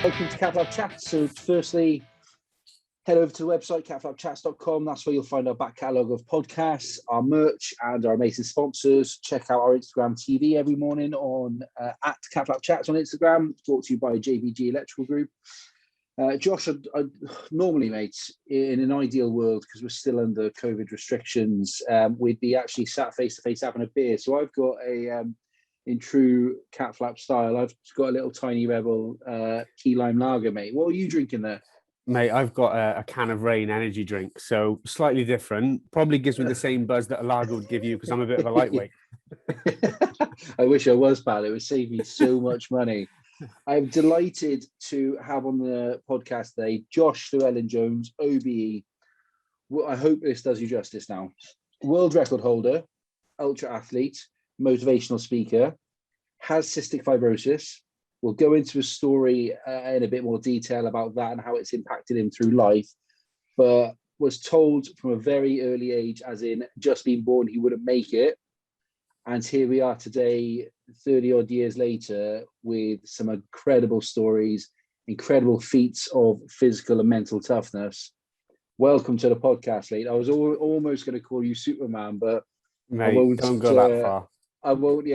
Welcome to Catflap Chats. So firstly, head over to the website, catflapchats.com. That's where you'll find our back catalogue of podcasts, our merch, and our amazing sponsors. Check out our Instagram TV every morning on at Catflap Chats on Instagram, brought to you by JBG Electrical Group. Josh, I normally, mate, in an ideal world, because we're still under COVID restrictions, we'd be actually sat face-to-face having a beer. So I've got in true Catflap style, I've got a little tiny Rebel key lime lager, mate. What are you drinking there? Mate, I've got a can of Rain energy drink, so slightly different. Probably gives me the same buzz that a lager would give you, because I'm a bit of a lightweight. I wish I was, pal. It would save me so much money. I'm delighted to have on the podcast today Josh Llewellyn-Jones, OBE. Well, I hope this does you justice now. World record holder, ultra athlete, motivational speaker, has cystic fibrosis. We'll go into a story in a bit more detail about that and how it's impacted him through life, but was told from a very early age, as in just being born, he wouldn't make it. And here we are today, 30 odd years later, with some incredible stories, incredible feats of physical and mental toughness. Welcome to the podcast, mate. I was almost going to call you Superman, but mate, don't go that far. I won't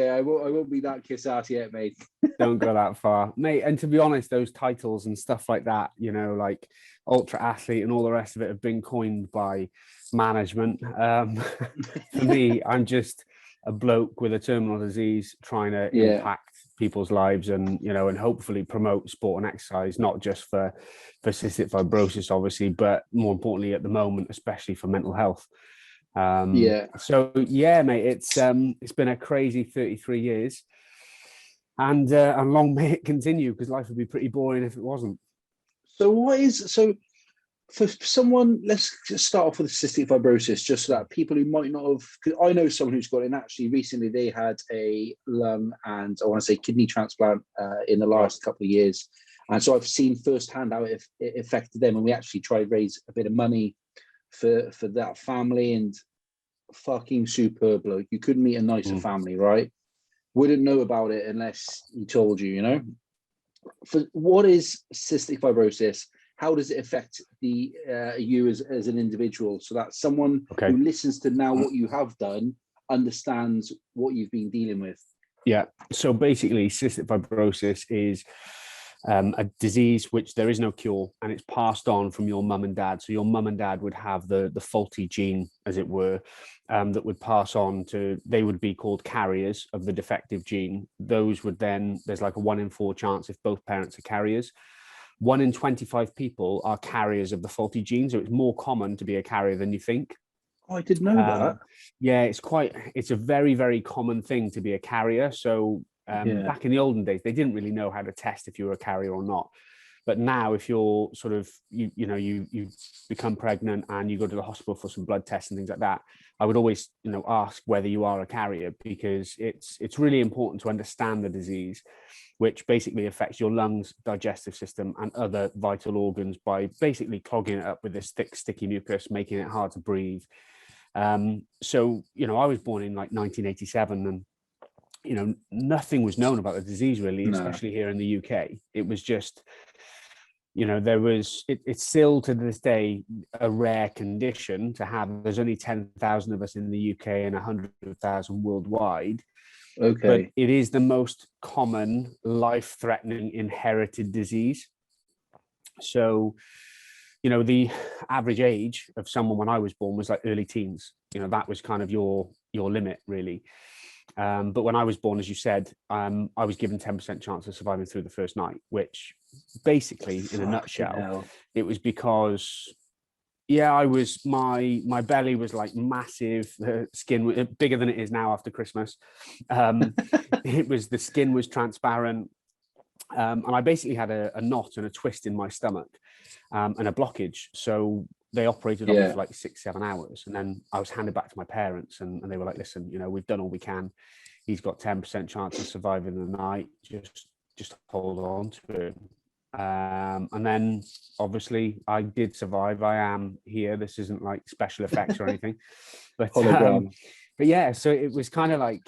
be that kiss ass yet, mate. Don't go that far, mate. And to be honest, those titles and stuff like that, you know, like ultra athlete and all the rest of it have been coined by management. For me, I'm just a bloke with a terminal disease trying to impact people's lives and, you know, and hopefully promote sport and exercise, not just for cystic fibrosis, obviously, but more importantly at the moment, especially for mental health. So yeah, mate, it's been a crazy 33 years, and long may it continue, because life would be pretty boring if it wasn't. So for someone, let's just start off with cystic fibrosis, just so that people who might not have, because I know someone who's got it, and actually recently they had a lung and I want to say kidney transplant in the last couple of years, and so I've seen firsthand how it affected them, and we actually tried to raise a bit of money for that family, and fucking superb bloke. You couldn't meet a nicer family, right? Wouldn't know about it unless he told you, you know. For what is cystic fibrosis? How does it affect you as an individual, so that someone who listens to now what you have done understands what you've been dealing with? Yeah. So basically, cystic fibrosis is a disease which there is no cure, and it's passed on from your mum and dad. So your mum and dad would have the faulty gene, as it were, that would pass on to, they would be called carriers of the defective gene. Those would then, there's like a 1 in 4 chance if both parents are carriers. 1 in 25 people are carriers of the faulty gene. So it's more common to be a carrier than you think. Oh, I didn't know that. Yeah, it's a very, very common thing to be a carrier. So back in the olden days, they didn't really know how to test if you were a carrier or not. But now, if you're sort of, you become pregnant and you go to the hospital for some blood tests and things like that, I would always, ask whether you are a carrier, because it's really important to understand the disease, which basically affects your lungs, digestive system, and other vital organs by basically clogging it up with this thick, sticky mucus, making it hard to breathe. So, I was born in like 1987, and nothing was known about the disease really, especially here in the UK. It was just, it's still to this day a rare condition to have. There's only 10,000 of us in the UK and 100,000 worldwide. Okay. But it is the most common life-threatening inherited disease. So, the average age of someone when I was born was like early teens. That was kind of your limit really. But when I was born, as you said, I was given 10% chance of surviving through the first night, which basically, in a nutshell, it was because, my belly was like massive, the skin bigger than it is now after Christmas. The skin was transparent. And I basically had a knot and a twist in my stomach, and a blockage. So they operated on me for like 6-7 hours, and then I was handed back to my parents, and they were like, listen, we've done all we can. He's got 10% chance of surviving the night. Just hold on to him. And then obviously I did survive. I am here. This isn't like special effects or anything, but yeah, so it was kind of like,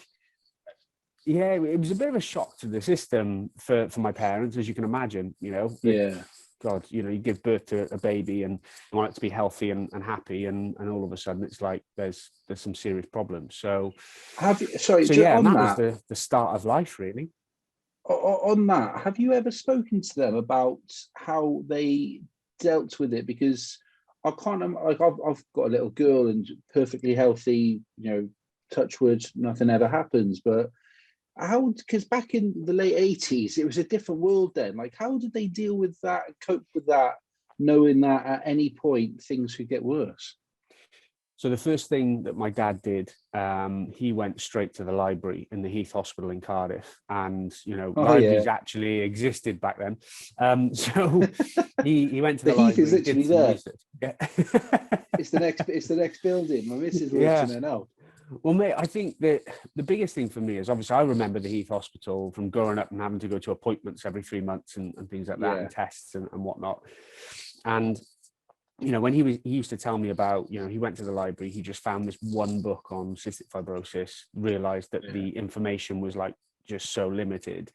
yeah, it was a bit of a shock to the system for my parents, as you can imagine. Yeah. God, you give birth to a baby and you want it to be healthy and happy, and all of a sudden it's like there's some serious problems. So Have you, sorry, so just yeah, and on that that, was the start of life, really. on that, have you ever spoken to them about how they dealt with it? Because I can't, like, I've got a little girl and perfectly healthy, touch wood, nothing ever happens. But how, because back in the late 80s, it was a different world then. Like, how did they deal with that, cope with that, knowing that at any point things could get worse? So the first thing that my dad did, he went straight to the library in the Heath Hospital in Cardiff, and libraries actually existed back then. So he went to the Heath library, is literally did some there. research. Yeah. It's the next building. My missus works in there now. Well, mate, I think that the biggest thing for me is, obviously, I remember the Heath Hospital from growing up and having to go to appointments every 3 months and things like that, and tests and whatnot. And when he used to tell me about, he went to the library, he just found this one book on cystic fibrosis, realized that the information was like just so limited.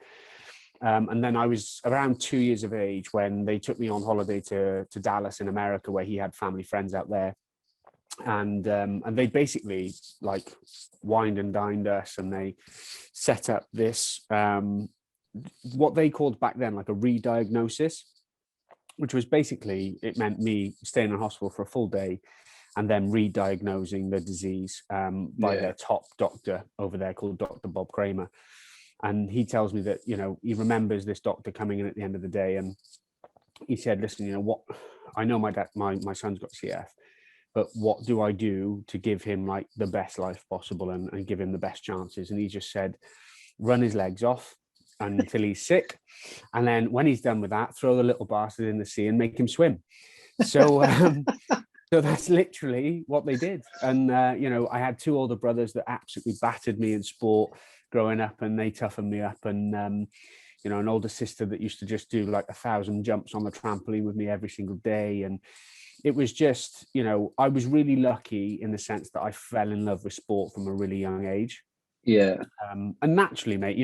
And then I was around 2 years of age when they took me on holiday to Dallas in America, where he had family friends out there. And they basically like wined and dined us, and they set up this, what they called back then like a re-diagnosis, which was basically, it meant me staying in hospital for a full day and then re-diagnosing the disease by their top doctor over there called Dr. Bob Kramer. And he tells me that, he remembers this doctor coming in at the end of the day, and he said, listen, what, I know my son's got CF, but what do I do to give him like the best life possible and give him the best chances? And he just said, run his legs off until he's sick, and then when he's done with that, throw the little bastard in the sea and make him swim. So so that's literally what they did. And I had two older brothers that absolutely battered me in sport growing up, and they toughened me up. And an older sister that used to just do like 1,000 jumps on the trampoline with me every single day. And it was just, I was really lucky in the sense that I fell in love with sport from a really young age. Yeah. And naturally, mate,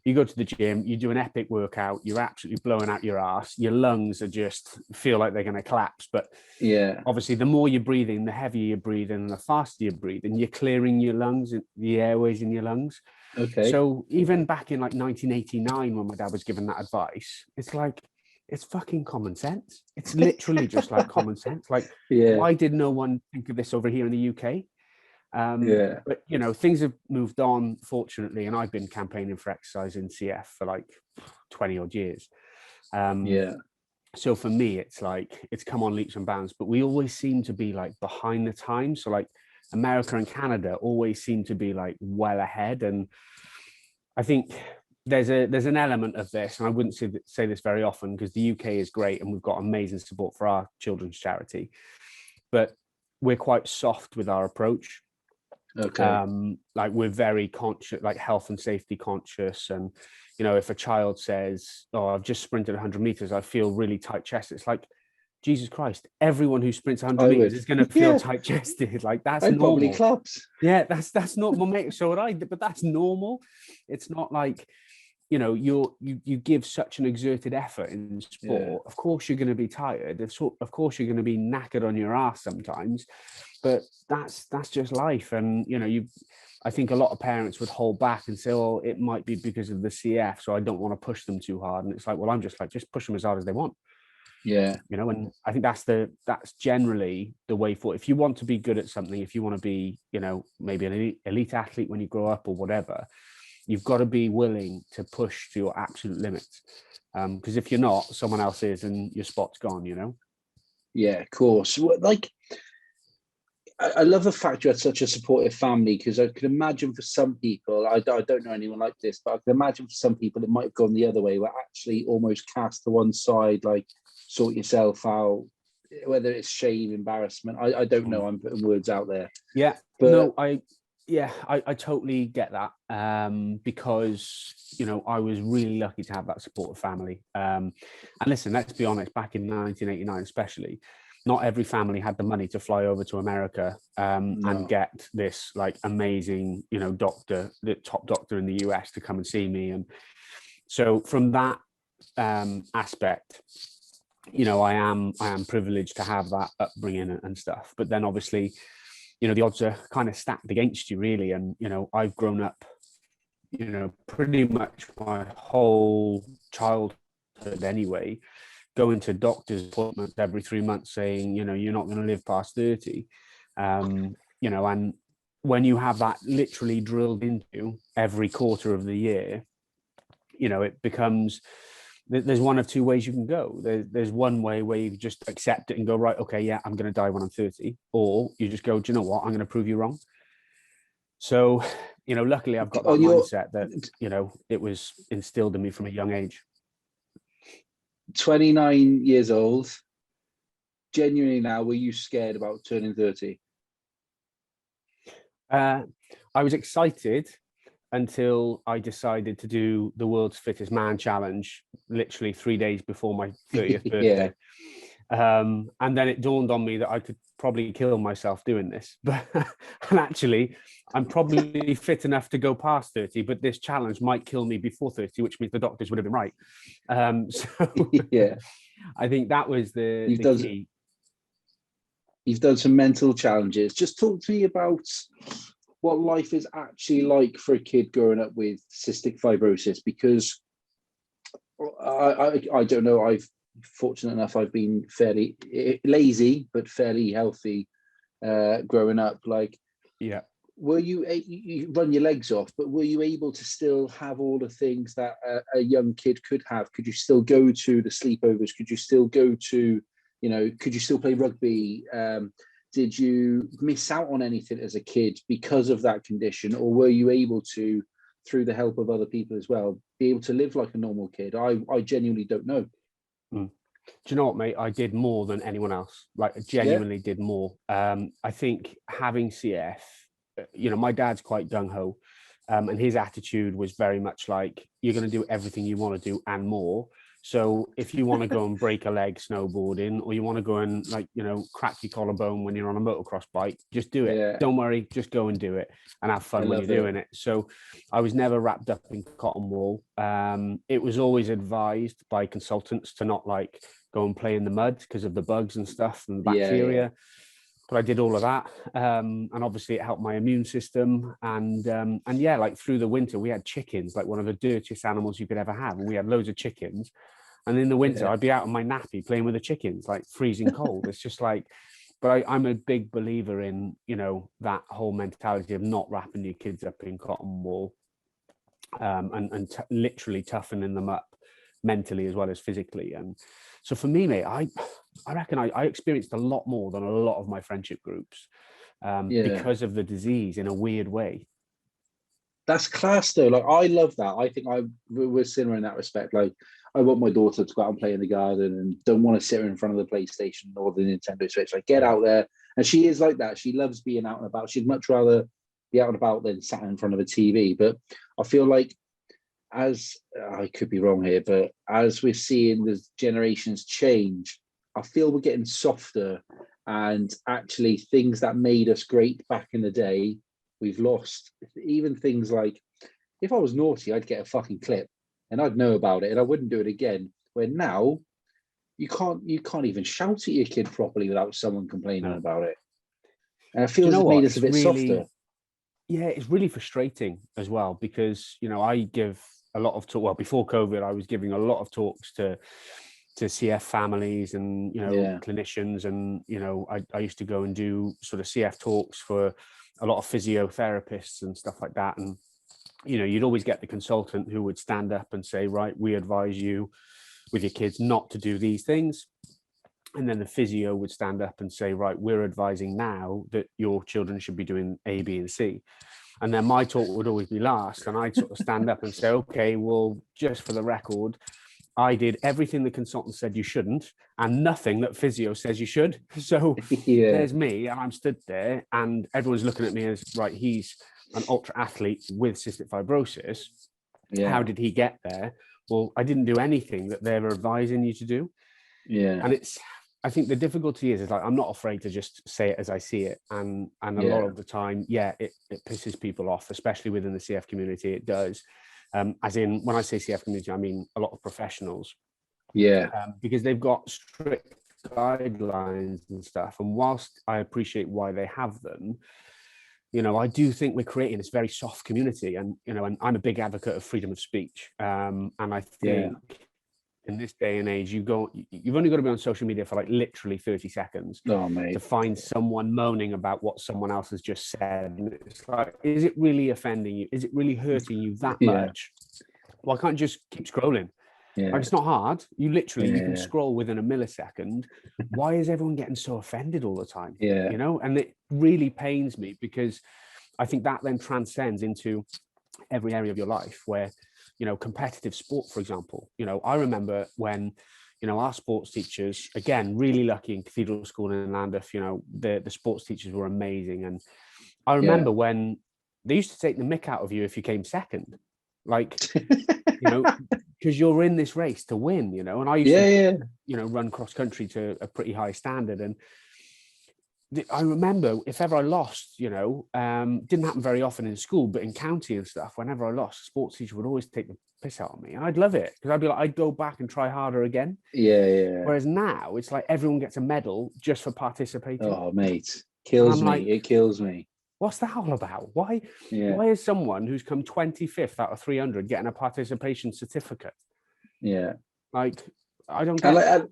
you go to the gym, you do an epic workout, you're absolutely blowing out your ass, your lungs are just feel like they're going to collapse. But obviously, the more you're breathing, the heavier you're breathing, and the faster you're breathing, you're clearing your lungs, the airways in your lungs. Okay. So even back in like 1989, when my dad was giving that advice, it's like, it's fucking common sense. It's literally just like common sense. Like, why did no one think of this over here in the UK? But things have moved on, fortunately, and I've been campaigning for exercise in CF for like 20 odd years. So for me, it's like it's come on leaps and bounds, but we always seem to be like behind the times. So like America and Canada always seem to be like well ahead, and I think there's an element of this, and I wouldn't say this very often because the UK is great and we've got amazing support for our children's charity, but we're quite soft with our approach. Okay. Like we're very conscious, like health and safety conscious. And, if a child says, oh, I've just sprinted 100 meters, I feel really tight chested. It's like, Jesus Christ, everyone who sprints 100 meters is going to feel tight chested. Like that's I'd normal. probably claps. Yeah, that's normal, mate. So would I, but that's normal. It's not like, you give such an exerted effort in sport. Of course you're going to be tired. Of course you're going to be knackered on your ass sometimes, but that's just life. And I think a lot of parents would hold back and say, oh, it might be because of the CF, so I don't want to push them too hard. And it's like, well, I'm just like, just push them as hard as they want. And I think that's generally the way forward. If you want to be good at something, if you want to be, maybe an elite athlete when you grow up or whatever, you've got to be willing to push to your absolute limits. Because if you're not, someone else is, and your spot's gone, Yeah, of course. Like, I love the fact you had such a supportive family, because I can imagine for some people, I don't know anyone like this, but I can imagine for some people it might have gone the other way, where actually almost cast to one side, like sort yourself out, whether it's shame, embarrassment. I don't know. I'm putting words out there. Yeah, but no, I totally get that, because I was really lucky to have that supportive family. And listen, let's be honest, back in 1989 especially, not every family had the money to fly over to America and get this like amazing, you know, doctor, the top doctor in the US to come and see me. And so from that aspect, you know, I am privileged to have that upbringing and stuff. But then obviously, you know, the odds are kind of stacked against you, really. And, you know, I've grown up, you know, pretty much my whole childhood anyway, going to doctor's appointments every 3 months saying, you know, you're not going to live past 30. You know, and when you have that literally drilled into you every quarter of the year, you know, it becomes, there's one of two ways you can go. There's one way where you just accept it and go, right, okay, yeah, I'm going to die when I'm 30. Or you just go, do you know what? I'm going to prove you wrong. So, you know, luckily I've got that mindset that, you know, it was instilled in me from a young age. 29 years old. Genuinely now, were you scared about turning 30? I was excited until I decided to do the world's fittest man challenge, literally 3 days before my 30th birthday. And then it dawned on me that I could probably kill myself doing this. But and actually, I'm probably fit enough to go past 30, but this challenge might kill me before 30, which means the doctors would have been right. So yeah, I think that was the key. You've done some mental challenges. Just talk to me about what life is actually like for a kid growing up with cystic fibrosis, because I don't know, I've fortunate enough, I've been fairly lazy but fairly healthy growing up. Like, yeah, were you run your legs off, but were you able to still have all the things that a young kid could have? Could you still go to the sleepovers? Could you still go to, you know, could you still play rugby? Did you miss out on anything as a kid because of that condition, or were you able to, through the help of other people as well, be able to live like a normal kid? I genuinely don't know. Do you know what, mate? I did more than anyone else. Like, I genuinely did more. I think having CF, you know, my dad's quite gung-ho, and his attitude was very much like, you're going to do everything you want to do and more. So if you want to go and break a leg snowboarding, or you want to go and, like, you know, crack your collarbone when you're on a motocross bike, just do it. Yeah. Don't worry, just go and do it and have fun when you're doing it. So I was never wrapped up in cotton wool. It was always advised by consultants to not like go and play in the mud because of the bugs and stuff and the bacteria. Yeah. But I did all of that. And obviously it helped my immune system. And yeah, like through the winter, we had chickens, like one of the dirtiest animals you could ever have. And we had loads of chickens. And in the winter, I'd be out in my nappy playing with the chickens, like freezing cold. It's just like, but I'm a big believer in, you know, that whole mentality of not wrapping your kids up in cotton wool, and literally toughening them up mentally as well as physically. And so for me, mate, I reckon I experienced a lot more than a lot of my friendship groups because of the disease in a weird way. That's class though. Like, I love that. I think we're similar in that respect. Like, I want my daughter to go out and play in the garden and don't want to sit her in front of the PlayStation or the Nintendo Switch. Like, get out there. And she is like that. She loves being out and about. She'd much rather be out and about than sat in front of a TV. But I feel like, as I could be wrong here, but as we're seeing the generations change, I feel we're getting softer, and actually things that made us great back in the day, we've lost. Even things like, if I was naughty, I'd get a fucking clip and I'd know about it and I wouldn't do it again. Where now you can't even shout at your kid properly without someone complaining about it. And I feel it's made us a bit softer. Yeah, it's really frustrating as well, because, you know, I give a lot of talk. Well, before COVID, I was giving a lot of talks to CF families and, you know, clinicians. And, you know, I used to go and do sort of CF talks for a lot of physiotherapists and stuff like that. And, you know, you'd always get the consultant who would stand up and say, right, we advise you with your kids not to do these things. And then the physio would stand up and say, right, we're advising now that your children should be doing A, B, and C. And then my talk would always be last. And I'd sort of stand up and say, okay, well, just for the record, I did everything the consultant said you shouldn't and nothing that physio says you should. So there's me, and I'm stood there and everyone's looking at me as, right, he's an ultra athlete with cystic fibrosis. How did he get there? Well, I didn't do anything that they were advising you to do. And I think the difficulty is like, I'm not afraid to just say it as I see it. And a lot of the time, it pisses people off, especially within the CF community. It does. As in, when I say CF community, I mean a lot of professionals. Because they've got strict guidelines and stuff. And whilst I appreciate why they have them, I do think we're creating this very soft community. And, and I'm a big advocate of freedom of speech. And I think in this day and age, you've only got to be on social media for like literally 30 seconds to find someone moaning about what someone else has just said. And it's like, is it really offending you? Is it really hurting you that much? Why can't you just keep scrolling? Like, it's not hard. You literally you can scroll within a millisecond. Why is everyone getting so offended all the time? And it really pains me, because I think that then transcends into every area of your life where, competitive sport, for example. I remember when, our sports teachers, again, really lucky in Cathedral School in Llandaff, the sports teachers were amazing. And I remember when they used to take the mick out of you if you came second, like, because you're in this race to win, and I used to, run cross country to a pretty high standard. And I remember if ever I lost, didn't happen very often in school, but in county and stuff, whenever I lost, a sports teacher would always take the piss out of me. And I'd love it, because I'd be like, I'd go back and try harder again. Whereas now it's like everyone gets a medal just for participating. Oh, mate, kills me. Like, it kills me. What's that all about? Why is someone who's come 25th out of 300 getting a participation certificate? Like, I don't get it.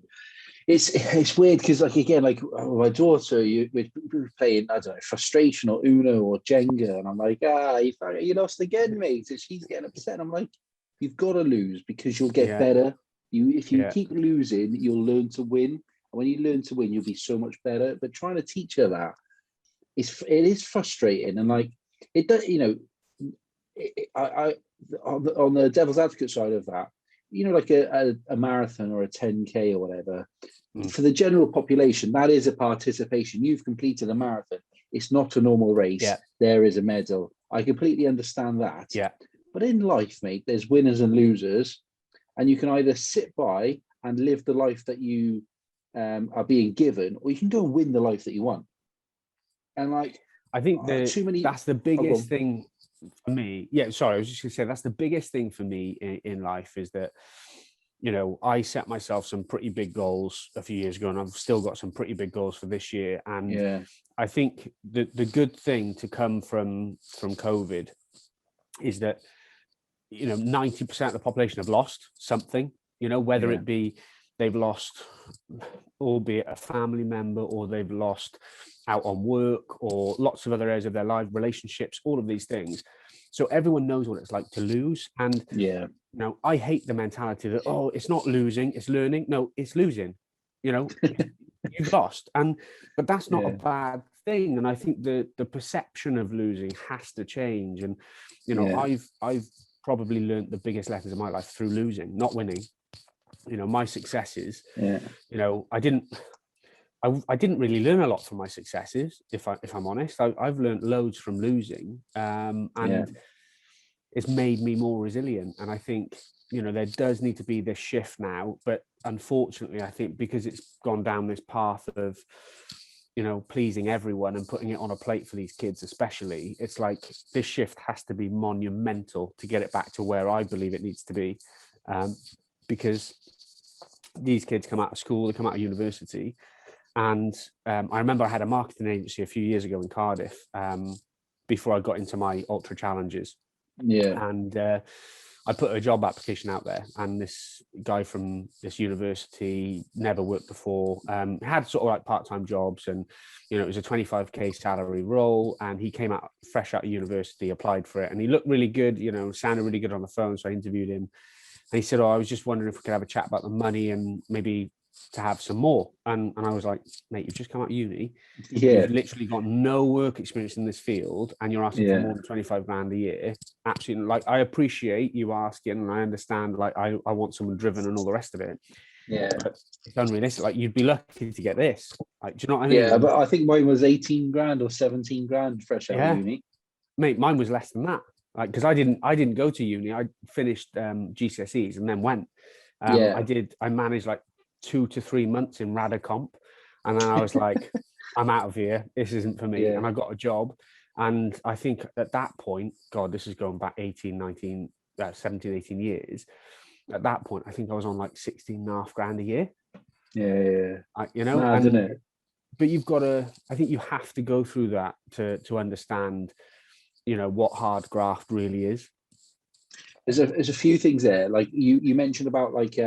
It's weird, because, like, again, like my daughter, we're playing, I don't know, frustration or Uno or Jenga, and I'm like, you lost again, mate. And she's getting upset. And I'm like, you've got to lose, because you'll get better. If you keep losing, you'll learn to win. And when you learn to win, you'll be so much better. But trying to teach her that, it is frustrating. And like, it does, I on the devil's advocate side of that, like a marathon or a 10K or whatever, for the general population, that is a participation. You've completed a marathon. It's not a normal race. There is a medal. I completely understand that. But in life, mate, there's winners and losers, and you can either sit by and live the life that you are being given, or you can go and win the life that you want. And like, I think that's the biggest thing for me. I was just gonna say, that's the biggest thing for me in life, is that, I set myself some pretty big goals a few years ago, and I've still got some pretty big goals for this year. And I think the good thing to come from COVID is that, 90% of the population have lost something, whether it be they've lost, albeit a family member, or they've lost out on work, or lots of other areas of their life, relationships, all of these things. So everyone knows what it's like to lose. And I hate the mentality that, oh, it's not losing, it's learning. No, it's losing. You've lost. But that's not a bad thing. And I think the perception of losing has to change. And I've probably learned the biggest lessons of my life through losing, not winning. My successes, I didn't really learn a lot from my successes, if I'm honest. I've learned loads from losing, and it's made me more resilient. And I think, there does need to be this shift now. But unfortunately, I think because it's gone down this path of, pleasing everyone and putting it on a plate for these kids especially, it's like this shift has to be monumental to get it back to where I believe it needs to be. Because these kids come out of school, they come out of university. And I remember I had a marketing agency a few years ago in Cardiff, before I got into my ultra challenges. And I put a job application out there, and this guy from this university, never worked before, had sort of like part-time jobs, and it was a 25k salary role. And he came out fresh out of university, applied for it, and he looked really good, sounded really good on the phone. So I interviewed him, and he said, "Oh, I was just wondering if we could have a chat about the money and maybe to have some more." And I was like, "Mate, you've just come out of uni. You've literally got no work experience in this field, and you're asking for more than 25 grand a year." Absolutely. Like, I appreciate you asking, and I understand, like, I want someone driven and all the rest of it. But it's unrealistic. Like, you'd be lucky to get this. Like, do you know what I mean? But I think mine was 18 grand or 17 grand fresh out of uni. Mate, mine was less than that. Like, because I didn't go to uni. I finished GCSEs and then went. I managed like 2 to 3 months in Radicomp, and then I was like, I'm out of here. This isn't for me. Yeah. And I got a job. And I think at that point, God, this is going back 17, 18 years. At that point, I think I was on like 16.5 grand a year. Yeah. You know, Mad, isn't it? But you've got to, I think you have to go through that to understand, you know, what hard graft really is. There's a few things there. Like you mentioned about like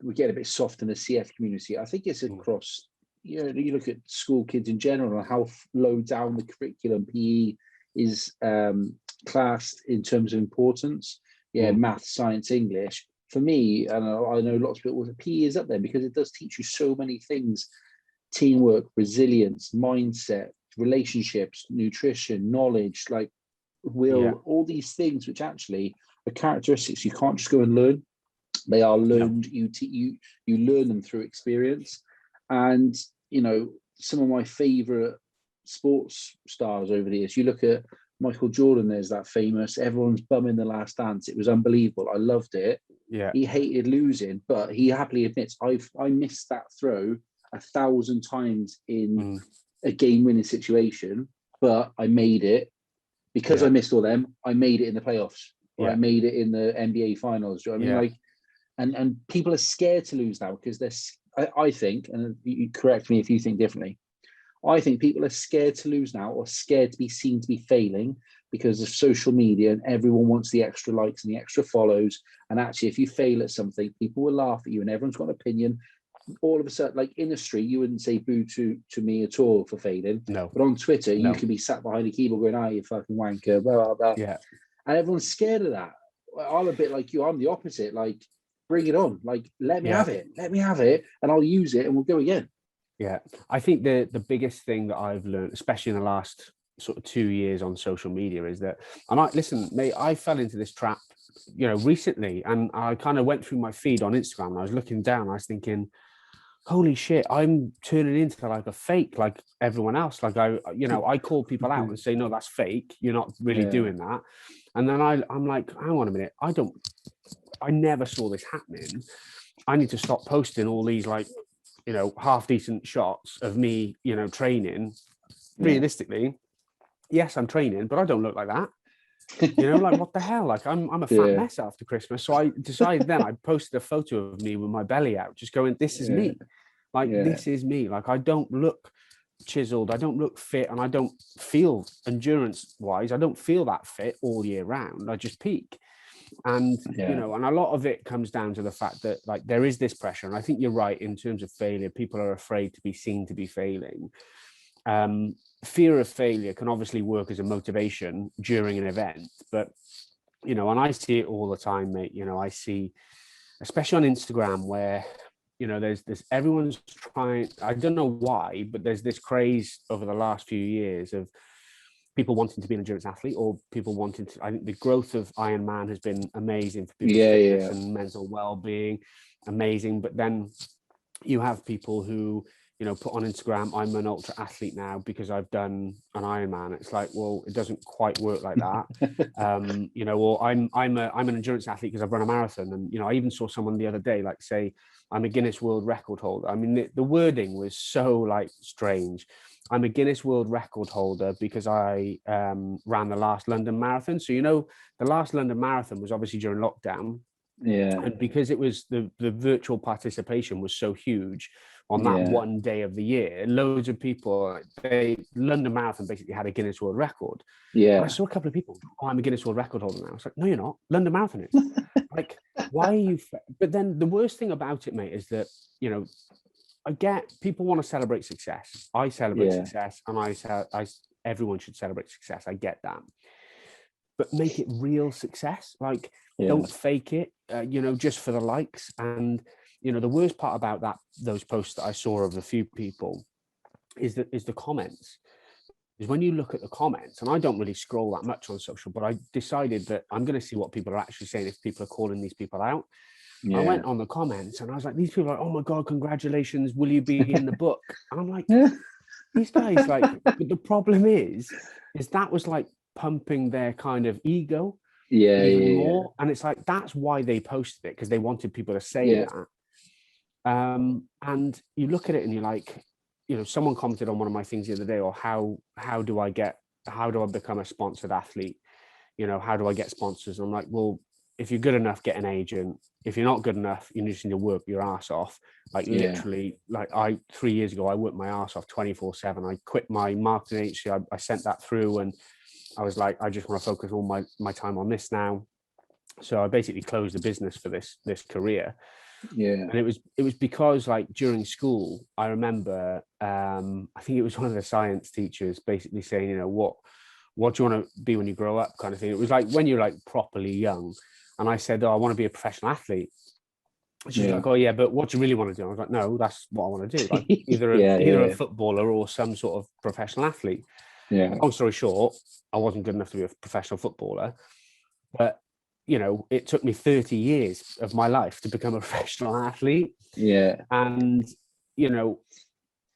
we get a bit soft in the CF community. I think it's across, you know, you look at school kids in general and how low down the curriculum PE is classed in terms of importance. Math, science, English. For me, and I know lots of people, PE is up there because it does teach you so many things: teamwork, resilience, mindset, relationships, nutrition, knowledge, like all these things, which actually are characteristics you can't just go and learn. They are learned. No. You learn them through experience. And you know, some of my favorite sports stars over the years, you look at Michael Jordan, there's that famous everyone's bumming the last dance. It was unbelievable. I loved it. Yeah. He hated losing, but he happily admits I missed that throw 1,000 times in a game-winning situation, but I made it because I missed all them. I made it in the playoffs. Or I made it in the NBA finals. Do you know what I mean? Like, and people are scared to lose now because I think, and you correct me if you think differently, I think people are scared to lose now, or scared to be seen to be failing because of social media, and everyone wants the extra likes and the extra follows. And actually, if you fail at something, people will laugh at you, and everyone's got an opinion. All of a sudden, like in the street, you wouldn't say boo to me at all for failing. No. But on Twitter, you can be sat behind a keyboard going, "Ah, you fucking wanker," blah blah blah. Yeah. And everyone's scared of that. I'm a bit like you. I'm the opposite. Like, bring it on. Like, let me have it. Let me have it, and I'll use it, and we'll go again. Yeah, I think the biggest thing that I've learned, especially in the last sort of 2 years on social media, is that listen, mate, I fell into this trap, you know, recently, and I kind of went through my feed on Instagram, and I was looking down, I was thinking, holy shit, I'm turning into like a fake, like everyone else. Like I call people out and say, no, that's fake. You're not really doing that. And then I'm like, hang on a minute, I never saw this happening. I need to stop posting all these like, you know, half decent shots of me, you know, training. Realistically, yes, I'm training, but I don't look like that. You know, like what the hell? Like I'm a fat mess after Christmas. So I decided then I posted a photo of me with my belly out, just going, this is me. Like this is me. Like I don't look chiseled, I don't look fit, and I don't feel endurance wise, I don't feel that fit all year round. I just peak. And you know, and a lot of it comes down to the fact that like there is this pressure, and I think you're right in terms of failure. People are afraid to be seen to be failing. Fear of failure can obviously work as a motivation during an event, but you know, and I see it all the time, mate. You know, I see, especially on Instagram, where you know there's everyone's trying, I don't know why, but there's this craze over the last few years of people wanting to be an endurance athlete, or people wanting to, I think the growth of Ironman has been amazing for people's fitness and mental well-being, amazing. But then you have people who, you know, put on Instagram, I'm an ultra athlete now because I've done an Ironman. It's like, well, it doesn't quite work like that. You know, or I'm an endurance athlete because I've run a marathon. And, you know, I even saw someone the other day, like say, I'm a Guinness World Record holder. I mean, the wording was so like strange. I'm a Guinness World Record holder because I ran the last London Marathon. So, you know, the last London Marathon was obviously during lockdown. And because it was the virtual participation was so huge on that one day of the year, loads of people, London Marathon basically had a Guinness World Record. And I saw a couple of people, oh, I'm a Guinness World Record holder now. I was like, no, you're not. London Marathon is. Like, why are you? But then the worst thing about it, mate, is that, you know, I get people want to celebrate success. I celebrate success, and everyone should celebrate success. I get that. But make it real success. Like, don't fake it, you know, just for the likes. And, you know, the worst part about those posts that I saw of a few people is the comments. Is when you look at the comments, and I don't really scroll that much on social, but I decided that I'm going to see what people are actually saying if people are calling these people out. I went on the comments and I was like, these people are like, oh my God, congratulations. Will you be in the book? And I'm like, these guys, like, but the problem is that was like pumping their kind of ego even more. And it's like, that's why they posted it, because they wanted people to say that. And you look at it and you're like, you know, someone commented on one of my things the other day, or how do I become a sponsored athlete? You know, how do I get sponsors? I'm like, well, if you're good enough, get an agent. If you're not good enough, you just need to work your ass off. Like literally, like 3 years ago, I worked my ass off 24/7. I quit my marketing agency. I sent that through, and I was like, I just want to focus all my time on this now. So I basically closed the business for this career. Yeah. And it was because, like, during school, I remember, I think it was one of the science teachers basically saying, you know, what do you want to be when you grow up, kind of thing. It was like when you're like properly young. And I said, oh, I want to be a professional athlete. She's like, oh yeah, but what do you really want to do? I was like, no, that's what I want to do. Like either a footballer or some sort of professional athlete. Yeah. Long story short, I wasn't good enough to be a professional footballer, but you know, it took me 30 years of my life to become a professional athlete. Yeah. And, you know,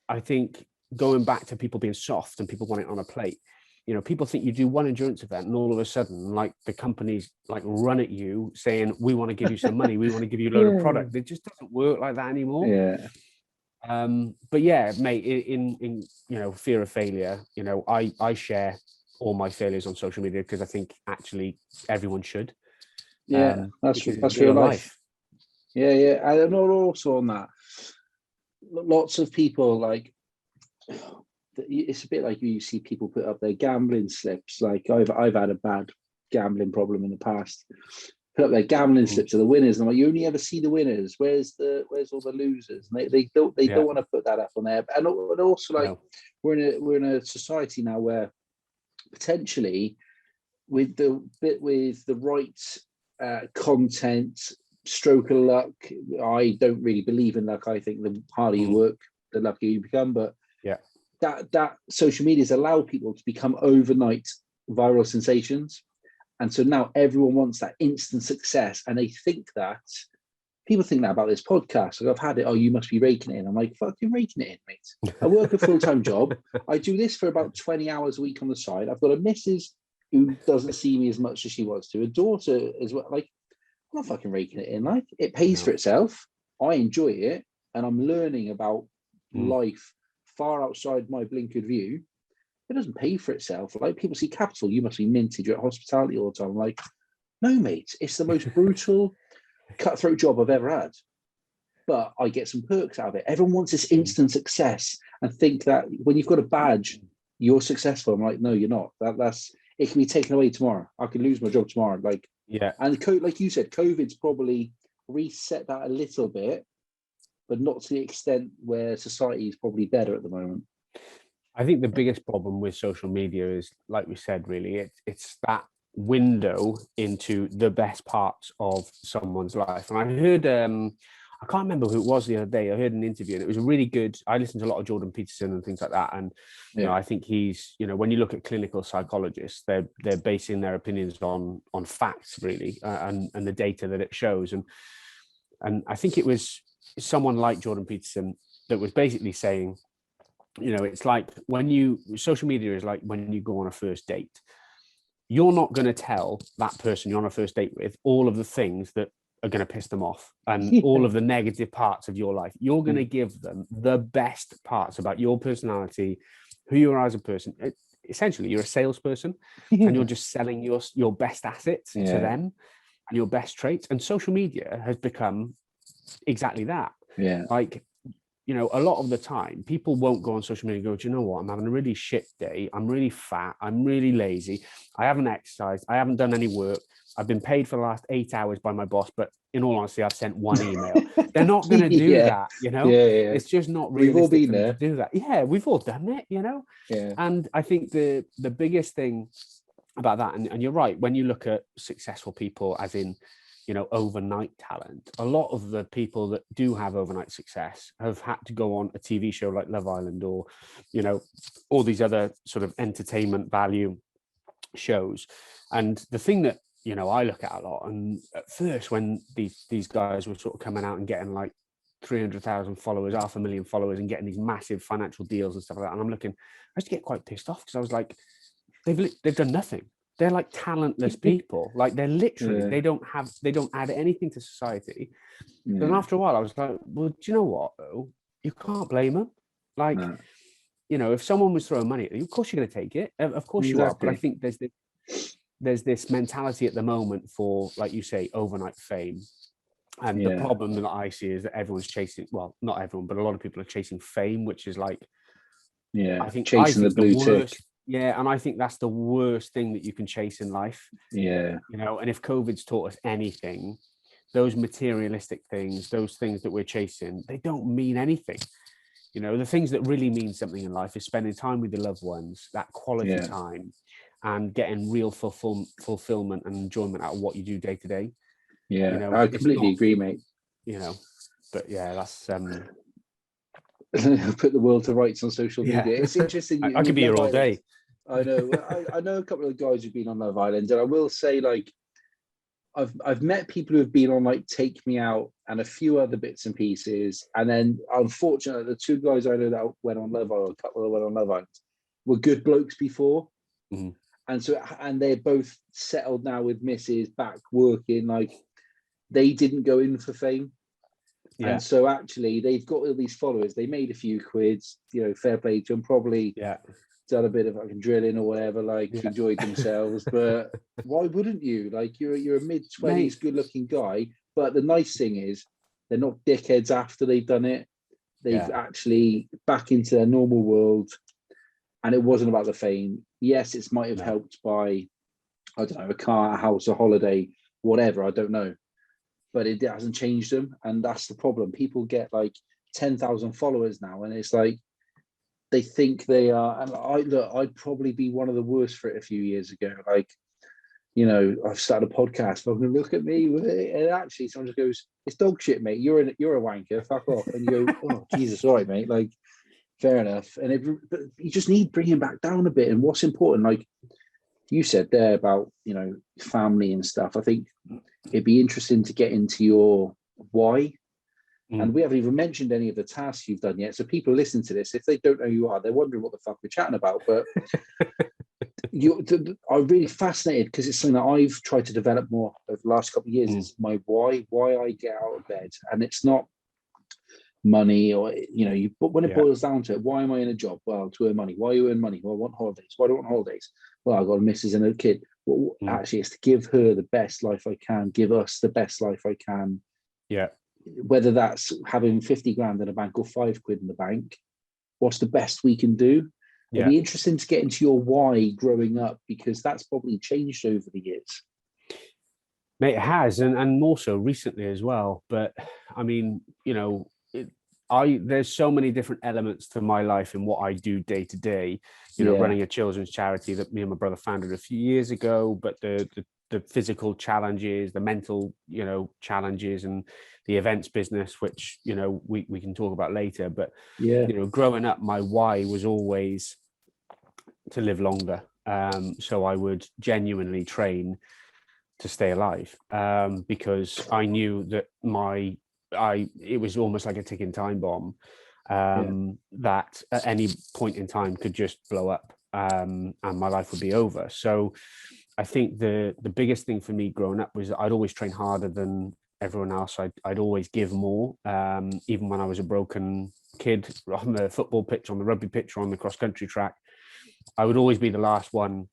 I think going back to people being soft and people want it on a plate, you know, people think you do one endurance event and all of a sudden, like, the companies like run at you saying, we want to give you some money, we want to give you a load of product. It just doesn't work like that anymore. Yeah. But yeah, mate, in you know, fear of failure, you know, I share all my failures on social media because I think actually everyone should. Yeah, that's real life. Yeah. And also on that, lots of people, like, it's a bit like you see people put up their gambling slips. Like I've had a bad gambling problem in the past. Put up their gambling slips of the winners, and I'm like, you only ever see the winners. Where's all the losers? And they don't want to put that up on there. And also, like, we're in a society now where potentially with the right content, stroke of luck. I don't really believe in luck. I think the harder you work, the luckier you become. But that social media's allow people to become overnight viral sensations, and so now everyone wants that instant success, and they think that people think that about this podcast. Like, I've had it. Oh, you must be raking it in. I'm like, fucking raking it in, mate. I work a full-time job. I do this for about 20 hours a week on the side. I've got a missus who doesn't see me as much as she wants to, a daughter as well. Like, I'm not fucking raking it in. Like, it pays for itself. I enjoy it, and I'm learning about life far outside my blinkered view. It doesn't pay for itself. Like, people see capital, you must be minted, you're at hospitality all the time. I'm like, no, mate, it's the most brutal, cutthroat job I've ever had. But I get some perks out of it. Everyone wants this instant success and think that when you've got a badge, you're successful. I'm like, no, you're not. That's it can be taken away tomorrow. I could lose my job tomorrow. Like, and like you said, COVID's probably reset that a little bit, but not to the extent where society is probably better at the moment. I think the biggest problem with social media is, like we said, really, it's that window into the best parts of someone's life. And I heard, I can't remember who it was the other day. I heard an interview, and it was a really good. I listened to a lot of Jordan Peterson and things like that, and you know, I think he's, you know, when you look at clinical psychologists, they're basing their opinions on facts, really, and the data that it shows. And I think it was someone like Jordan Peterson that was basically saying, you know, it's like social media is like when you go on a first date. You're not going to tell that person you're on a first date with all of the things that are going to piss them off and all of the negative parts of your life. You're going to give them the best parts about your personality, who you are as a person. Essentially, you're a salesperson and you're just selling your best assets to them and your best traits. And social media has become exactly that. Yeah. Like, you know, a lot of the time, people won't go on social media and go, do you know what? I'm having a really shit day. I'm really fat. I'm really lazy. I haven't exercised. I haven't done any work. I've been paid for the last 8 hours by my boss, but in all honesty, I've sent one email. They're not going to do that, you know? It's just not realistic. We've all been there. To do that. Yeah, we've all done it, you know? Yeah. And I think the biggest thing about that, and you're right, when you look at successful people, as in, you know, overnight talent, a lot of the people that do have overnight success have had to go on a TV show like Love Island, or, you know, all these other sort of entertainment value shows. And the thing that, you know, I look at a lot, and at first when these guys were sort of coming out and getting like 300,000 followers, 500,000 followers, and getting these massive financial deals and stuff like that, and I'm looking, I used to get quite pissed off because I was like, they've done nothing. they're like talentless people. Like they're literally, they don't add anything to society. And after a while, I was like, well, do you know what, though? You can't blame them. Like, you know, if someone was throwing money at you, of course you're going to take it. Of course you are. But I think there's this mentality at the moment for, like you say, overnight fame. And the problem that I see is that everyone's chasing, well, not everyone, but a lot of people are chasing fame, which is like, I think the blue tick. Yeah, and I think that's the worst thing that you can chase in life. Yeah. You know, and if COVID's taught us anything, those materialistic things, those things that we're chasing, they don't mean anything. You know, the things that really mean something in life is spending time with your loved ones, that quality time, and getting real fulfillment and enjoyment out of what you do day to day. Yeah, you know, I completely agree, mate. You know, but yeah, that's put the world to rights on social media. It's interesting. I could be here all day. I know. I know a couple of guys who've been on Love Island, and I will say, like, I've met people who have been on like Take Me Out and a few other bits and pieces, and then unfortunately, the two guys I know that went on Love Island, a couple that went on Love Island, were good blokes before, and they're both settled now with misses, back working. Like, they didn't go in for fame. And so actually they've got all these followers. They made a few quids, you know, fair play to them, probably done a bit of fucking drilling or whatever, like enjoyed themselves. But why wouldn't you? Like, you're a mid-20s good looking guy. But the nice thing is they're not dickheads after they've done it. They've actually back into their normal world. And it wasn't about the fame. Yes, it might have helped by, I don't know, a car, a house, a holiday, whatever, I don't know. But it hasn't changed them, and that's the problem. People get like 10,000 followers now, and it's like they think they are. And I'd probably be one of the worst for it a few years ago. Like, you know, I've started a podcast. I'm going to look at me, and actually, someone just goes, "It's dog shit, mate. You're a wanker. Fuck off." And you go, "Oh, Jesus, all right, mate. Like, fair enough." But you just need bringing back down a bit. And what's important, like you said there about, you know, family and stuff. I think it'd be interesting to get into your why. And we haven't even mentioned any of the tasks you've done yet. So people listening to this, if they don't know who you are, they're wondering what the fuck we're chatting about. But I'm really fascinated because it's something that I've tried to develop more over the last couple of years. Is my why I get out of bed. And it's not money, or, you know, but when it boils down to it, why am I in a job? Well, to earn money. Why you earn money? Well, I want holidays. Why do I want holidays? Well, I've got a missus and a kid. Well, actually, it's to give her the best life I can, give us the best life I can. Yeah. Whether that's having 50 grand in the bank or 5 quid in the bank, what's the best we can do? It'd be interesting to get into your why growing up, because that's probably changed over the years. Mate, it has, and more so recently as well. But I mean, you know, there's so many different elements to my life and what I do day to day. You know, running a children's charity that me and my brother founded a few years ago, but the physical challenges, the mental, you know, challenges, and the events business, which, you know, we can talk about later. But you know, growing up, my why was always to live longer. So I would genuinely train to stay alive, because I knew that it was almost like a ticking time bomb, that at any point in time could just blow up, and my life would be over. So I think the biggest thing for me growing up was that I'd always train harder than everyone else. I'd always give more, even when I was a broken kid on the football pitch, on the rugby pitch, or on the cross-country track. I would always be the last one.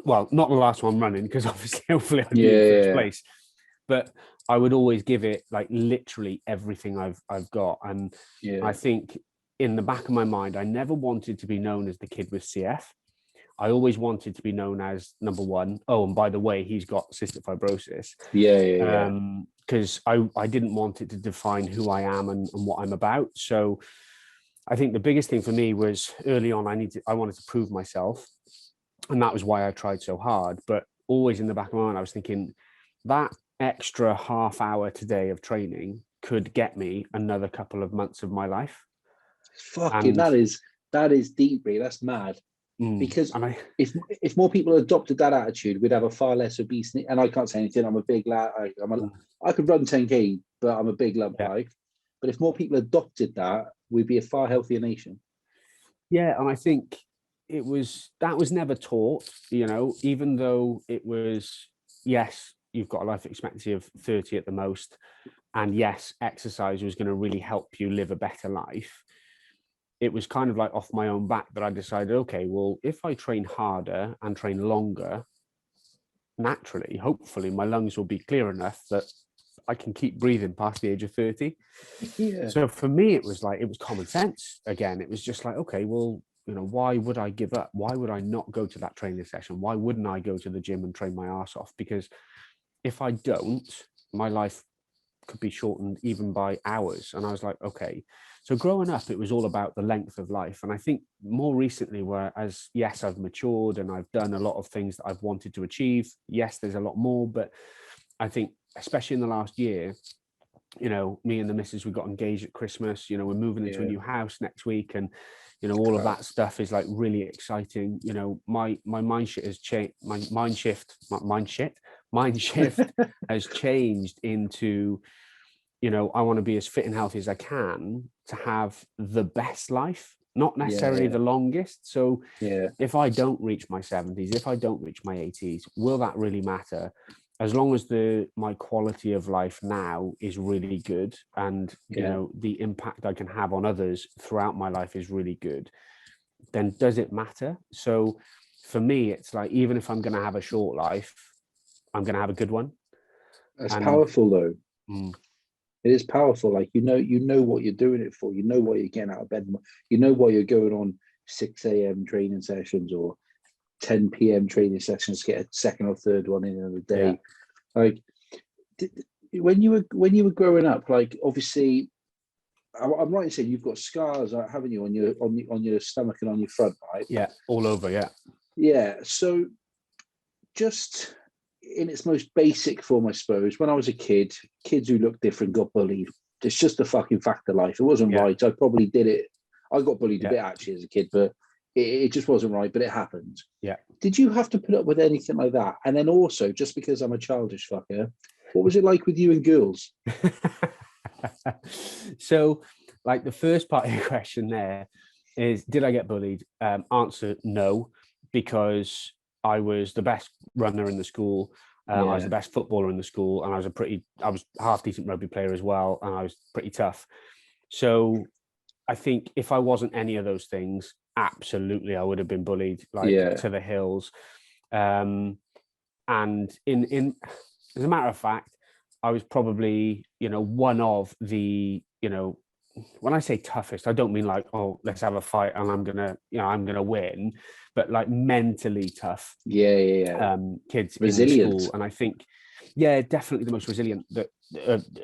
Well, not the last one running, because obviously, hopefully I'd be in first place. But I would always give it like literally everything I've got. And I think in the back of my mind, I never wanted to be known as the kid with CF. I always wanted to be known as number one. Oh, and by the way, he's got cystic fibrosis. Because I didn't want it to define who I am and what I'm about. So I think the biggest thing for me was early on, I wanted to prove myself. And that was why I tried so hard. But always in the back of my mind, I was thinking that extra half hour today of training could get me another couple of months of my life. Fucking, that is deep, bro. That's mad. Because if more people adopted that attitude, we'd have a far less obesity. And I can't say anything. I'm a big lad. I could run 10K, but I'm a big lump. Like. But if more people adopted that, we'd be a far healthier nation. Yeah, and I think that was never taught, you know, even though it was, yes, you've got a life expectancy of 30 at the most, and yes, exercise was going to really help you live a better life. It was kind of like off my own back that I decided, okay, well, if I train harder and train longer, naturally, hopefully my lungs will be clear enough that I can keep breathing past the age of 30. Yeah. So for me, it was common sense again. It was just like, okay, well, you know, why would I give up? Why would I not go to that training session? Why wouldn't I go to the gym and train my ass off? Because if I don't, my life could be shortened even by hours. And I was like, okay. So growing up, it was all about the length of life. And I think more recently, whereas, yes, I've matured and I've done a lot of things that I've wanted to achieve. Yes, there's a lot more, but I think, especially in the last year, you know, me and the missus, we got engaged at Christmas, you know, we're moving into a new house next week. And, you know, all of that stuff is like really exciting. You know, my mind shift has changed, mind shift has changed into, you know, I want to be as fit and healthy as I can to have the best life, not necessarily the longest. So if I don't reach my 70s, if I don't reach my 80s, will that really matter? As long as my quality of life now is really good, and you know, the impact I can have on others throughout my life is really good, then does it matter? So for me, it's like, even if I'm going to have a short life, I'm going to have a good one. That's powerful though. It is powerful. Like, you know what you're doing it for. You know why you're getting out of bed. You know why you're going on 6 a.m. training sessions or 10 p.m. training sessions to get a second or third one in a day. Like, when you were growing up, like, obviously, I'm right in saying you've got scars, haven't you, on your stomach and on your front, right? Yeah, all over. Yeah. So, just in its most basic form, I suppose, when I was a kid, kids who looked different got bullied. It's just a fucking fact of life. It wasn't right. I probably did it. I got bullied a bit actually as a kid, but it just wasn't right, but it happened. Yeah. Did you have to put up with anything like that? And then also, just because I'm a childish fucker, what was it like with you and girls? So, like, the first part of your question there is, did I get bullied? Answer, no, because I was the best runner in the school. I was the best footballer in the school, and I was half decent rugby player as well, and I was pretty tough. So I think if I wasn't any of those things, absolutely I would have been bullied to the hills. And in as a matter of fact, I was probably, you know, one of the, you know, when I say toughest, I don't mean like, oh, let's have a fight and I'm gonna win, but like mentally tough. Kids resilient in school. And I think, definitely the most resilient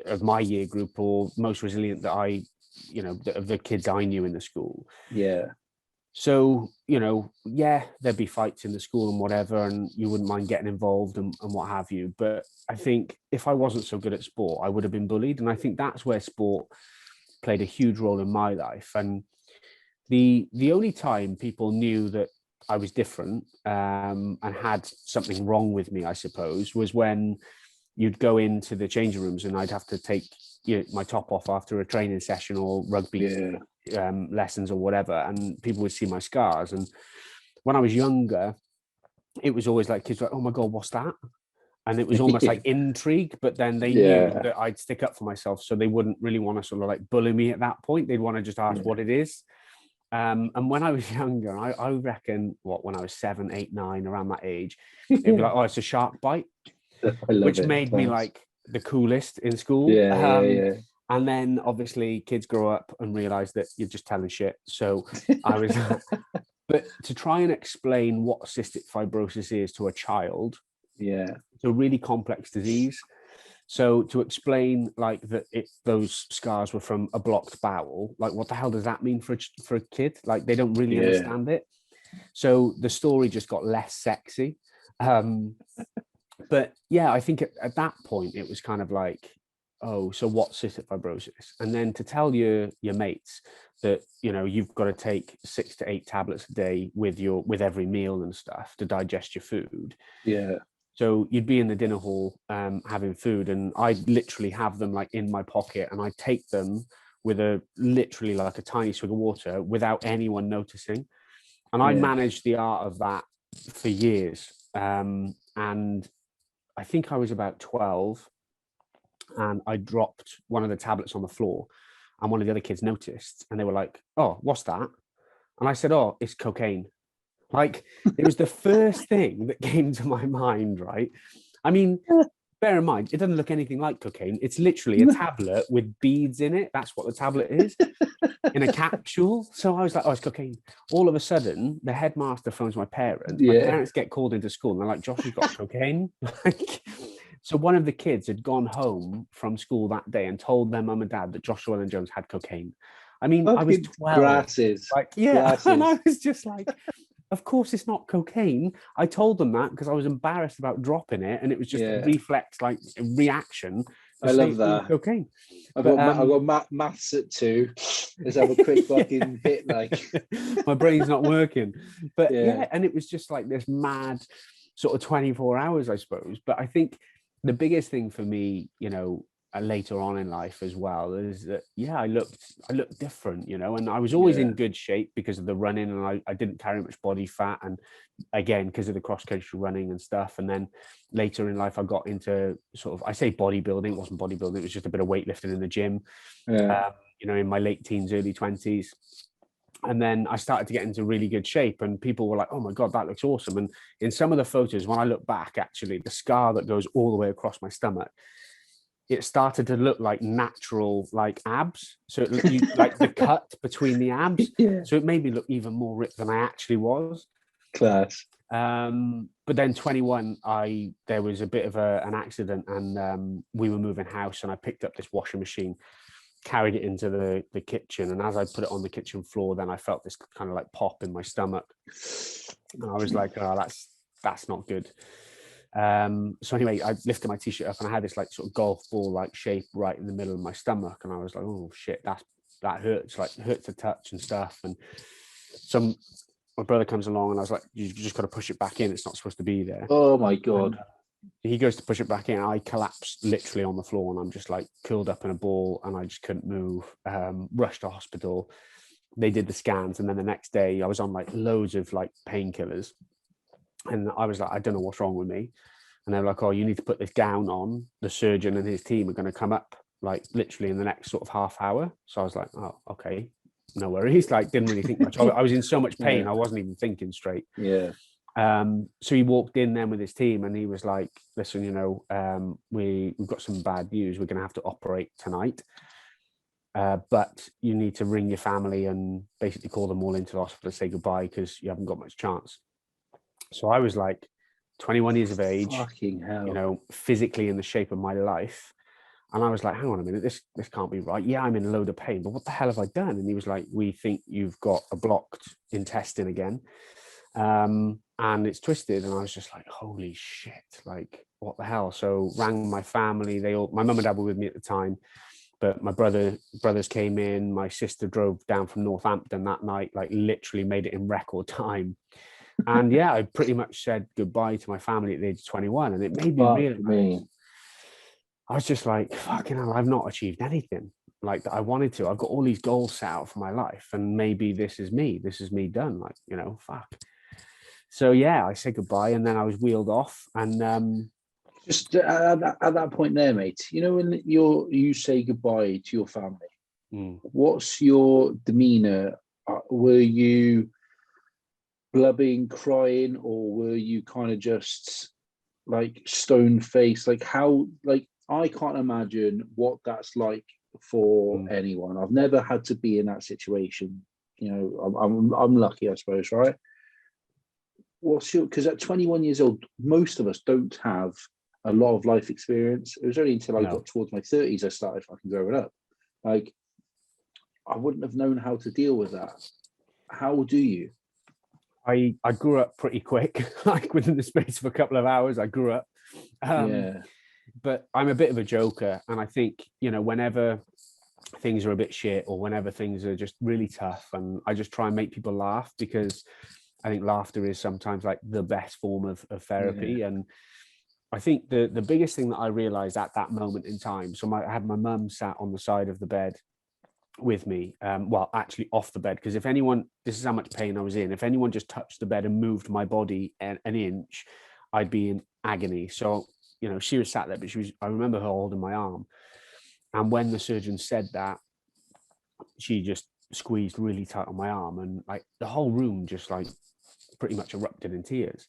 of my year group, or most resilient that I, you know, of the kids I knew in the school. So, you know, there'd be fights in the school and whatever, and you wouldn't mind getting involved and what have you. But I think if I wasn't so good at sport, I would have been bullied. And I think that's where sport played a huge role in my life. And the only time people knew that I was different and had something wrong with me, I suppose, was when you'd go into the changing rooms and I'd have to take my top off after a training session or rugby lessons or whatever, and people would see my scars. And when I was younger, it was always like, kids were like, oh my God, what's that? And it was almost like intrigue, but then they knew that I'd stick up for myself, so they wouldn't really want to sort of like bully me at that point. They'd want to just ask what it is. And when I was younger, I reckon, when I was 7, 8, 9, around that age, it'd be like, oh, it's a shark bite, which made me like the coolest in school. And then obviously kids grow up and realize that you're just telling shit. So I was, but to try and explain what cystic fibrosis is to a child, it's a really complex disease. So to explain like that, those scars were from a blocked bowel, like what the hell does that mean for a kid? Like they don't really understand it. So the story just got less sexy. But I think at that point it was kind of like, oh, so what's cystic fibrosis? And then to tell your mates that, you know, you've got to take 6 to 8 tablets a day with every meal and stuff to digest your food. So you'd be in the dinner hall having food, and I'd literally have them like in my pocket, and I'd take them with literally like a tiny swig of water without anyone noticing. And I managed the art of that for years. And I think I was about 12 and I dropped one of the tablets on the floor and one of the other kids noticed and they were like, "Oh, what's that?" And I said, "Oh, it's cocaine." Like, it was the first thing that came to my mind, right? I mean, bear in mind, it doesn't look anything like cocaine. It's literally a tablet with beads in it. That's what the tablet is, in a capsule. So I was like, "Oh, it's cocaine." All of a sudden, the headmaster phones my parents. My parents get called into school and they're like, "Josh has got cocaine." Like, so one of the kids had gone home from school that day and told their mum and dad that Josh Llewellyn-Jones had cocaine. I mean, I was 12. Glasses. Like, and I was just like, of course it's not cocaine. I told them that because I was embarrassed about dropping it, and it was just a reflex, like a reaction. I love that. Cocaine. I've got maths at 2. Let's have a quick fucking bit. Like, my brain's not working. But and it was just like this mad sort of 24 hours, I suppose. But I think the biggest thing for me, you know, later on in life as well, is that I looked different, you know, and I was always in good shape because of the running, and I didn't carry much body fat, and again because of the cross country running and stuff. And then later in life I got into sort of, I say bodybuilding, it wasn't bodybuilding, it was just a bit of weightlifting in the gym, you know, in my late teens, early 20s. And then I started to get into really good shape, and people were like, "Oh my God, that looks awesome." And in some of the photos, when I look back, actually the scar that goes all the way across my stomach, it started to look like natural, like abs. So like the cut between the abs. So it made me look even more ripped than I actually was. Class. But then 21, there was a bit of an accident, and we were moving house, and I picked up this washing machine, carried it into the kitchen, and as I put it on the kitchen floor, then I felt this kind of like pop in my stomach, and I was like, "Oh, that's not good." So anyway, I lifted my t-shirt up and I had this like sort of golf ball like shape right in the middle of my stomach, and I was like, "Oh shit, that hurts, like hurts to touch and stuff." And my brother comes along and I was like, "You just got to push it back in, it's not supposed to be there." Oh my God. And he goes to push it back in, I collapsed literally on the floor, and I'm just like curled up in a ball, and I just couldn't move. Rushed to hospital, they did the scans, and then the next day I was on like loads of like painkillers. And I was like, "I don't know what's wrong with me." And they were like, "Oh, you need to put this gown on. The surgeon and his team are going to come up like literally in the next sort of half hour." So I was like, "Oh, okay, no worries." Like, didn't really think much. I was in so much pain, I wasn't even thinking straight. So he walked in then with his team, and he was like, "Listen, you know, we've got some bad news. We're going to have to operate tonight. But you need to ring your family and basically call them all into the hospital to say goodbye because you haven't got much chance." So I was like 21 years of age, fucking hell, you know, physically in the shape of my life. And I was like, "Hang on a minute, this can't be right. Yeah, I'm in a load of pain, but what the hell have I done?" And he was like, "We think you've got a blocked intestine again. And it's twisted." And I was just like, "Holy shit, like what the hell?" So rang my family. My mum and dad were with me at the time, but my brothers came in. My sister drove down from Northampton that night, like literally made it in record time. And I pretty much said goodbye to my family at the age of 21, and it made me realize, I was just like, fucking hell, I've not achieved anything like that I wanted to. I've got all these goals set out for my life, and maybe this is me done, like, you know, fuck. So I said goodbye, and then I was wheeled off. And just at that point there, mate, you know, when you say goodbye to your family, what's your demeanor? Were you blubbing, crying, or were you kind of just like stone faced? Like, how, like, I can't imagine what that's like for anyone. I've never had to be in that situation. You know, I'm lucky, I suppose, right? Because at 21 years old, most of us don't have a lot of life experience. It was only until I got towards my 30s I started fucking growing up. Like, I wouldn't have known how to deal with that. How do you? I grew up pretty quick, like within the space of a couple of hours, I grew up. But I'm a bit of a joker. And I think, you know, whenever things are a bit shit or whenever things are just really tough, and I just try and make people laugh, because I think laughter is sometimes like the best form of therapy. And I think the biggest thing that I realized at that moment in time, so I had my mum sat on the side of the bed, with me, well, actually off the bed, because if anyone, this is how much pain I was in, if anyone just touched the bed and moved my body an inch, I'd be in agony. So, you know, she was sat there, but I remember her holding my arm. And when the surgeon said that, she just squeezed really tight on my arm, and like the whole room just like pretty much erupted in tears.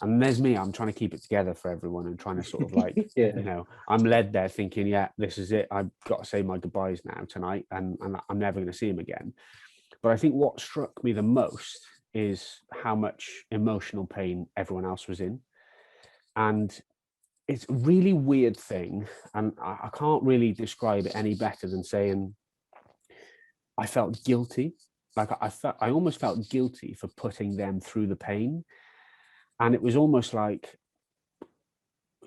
And there's me, I'm trying to keep it together for everyone and trying to sort of like, you know, I'm led there thinking, yeah, this is it. I've got to say my goodbyes now tonight, and I'm never going to see him again. But I think what struck me the most is how much emotional pain everyone else was in. And it's a really weird thing. And I can't really describe it any better than saying I felt guilty. Like I almost felt guilty for putting them through the pain. And it was almost like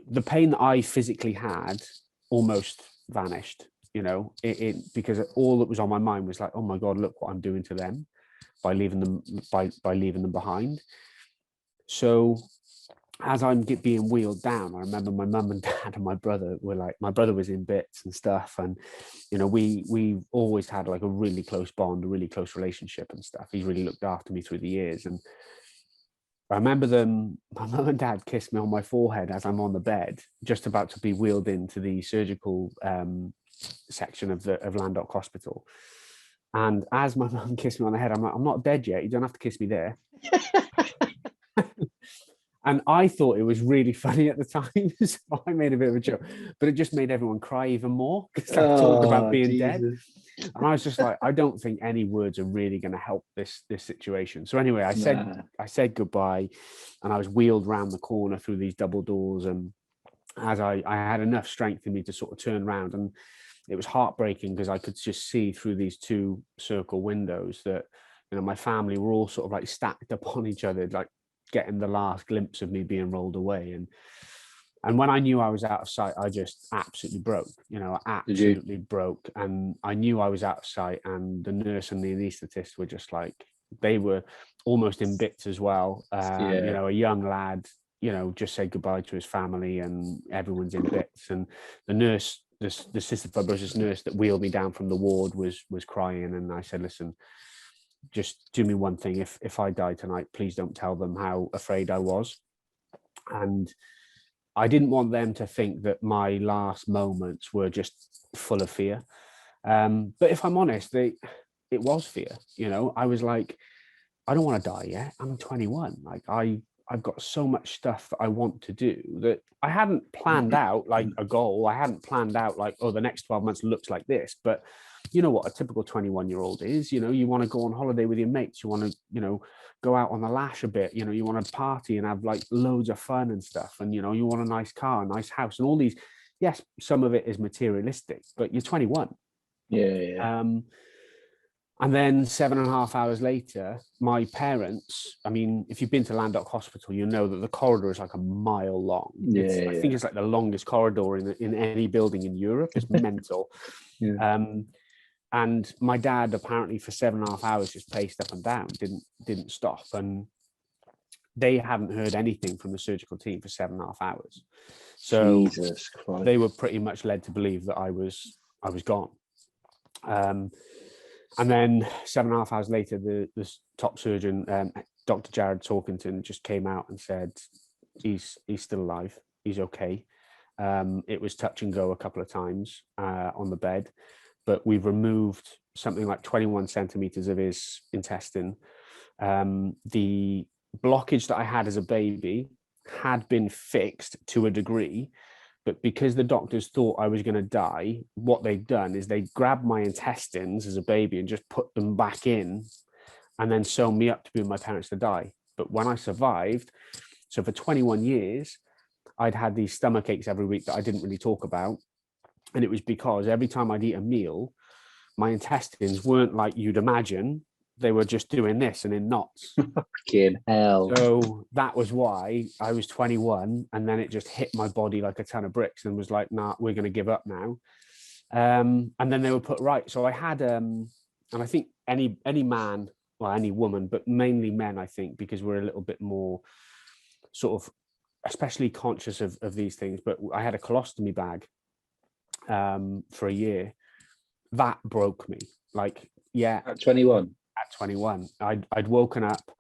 the pain that I physically had almost vanished, you know, because all that was on my mind was like, oh my God, look what I'm doing to them by leaving them, by leaving them behind. So as I'm being wheeled down, I remember my mum and dad and my brother were like, my brother was in bits and stuff. And, you know, we always had like a really close bond, a really close relationship and stuff. He really looked after me through the years. And I remember my mum and dad kissed me on my forehead as I'm on the bed, just about to be wheeled into the surgical section of Landock Hospital. And as my mum kissed me on the head, I'm like, I'm not dead yet. You don't have to kiss me there. And I thought it was really funny at the time, so I made a bit of a joke, but it just made everyone cry even more because I talked about being dead. And I was just like, I don't think any words are really going to help this situation. So anyway, I said goodbye, and I was wheeled round the corner through these double doors. And as I had enough strength in me to sort of turn around, and it was heartbreaking because I could just see through these two circle windows that, you know, my family were all sort of like stacked upon each other, like getting the last glimpse of me being rolled away. And when I knew I was out of sight, I just absolutely broke, you know, absolutely broke. And I knew I was out of sight, and the nurse and the anaesthetist were just like, they were almost in bits as well. You know, a young lad, you know, just said goodbye to his family, and everyone's in bits. And the nurse, the cystic fibrosis nurse that wheeled me down from the ward was crying. And I said, listen, just do me one thing. If I die tonight, please don't tell them how afraid I was. And I didn't want them to think that my last moments were just full of fear. But if I'm honest, it was fear. You know, I was like, I don't want to die yet. I'm 21. Like I've got so much stuff that I want to do that I hadn't planned out like a goal. I hadn't planned out like, oh, the next 12 months looks like this. But you know what a typical 21-year-old is, you know, you want to go on holiday with your mates. You want to, you know, go out on the lash a bit, you know, you want to party and have like loads of fun and stuff. And, you know, you want a nice car, a nice house and all these. Yes, some of it is materialistic, but you're 21. And then 7.5 hours later, my parents, I mean, if you've been to Landock Hospital, you know that the corridor is like a mile long. I think it's like the longest corridor in any building in Europe. It's mental. And my dad apparently for 7.5 hours just paced up and down, didn't stop. And they hadn't heard anything from the surgical team for 7.5 hours. So Jesus Christ. They were pretty much led to believe that I was gone. And then 7.5 hours later, the top surgeon, Dr. Jared Torkington, just came out and said, he's still alive. He's okay. It was touch and go a couple of times on the bed, but we've removed something like 21 centimeters of his intestine. The blockage that I had as a baby had been fixed to a degree, but because the doctors thought I was going to die, what they've done is they grabbed my intestines as a baby and just put them back in and then sewn me up to be with my parents to die. But when I survived, so for 21 years, I'd had these stomach aches every week that I didn't really talk about. And it was because every time I'd eat a meal, my intestines weren't like you'd imagine. They were just doing this and in knots. Fucking hell. So that was why I was 21, and then it just hit my body like a ton of bricks and was like, nah, we're going to give up now. And then they were put right. So I had, and I think any man, well, any woman, but mainly men, I think, because we're a little bit more sort of especially conscious of these things. But I had a colostomy bag for a year. That broke me. Like, yeah. At 21? At 21. I'd woken up,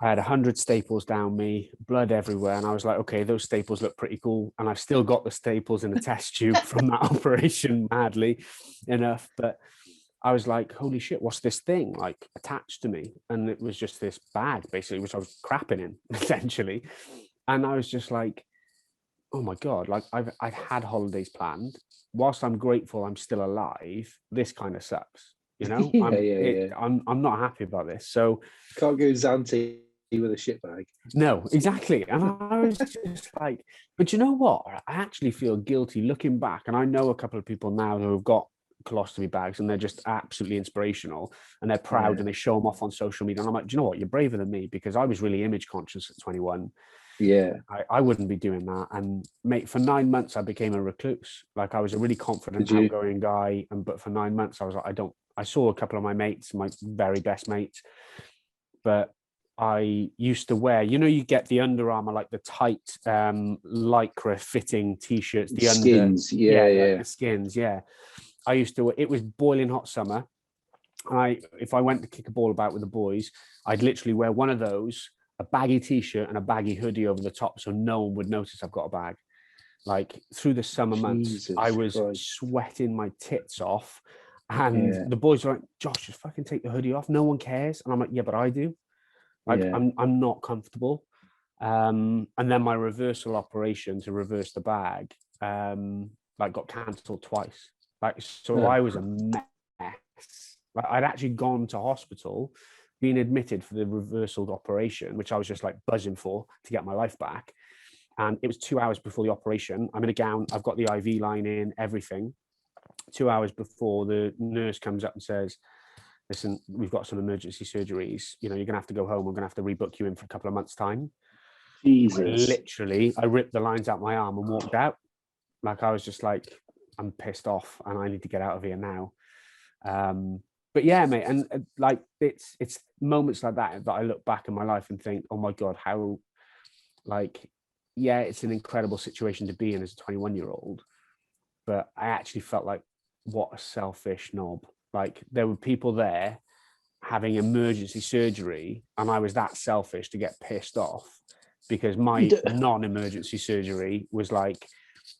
I had 100 staples down me, blood everywhere. And I was like, okay, those staples look pretty cool. And I've still got the staples in a test tube from that operation, madly enough. But I was like, holy shit, what's this thing like attached to me? And it was just this bag, basically, which I was crapping in, essentially. And I was just like, oh my God, like I've had holidays planned. Whilst I'm grateful I'm still alive, this kind of sucks. You know, I'm not happy about this. So can't go Zante with a shit bag. No, exactly. And I was just like, but you know what? I actually feel guilty looking back. And I know a couple of people now who have got colostomy bags and they're just absolutely inspirational and they're proud and they show them off on social media. And I'm like, do you know what? You're braver than me, because I was really image conscious at 21. Yeah. I wouldn't be doing that. And mate, for 9 months, I became a recluse. Like, I was a really confident, outgoing guy. But for 9 months, I was like, I saw a couple of my mates, my very best mates, but I used to wear, you know, you get the Under Armour, like the tight lycra fitting t-shirts, the skins, the skins, I used to, it was boiling hot summer. If I went to kick a ball about with the boys, I'd literally wear one of those, a baggy t-shirt and a baggy hoodie over the top, so no one would notice I've got a bag. Like, through the summer months, I was sweating my tits off, and the boys were like, Josh, just fucking take the hoodie off, no one cares. And I'm like, yeah, but I do. Like, I'm not comfortable. And then my reversal operation to reverse the bag, like, got cancelled twice. Like, so I was a mess. Like, I'd actually gone to hospital, been admitted for the reversal operation, which I was just like buzzing for to get my life back. And it was 2 hours before the operation. I'm in a gown, I've got the IV line in, everything. 2 hours before, the nurse comes up and says, listen, we've got some emergency surgeries. You know, you're gonna have to go home. We're gonna have to rebook you in for a couple of months' time. Jesus. I ripped the lines out my arm and walked out. Like, I was just like, I'm pissed off and I need to get out of here now. But yeah, mate, and like, it's moments like that I look back in my life and think, oh my God, how, like, yeah, it's an incredible situation to be in as a 21-year-old. But I actually felt like, what a selfish knob. Like, there were people there having emergency surgery, and I was that selfish to get pissed off because my non-emergency surgery was like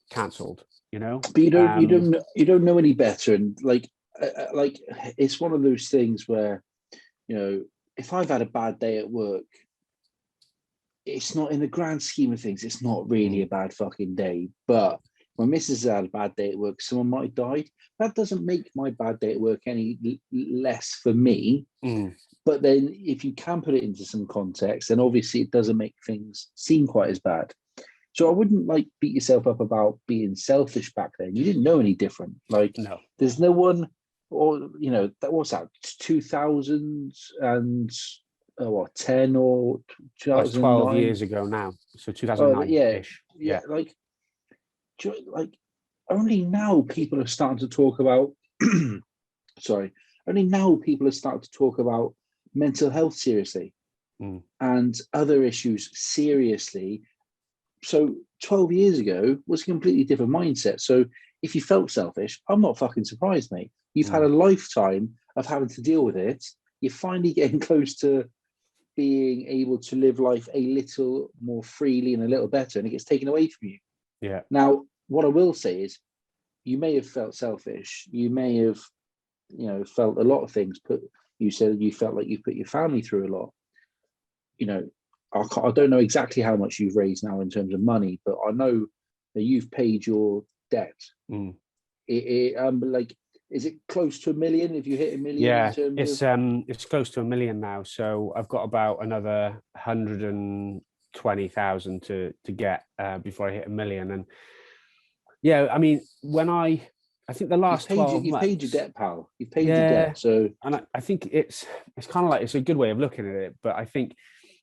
cancelled. You know, but you don't know any better, and like it's one of those things where, you know, if I've had a bad day at work, it's not, in the grand scheme of things, it's not really a bad fucking day. But my missus had a bad day at work, someone might have died. That doesn't make my bad day at work any less for me. But then if you can put it into some context, then obviously it doesn't make things seem quite as bad. So I wouldn't like beat yourself up about being selfish back then. You didn't know any different. Like, no. There's no one, or, you know, that was that 2000 and what, 10 or 2009? 12 years ago now. So 2009-ish. Yeah. Like, only now people are starting to talk about only now people are starting to talk about mental health seriously and other issues seriously. So 12 years ago was a completely different mindset. So if you felt selfish, I'm not fucking surprised, mate. You've had a lifetime of having to deal with it. You're finally getting close to being able to live life a little more freely and a little better, and it gets taken away from you. Yeah. Now, what I will say is, you may have felt selfish. You may have, you know, felt a lot of things. You said you felt like you put your family through a lot. You know, I don't know exactly how much you've raised now in terms of money, but I know that you've paid your debt. Like, is it close to 1 million? If you hit 1 million? Yeah, it's close to 1 million now. So I've got about another 120,000 to get before I hit 1 million. And yeah, I mean, when I think the last 12 months, you've paid your debt, pal. You've paid your debt. So, and I think it's kind of like, it's a good way of looking at it. But I think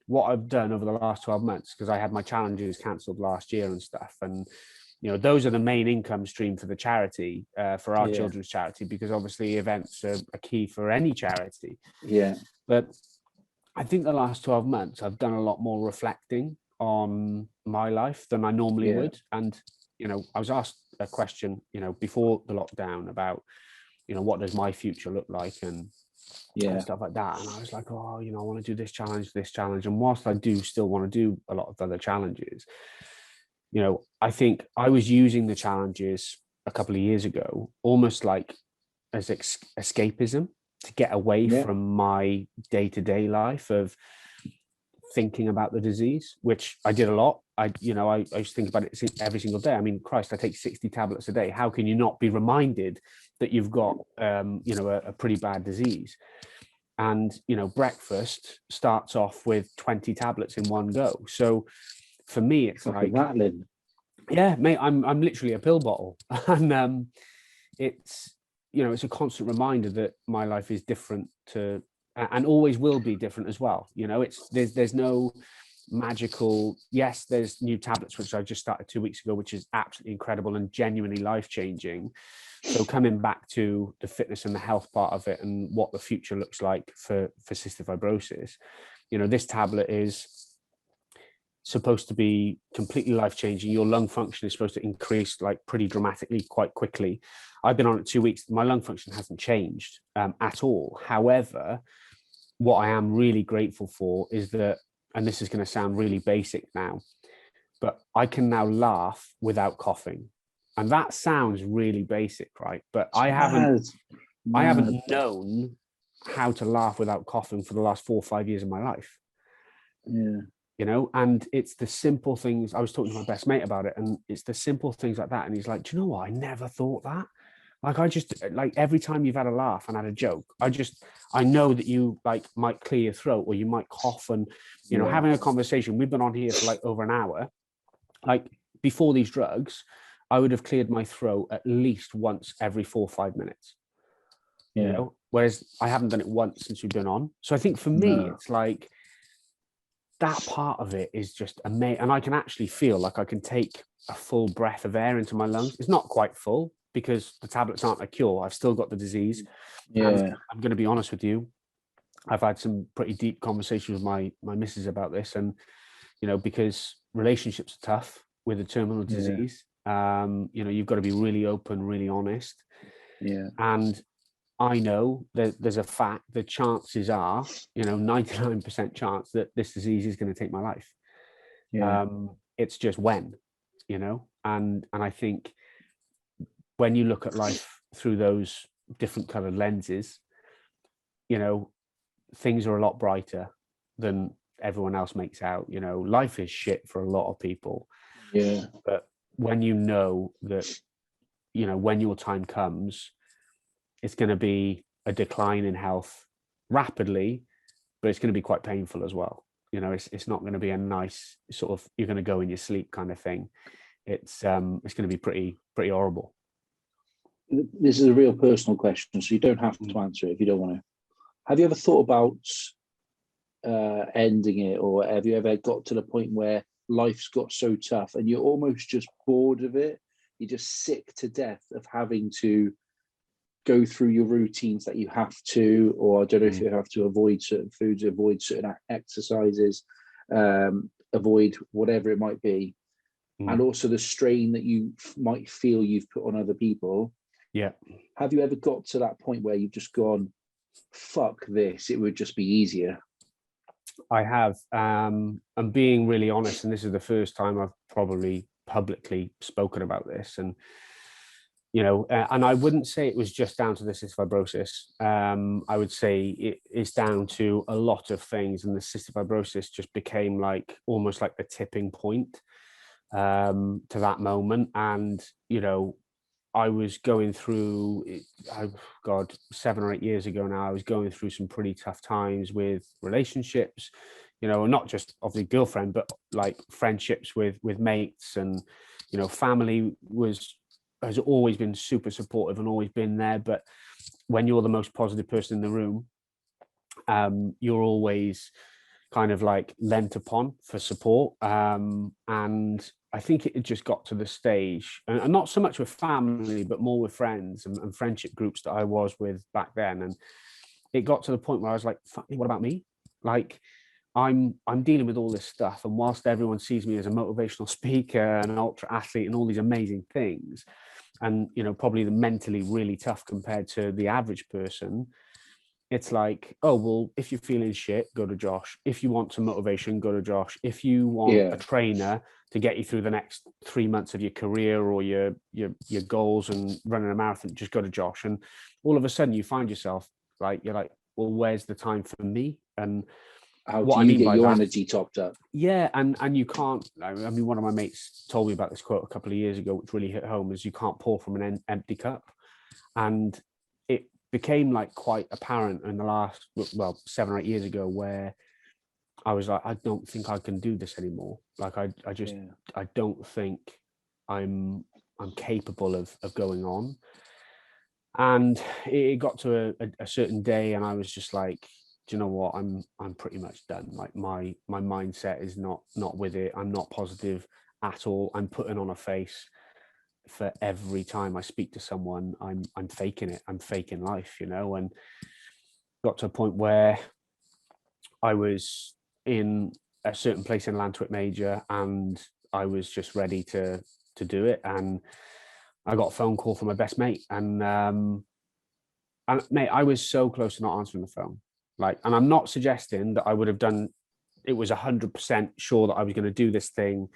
what I've done over the last 12 months, because I had my challenges cancelled last year and stuff, and you know, those are the main income stream for the charity, for our children's charity, because obviously events are key for any charity. Yeah. But I think the last 12 months, I've done a lot more reflecting on my life than I normally would. And, you know, I was asked a question, you know, before the lockdown about, what does my future look like, and stuff like that. And I was like, oh, I want to do this challenge. And whilst I do still want to do a lot of other challenges, I think I was using the challenges a couple of years ago almost like as escapism, to get away from my day-to-day life of thinking about the disease, which I did a lot. I used to think about it every single day. I mean, Christ, I take 60 tablets a day. How can you not be reminded that you've got, a pretty bad disease? And, breakfast starts off with 20 tablets in one go. So for me, it's like rattling. Yeah, mate, I'm literally a pill bottle. And it's a constant reminder that my life is different and always will be different as well. There's no magical, yes, there's new tablets which I just started 2 weeks ago, which is absolutely incredible and genuinely life-changing. So coming back to the fitness and the health part of it and what the future looks like for cystic fibrosis, this tablet is supposed to be completely life-changing. Your lung function is supposed to increase like pretty dramatically quite quickly. I've been on it 2 weeks. My lung function hasn't changed at all. However, what I am really grateful for is that, and this is going to sound really basic now, but I can now laugh without coughing. And that sounds really basic, right? But I haven't known how to laugh without coughing for the last 4 or 5 years of my life. Yeah. And it's the simple things. I was talking to my best mate about it, and it's the simple things like that. And he's like, do you know what? I never thought that. Like every time you've had a laugh and had a joke, I know that you like might clear your throat or you might cough, and, having a conversation. We've been on here for like over an hour. Like before these drugs, I would have cleared my throat at least once every 4 or 5 minutes. Yeah. Whereas I haven't done it once since we've been on. So I think for me, it's like, that part of it is just amazing. And I can actually feel like I can take a full breath of air into my lungs. It's not quite full because the tablets aren't a cure. I've still got the disease. Yeah. And I'm going to be honest with you. I've had some pretty deep conversations with my missus about this. And, because relationships are tough with a terminal disease, you've got to be really open, really honest. Yeah. And I know that there's a fact, the chances are, 99% chance that this disease is going to take my life. Yeah. It's just when, and I think when you look at life through those different colored lenses, things are a lot brighter than everyone else makes out. Life is shit for a lot of people. Yeah. But when you know that, when your time comes, it's going to be a decline in health rapidly, but it's going to be quite painful as well. It's not going to be a nice sort of, you're going to go in your sleep kind of thing. It's going to be pretty horrible. This is a real personal question, so you don't have to answer it if you don't want to. Have you ever thought about ending it, or have you ever got to the point where life's got so tough and you're almost just bored of it? You're just sick to death of having to go through your routines that you have to, or I don't know if you have to avoid certain foods, avoid certain exercises, avoid whatever it might be. And also the strain that you might feel you've put on other people. Yeah. Have you ever got to that point where you've just gone, fuck this, it would just be easier? I have. I'm being really honest, and this is the first time I've probably publicly spoken about this. And and I wouldn't say it was just down to the cystic fibrosis. I would say it is down to a lot of things, and the cystic fibrosis just became like almost like the tipping point to that moment. And I was going through, 7 or 8 years ago now, I was going through some pretty tough times with relationships, not just obviously girlfriend, but like friendships with mates, and family has always been super supportive and always been there. But when you're the most positive person in the room, you're always kind of like lent upon for support. And I think it just got to the stage, and not so much with family, but more with friends and friendship groups that I was with back then. And it got to the point where I was like, fuck me, what about me? Like, I'm dealing with all this stuff. And whilst everyone sees me as a motivational speaker and an ultra athlete and all these amazing things, and, you know, probably mentally really tough compared to the average person, it's like, oh, well, if you're feeling shit, go to Josh. If you want some motivation, go to Josh. If you want a trainer to get you through the next 3 months of your career or your goals and running a marathon, just go to Josh. And all of a sudden you find yourself like, you're like, well, where's the time for me? And how what do I you mean get by your that, energy topped up? yeah, and you can't. I mean, one of my mates told me about this quote a couple of years ago, which really hit home: is you can't pour from an empty cup. And it became like quite apparent in the last, well, 7 or 8 years ago, where I was like, I don't think I can do this anymore. Like I just I don't think I'm capable of going on. And it got to a certain day, and I was just like, do you know what? I'm pretty much done. Like my mindset is not with it. I'm not positive at all. I'm putting on a face for every time I speak to someone. I'm faking it. I'm faking life, you know. And got to a point where I was in a certain place in Lantwick Major, and I was just ready to do it. And I got a phone call from my best mate, and mate, I was so close to not answering the phone. Like, and I'm not suggesting that I would have done it, was 100% sure that I was going to do this thing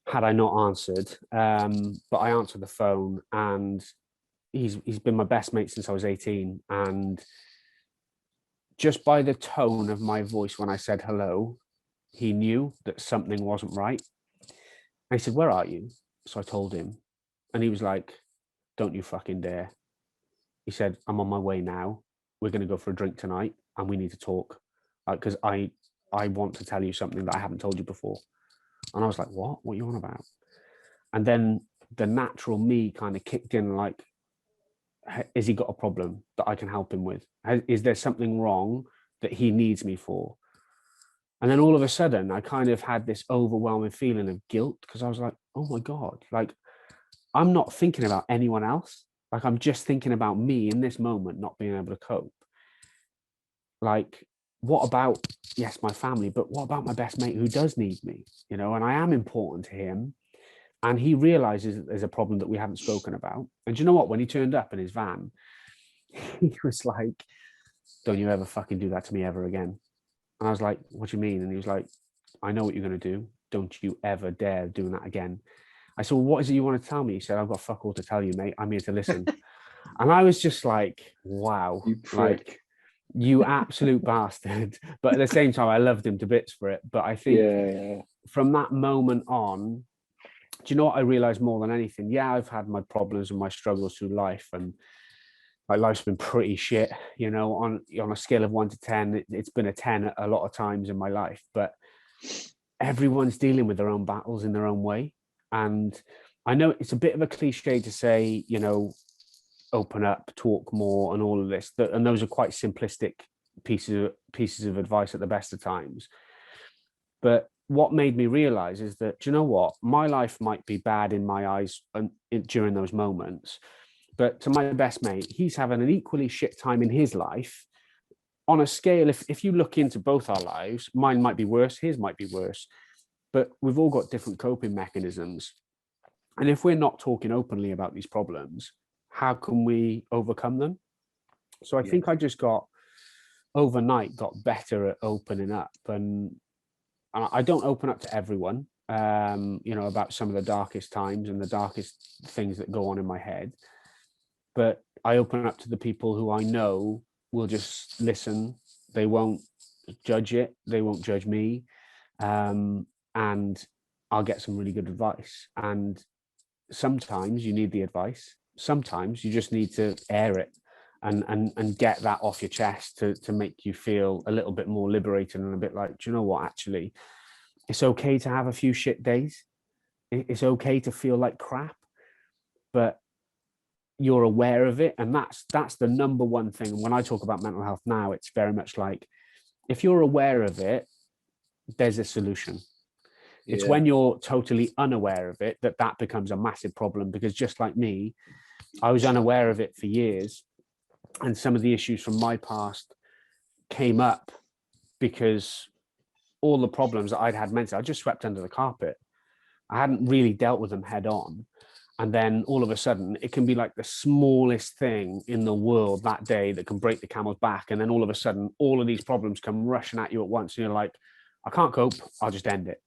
had I not answered. But I answered the phone, and he's been my best mate since I was 18. And just by the tone of my voice when I said hello, he knew that something wasn't right. And he said, "Where are you?" So I told him, and he was like, "Don't you fucking dare." He said, "I'm on my way now. We're going to go for a drink tonight, and we need to talk, because I want to tell you something that I haven't told you before." And I was like, "What? What are you on about?" And then the natural me kind of kicked in, like, has he got a problem that I can help him with? Is there something wrong that he needs me for? And then all of a sudden, I kind of had this overwhelming feeling of guilt, because I was like, oh my God, like, I'm not thinking about anyone else. Like, I'm just thinking about me in this moment, not being able to cope. Like, what about, yes, my family, but what about my best mate who does need me, you know, and I am important to him. And he realizes that there's a problem that we haven't spoken about. And do you know what? When he turned up in his van, he was like, "Don't you ever fucking do that to me ever again." And I was like, "What do you mean?" And he was like, "I know what you're going to do. Don't you ever dare doing that again." I said, "Well, what is it you want to tell me?" He said, "I've got fuck all to tell you, mate. I'm here to listen." And I was just like, wow, You prick. like, you absolute bastard. But at the same time, I loved him to bits for it. But I think from that moment on, do you know what I realized more than anything? Yeah, I've had my problems and my struggles through life, and my life's been pretty shit, you know, on a scale of 1 to 10, it's been a 10 a lot of times in my life. But everyone's dealing with their own battles in their own way. And I know it's a bit of a cliche to say, you know, open up, talk more, and all of this. And those are quite simplistic pieces of advice at the best of times. But what made me realize is that, do you know what? My life might be bad in my eyes during those moments, but to my best mate, he's having an equally shit time in his life. On a scale, if you look into both our lives, mine might be worse, his might be worse, but we've all got different coping mechanisms. And if we're not talking openly about these problems, how can we overcome them? So I think I just overnight got better at opening up. And I don't open up to everyone, you know, about some of the darkest times and the darkest things that go on in my head. But I open up to the people who I know will just listen. They won't judge it. They won't judge me. And I'll get some really good advice. And sometimes you need the advice. Sometimes you just need to air it and get that off your chest to make you feel a little bit more liberated and a bit like, do you know what, actually, it's okay to have a few shit days. It's okay to feel like crap, but you're aware of it. And that's the number one thing. When I talk about mental health now, it's very much like, if you're aware of it, there's a solution. It's when you're totally unaware of it that becomes a massive problem. Because just like me, I was unaware of it for years. And some of the issues from my past came up because all the problems that I'd had mentally, I just swept under the carpet. I hadn't really dealt with them head on. And then all of a sudden, it can be like the smallest thing in the world that day that can break the camel's back. And then all of a sudden, all of these problems come rushing at you at once. And you're like, I can't cope. I'll just end it.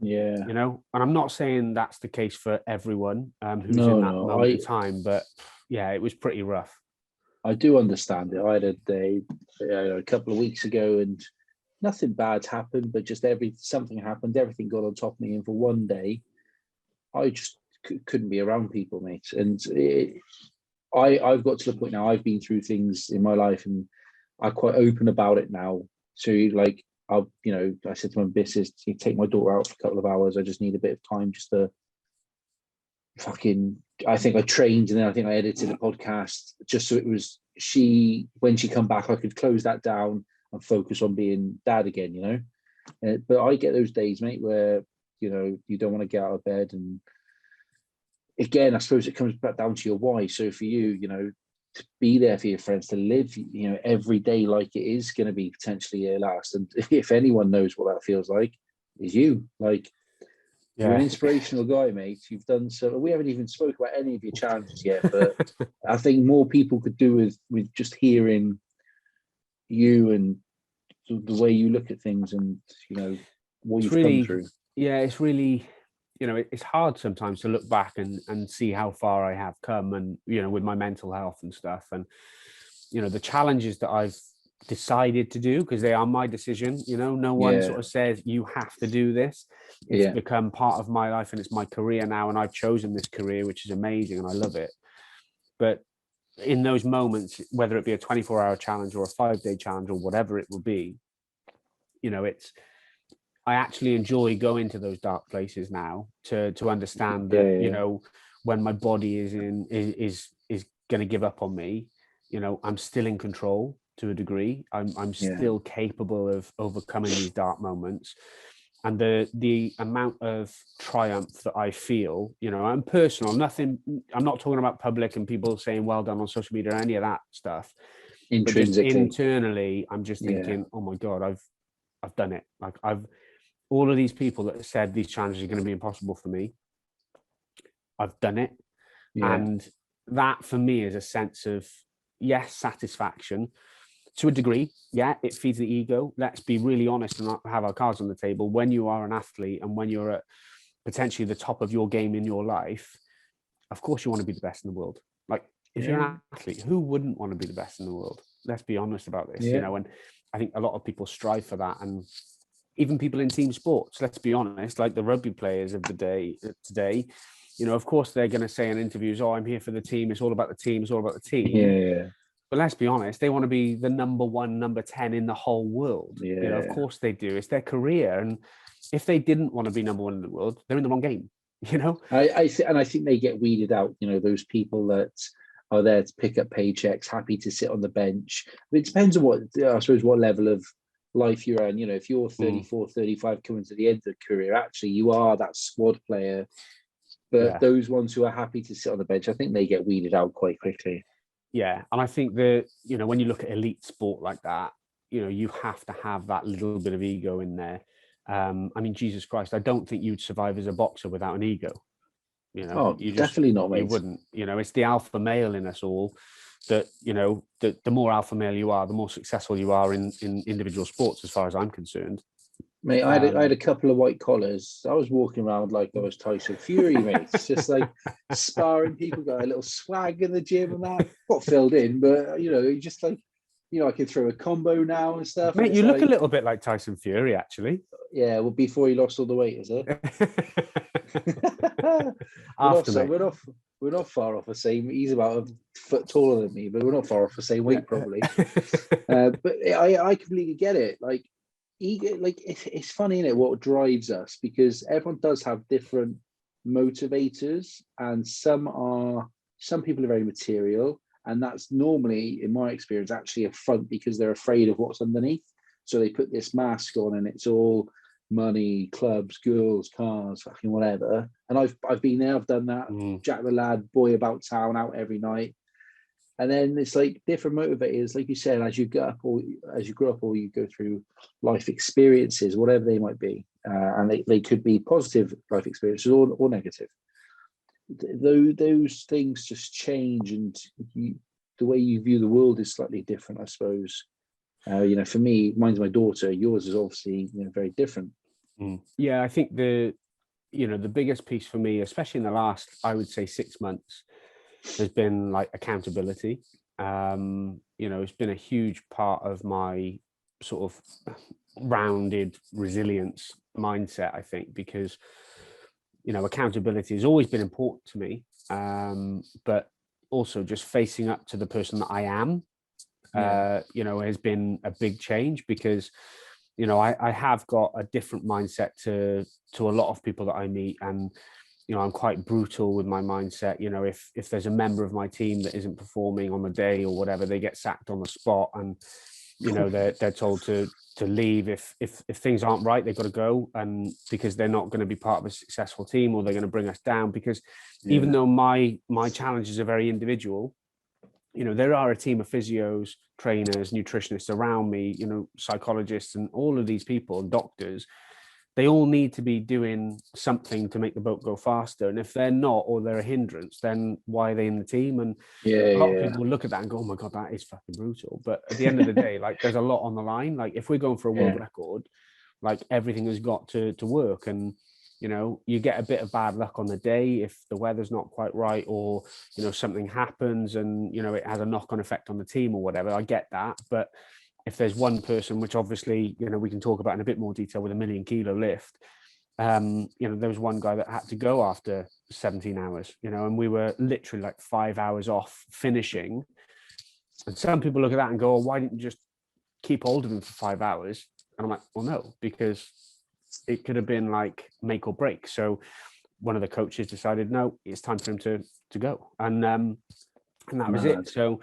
Yeah. You know, and I'm not saying that's the case for everyone who's No, in that no, moment in time. But yeah, it was pretty rough. I do understand it. I had a day a couple of weeks ago, and nothing bad's happened, but just something happened. Everything got on top of me, and for one day, I just couldn't be around people, mate. And I've got to the point now. I've been through things in my life, and I'm quite open about it now. So, like, I said to my missus, you take my daughter out for a couple of hours. I just need a bit of time just to I think I trained, and then I think I edited a podcast just so it was when she come back, I could close that down and focus on being dad again, you know. But I get those days, mate, where, you know, you don't want to get out of bed. And again, I suppose it comes back down to your why. So for you, you know, to be there for your friends, to live, you know, every day like it is going to be potentially your last. And if anyone knows what that feels like, is you. Like, you're an inspirational guy, mate. You've done so. We haven't even spoke about any of your challenges yet, but I think more people could do with just hearing you and the way you look at things, and, you know, what you've come through. Yeah, it's really, you know, it's hard sometimes to look back and see how far I have come, and, you know, with my mental health and stuff, and, you know, the challenges that I've decided to do, because they are my decision. You know, no one sort of says you have to do this. It's become part of my life, and it's my career now, and I've chosen this career, which is amazing, and I love it. But in those moments, whether it be a 24-hour challenge or a 5-day challenge or whatever it will be, you know, I actually enjoy going to those dark places now to understand that, you know, when my body is going to give up on me, you know, I'm still in control to a degree. I'm still capable of overcoming these dark moments. And the amount of triumph that I feel, you know, I'm personal, nothing, I'm not talking about public and people saying well done on social media or any of that stuff. But just internally, I'm just thinking, oh my God, I've done it. Like, all of these people that said these challenges are going to be impossible for me, I've done it. And that for me is a sense of, yes, satisfaction to a degree. Yeah, it feeds the ego. Let's be really honest and have our cards on the table. When you are an athlete and when you're at potentially the top of your game in your life, of course you want to be the best in the world. Like, if you're an athlete, who wouldn't want to be the best in the world? Let's be honest about this, you know. And I think a lot of people strive for that, and even people in team sports, let's be honest, like the rugby players of the day today, you know, of course they're going to say in interviews, oh, I'm here for the team, it's all about the team, it's all about the team. But let's be honest, they want to be the number 1, number 10 in the whole world. You know, of course they do. It's their career. And if they didn't want to be number 1 in the world, they're in the wrong game, you know? I think they get weeded out, you know, those people that are there to pick up paychecks, happy to sit on the bench. It depends on what level of life you're in. You know, if you're 34, 35 coming to the end of the career, actually you are that squad player. But those ones who are happy to sit on the bench, I think they get weeded out quite quickly. Yeah. And I think that, you know, when you look at elite sport like that, you know, you have to have that little bit of ego in there. I mean, Jesus Christ, I don't think you'd survive as a boxer without an ego. You know, definitely not, mate. You wouldn't. You know, it's the alpha male in us all that, you know, the more alpha male you are, the more successful you are in individual sports, as far as I'm concerned. Mate, I had a couple of white collars. I was walking around like I was Tyson Fury, mate. It's just like sparring people, got a little swag in the gym and that. Got filled in, but, you know, just like, you know, I can throw a combo now and stuff. Mate, you look a little bit like Tyson Fury, actually. Yeah, well, before he lost all the weight, is it? We're not far off the same. He's about a foot taller than me, but we're not far off the same weight, probably. But I completely get it. Like, it's funny, isn't it, what drives us, because everyone does have different motivators, and some people are very material, and that's normally, in my experience, actually a front because they're afraid of what's underneath. So they put this mask on and it's all money, clubs, girls, cars, fucking whatever. And I've been there, I've done that. Jack the lad, boy about town, out every night. And then it's like different motivators, like you said, as you grow up, or you go through life experiences, whatever they might be, and they could be positive life experiences or negative. those things just change, and the way you view the world is slightly different, I suppose. For me, mine's my daughter. Yours is obviously very different. Yeah, I think the biggest piece for me, especially in the last, I would say 6 months, has been like accountability. It's been a huge part of my sort of rounded resilience mindset, I think, because accountability has always been important to me, but also just facing up to the person that I am has been a big change, because I have got a different mindset to a lot of people that I meet, and I'm quite brutal with my mindset. If there's a member of my team that isn't performing on the day or whatever, they get sacked on the spot, and they're told to leave if things aren't right. They've got to go, and because they're not going to be part of a successful team, or they're going to bring us down. Because even though my challenges are very individual, there are a team of physios, trainers, nutritionists around me, psychologists, and all of these people, and doctors. They all need to be doing something to make the boat go faster. And if they're not, or they're a hindrance, then why are they in the team? And a lot of people will look at that and go, oh my God, that is fucking brutal. But at the end of the day, like, there's a lot on the line. Like, if we're going for a world record, like, everything has got to work. And, you get a bit of bad luck on the day if the weather's not quite right, or, something happens and, it has a knock-on effect on the team or whatever. I get that. But if there's one person, which obviously, we can talk about in a bit more detail with a 1,000,000 kilo lift, there was one guy that had to go after 17 hours, and we were literally like 5 hours off finishing. And some people look at that and go, oh, why didn't you just keep hold of him for 5 hours? And I'm like, well, no, because it could have been like make or break. So one of the coaches decided, no, it's time for him to go. And that was it. So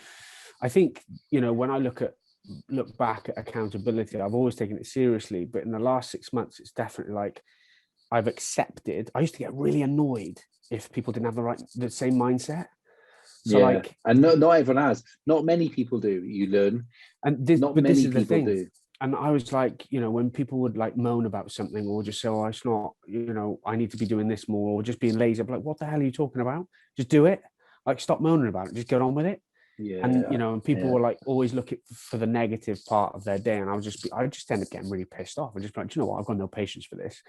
I think, when I look back at accountability, I've always taken it seriously, but in the last 6 months, it's definitely like I've accepted. I used to get really annoyed if people didn't have the same mindset. So and not everyone has. Not many people do. You learn, and this is the thing. Do. And I was like, when people would like moan about something, or just say, oh, it's not, I need to be doing this more, or just being lazy. I'm like, what the hell are you talking about? Just do it. Like, stop moaning about it. Just get on with it. And and people were like always looking for the negative part of their day, and I just end up getting really pissed off. I just like, do you know what? I've got no patience for this.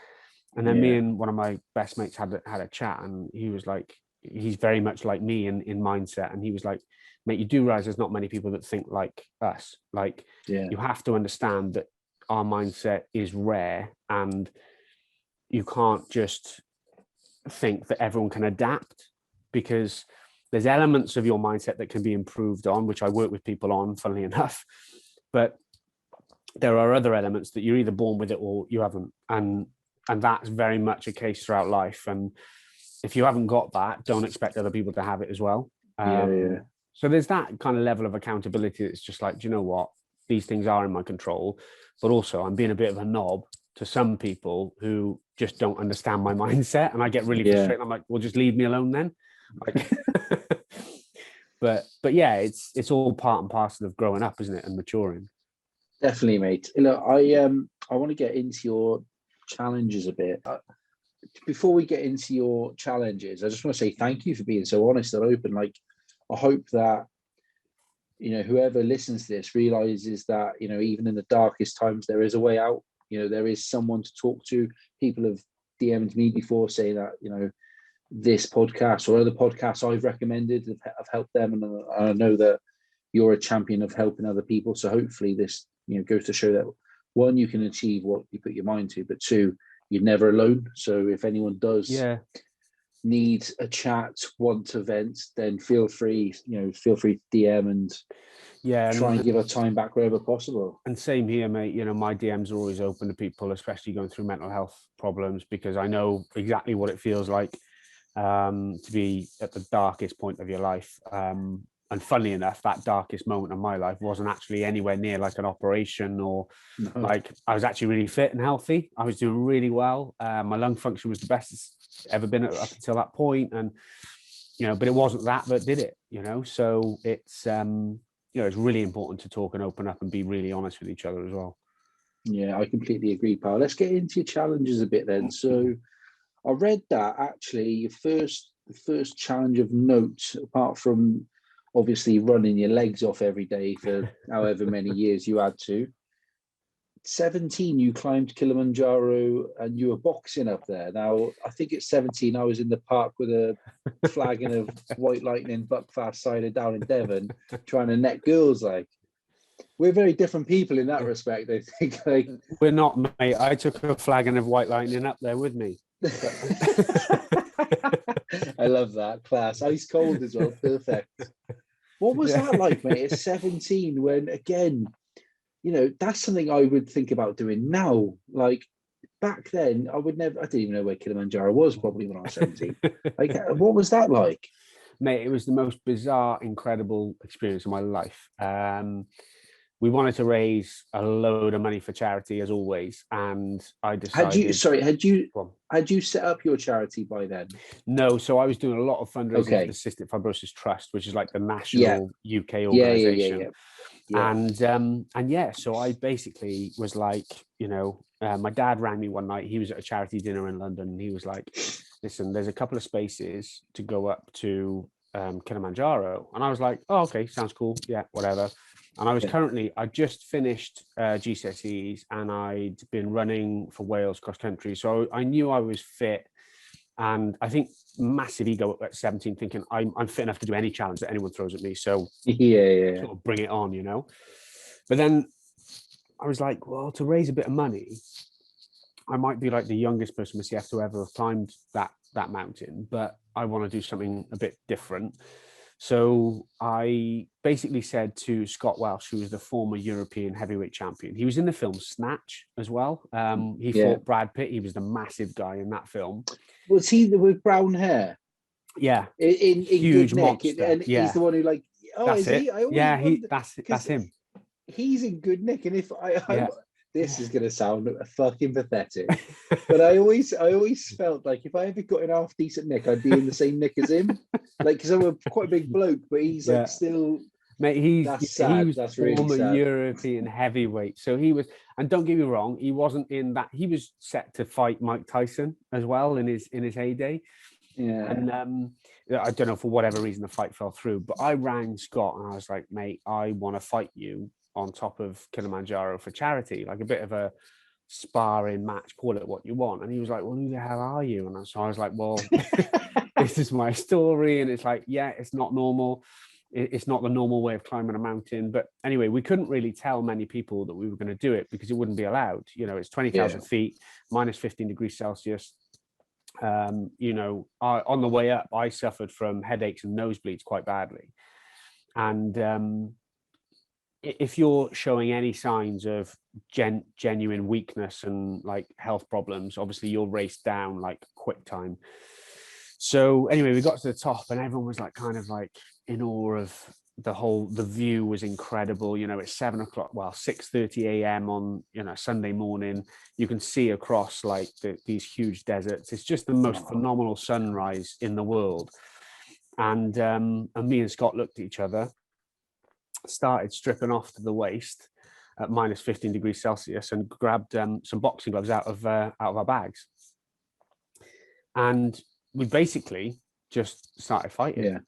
And then me and one of my best mates had a chat, and he was like, he's very much like me in mindset, and he was like, mate, you do realize there's not many people that think like us. Like, you have to understand that our mindset is rare, and you can't just think that everyone can adapt, because there's elements of your mindset that can be improved on, which I work with people on, funnily enough. But there are other elements that you're either born with it or you haven't. And that's very much a case throughout life. And if you haven't got that, don't expect other people to have it as well. So there's that kind of level of accountability. It's just like, do you know what? These things are in my control. But also, I'm being a bit of a knob to some people who just don't understand my mindset. And I get really frustrated. I'm like, well, just leave me alone then. Like, but yeah, it's all part and parcel of growing up, isn't it, and maturing. Definitely, mate. Look, I want to get into your challenges a bit. Before we get into your challenges, I just want to say thank you for being so honest and open. Like, I hope that whoever listens to this realizes that even in the darkest times there is a way out. There is someone to talk to. People have DM'd me before saying that this podcast or other podcasts I've recommended have helped them, and I know that you're a champion of helping other people. So hopefully this goes to show that, one, you can achieve what you put your mind to, but two, you're never alone. So if anyone does need a chat, want to vent, then feel free to DM and try and give our time back wherever possible. And same here, mate. My DMs are always open to people, especially going through mental health problems, because I know exactly what it feels like to be at the darkest point of your life. And funnily enough, that darkest moment of my life wasn't actually anywhere near like an operation, or like, I was actually really fit and healthy. I was doing really well. My lung function was the best it's ever been up until that point. And, but it wasn't that did it, so it's, it's really important to talk and open up and be really honest with each other as well. Yeah, I completely agree, pal. Let's get into your challenges a bit then. So I read that actually your first the first challenge of note, apart from obviously running your legs off every day for however many years you had to. 17, you climbed Kilimanjaro and you were boxing up there. Now, I think at 17, I was in the park with a flagon of White Lightning Buckfast cider down in Devon, trying to net girls. Like, we're very different people in that respect, I think. Like, we're not, mate. I took a flagon of White Lightning up there with me. I love that. Class. Ice cold as well. Perfect. What was that like, mate, at 17, when, again, you know, that's something I would think about doing now. Like, back then, I didn't even know where Kilimanjaro was probably when I was 17. Like, what was that like? Mate, it was the most bizarre, incredible experience of my life. We wanted to raise a load of money for charity, as always, and I decided. Had you set up your charity by then? No, so I was doing a lot of fundraising for the Cystic Fibrosis Trust, which is like the national UK organisation. And yeah, so I basically was like, you know, my dad rang me one night. He was at a charity dinner in London, and he was like, "Listen, there's a couple of spaces to go up to Kilimanjaro," and I was like, "Oh, okay, sounds cool. Yeah, whatever." And I was I just finished GCSEs, and I'd been running for Wales cross country. So I knew I was fit. And I think massive ego at 17, thinking I'm fit enough to do any challenge that anyone throws at me. So sort of bring it on, you know. But then I was like, well, to raise a bit of money, I might be like the youngest person with CF to ever have climbed that mountain, but I want to do something a bit different. So I basically said to Scott Welsh, who was the former European heavyweight champion, he was in the film Snatch as well. He fought Brad Pitt. He was the massive guy in that film. Was he with brown hair? Yeah, in huge Good Nick, monster. And he's the one who, like, that's it. That's him. He's in Good Nick, and if this is going to sound fucking pathetic, but I always felt like if I ever got in half decent nick, I'd be in the same nick as him. Like, because I'm quite a big bloke, but he's like still. Mate, he was really former sad. European heavyweight. So he was, and don't get me wrong, he wasn't in that. He was set to fight Mike Tyson as well in his heyday. Yeah. And I don't know, for whatever reason the fight fell through, but I rang Scott and I was like, mate, I want to fight you on top of Kilimanjaro for charity, like a bit of a sparring match, call it what you want. And he was like, well, who the hell are you? And so I was like, well, this is my story. And it's like, yeah, it's not normal. It's not the normal way of climbing a mountain. But anyway, we couldn't really tell many people that we were going to do it because it wouldn't be allowed. You know, it's 20,000 feet, minus 15 degrees Celsius. You know, on the way up, I suffered from headaches and nosebleeds quite badly. And if you're showing any signs of genuine weakness and like health problems, obviously you'll race down like quick time. So anyway, we got to the top and everyone was like kind of like in awe of the view was incredible. You know, it's 7 o'clock, well, 6:30 a.m. on, you know, Sunday morning. You can see across like these huge deserts. It's just the most phenomenal sunrise in the world. And me and Scott looked at each other, started stripping off to the waist at minus 15 degrees Celsius and grabbed some boxing gloves out of our bags. And we basically just started fighting,